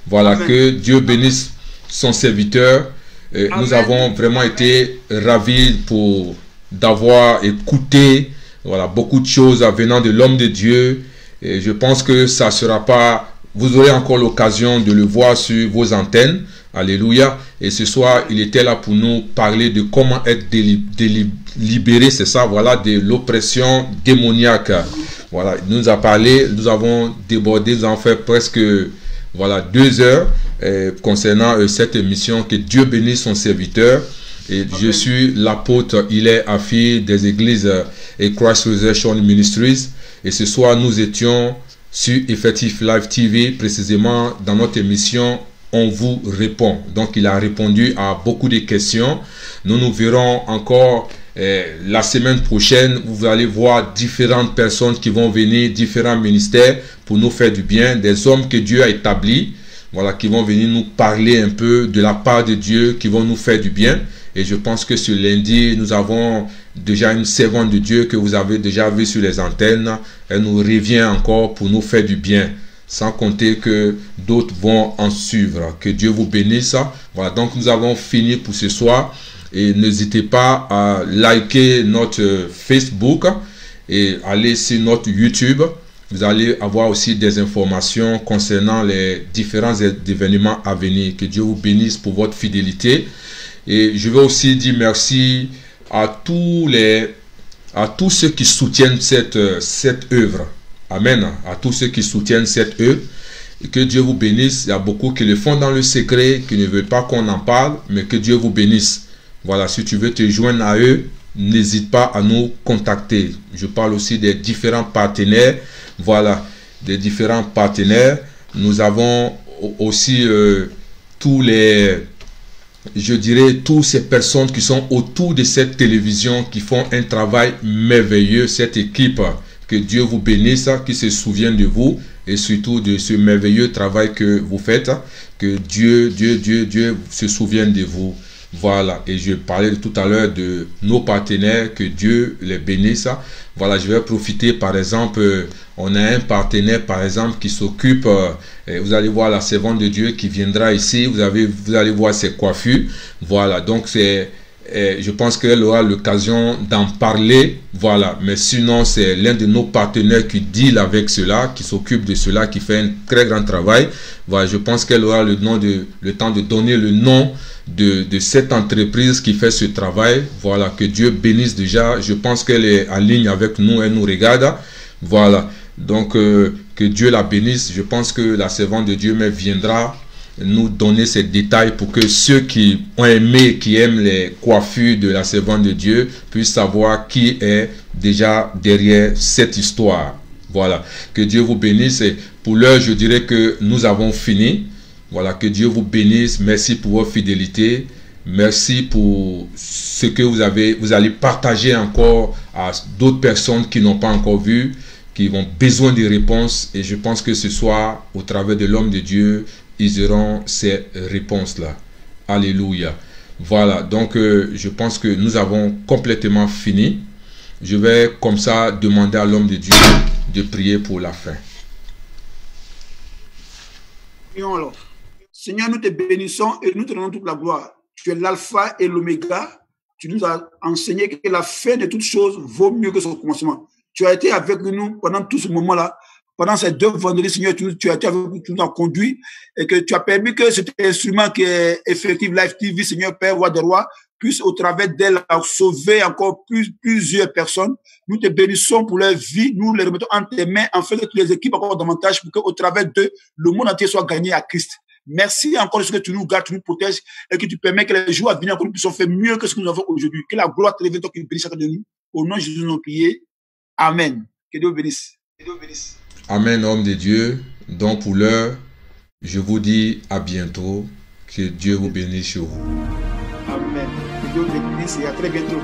Voilà, amen. Que Dieu bénisse son serviteur. Nous avons vraiment été ravis d'avoir écouté beaucoup de choses venant de l'homme de Dieu. Et je pense que ça sera pas... Vous aurez encore l'occasion de le voir sur vos antennes. Alléluia. Et ce soir, il était là pour nous parler de comment être libéré, c'est ça, voilà, de l'oppression démoniaque. Voilà, il nous a parlé, nous avons débordé, nous avons fait presque 2 heures concernant cette émission. Que Dieu bénisse son serviteur. Et amen. Je suis l'apôtre Hilaire Afi des églises et Christ Resurrection Ministries. Et ce soir, nous étions sur Effectif Live TV, précisément dans notre émission On vous répond. Donc il a répondu à beaucoup de questions. Nous verrons encore la semaine prochaine. Vous allez voir différentes personnes qui vont venir, différents ministères pour nous faire du bien, des hommes que Dieu a établis, qui vont venir nous parler un peu de la part de Dieu, qui vont nous faire du bien. Et je pense que ce lundi, nous avons déjà une servante de Dieu que vous avez déjà vue sur les antennes. Elle nous revient encore pour nous faire du bien. Sans compter que d'autres vont en suivre. Que Dieu vous bénisse. Voilà, donc nous avons fini pour ce soir. Et n'hésitez pas à liker notre Facebook et aller sur notre YouTube. Vous allez avoir aussi des informations concernant les différents événements à venir. Que Dieu vous bénisse pour votre fidélité. Et je veux aussi dire merci à tous ceux qui soutiennent cette œuvre. Amen. À tous ceux qui soutiennent cette œuvre. Et que Dieu vous bénisse. Il y a beaucoup qui le font dans le secret, qui ne veulent pas qu'on en parle, mais que Dieu vous bénisse. Voilà, si tu veux te joindre à eux, n'hésite pas à nous contacter. Je parle aussi des différents partenaires. Voilà, des différents partenaires. Nous avons aussi tous les, je dirais, toutes ces personnes qui sont autour de cette télévision, qui font un travail merveilleux, cette équipe. Que Dieu vous bénisse, qui se souvienne de vous et surtout de ce merveilleux travail que vous faites. Que Dieu se souvienne de vous. Voilà, et je parlais tout à l'heure de nos partenaires, que Dieu les bénisse. Voilà, je vais profiter, par exemple, on a un partenaire, par exemple, qui s'occupe, vous allez voir la servante de Dieu qui viendra ici, vous allez voir ses coiffures. Voilà, donc c'est... je pense qu'elle aura l'occasion d'en parler, voilà, mais sinon c'est l'un de nos partenaires qui deal avec cela, qui s'occupe de cela, qui fait un très grand travail. Voilà, je pense qu'elle aura le temps de donner le nom de cette entreprise qui fait ce travail. Voilà, que Dieu bénisse déjà. Je pense qu'elle est en ligne avec nous, elle nous regarde. Voilà, donc que Dieu la bénisse. Je pense que la servante de Dieu viendra nous donner ces détails pour que ceux qui ont aimé, qui aiment les coiffures de la servante de Dieu puissent savoir qui est déjà derrière cette histoire. Voilà, que Dieu vous bénisse. Et pour l'heure, je dirais que nous avons fini. Voilà, que Dieu vous bénisse. Merci pour votre fidélité. Merci pour ce que vous allez partager encore à d'autres personnes qui n'ont pas encore vu, qui ont besoin de réponses. Et je pense que ce soir, au travers de l'homme de Dieu, ils auront ces réponses-là. Alléluia. Voilà, donc je pense que nous avons complètement fini. Je vais comme ça demander à l'homme de Dieu de prier pour la fin. Prions alors. Seigneur, nous te bénissons et nous te donnons toute la gloire. Tu es l'alpha et l'oméga. Tu nous as enseigné que la fin de toutes choses vaut mieux que son commencement. Tu as été avec nous pendant tout ce moment-là. Pendant ces 2 vendredis, Seigneur, tu as été avec nous, tu nous as conduit et que tu as permis que cet instrument qui est Effective Life TV, Seigneur Père, Roi des Rois, puisse au travers d'elle sauver encore plusieurs personnes. Nous te bénissons pour leur vie, nous les remettons en tes mains, afin que tu les équipes encore davantage pour qu'au travers d'eux, le monde entier soit gagné à Christ. Merci encore de ce que tu nous gardes, tu nous protèges et que tu permets que les jours à venir, nous puissions faire mieux que ce que nous avons aujourd'hui. Que la gloire te revienne, toi qui bénisse chacun de nous. Au nom de Jésus, nous avons prié. Amen. Que Dieu bénisse. Que Dieu bénisse. Amen, homme de Dieu. Donc pour l'heure, je vous dis à bientôt. Que Dieu vous bénisse sur vous. Amen. Que Dieu bénisse et à très bientôt.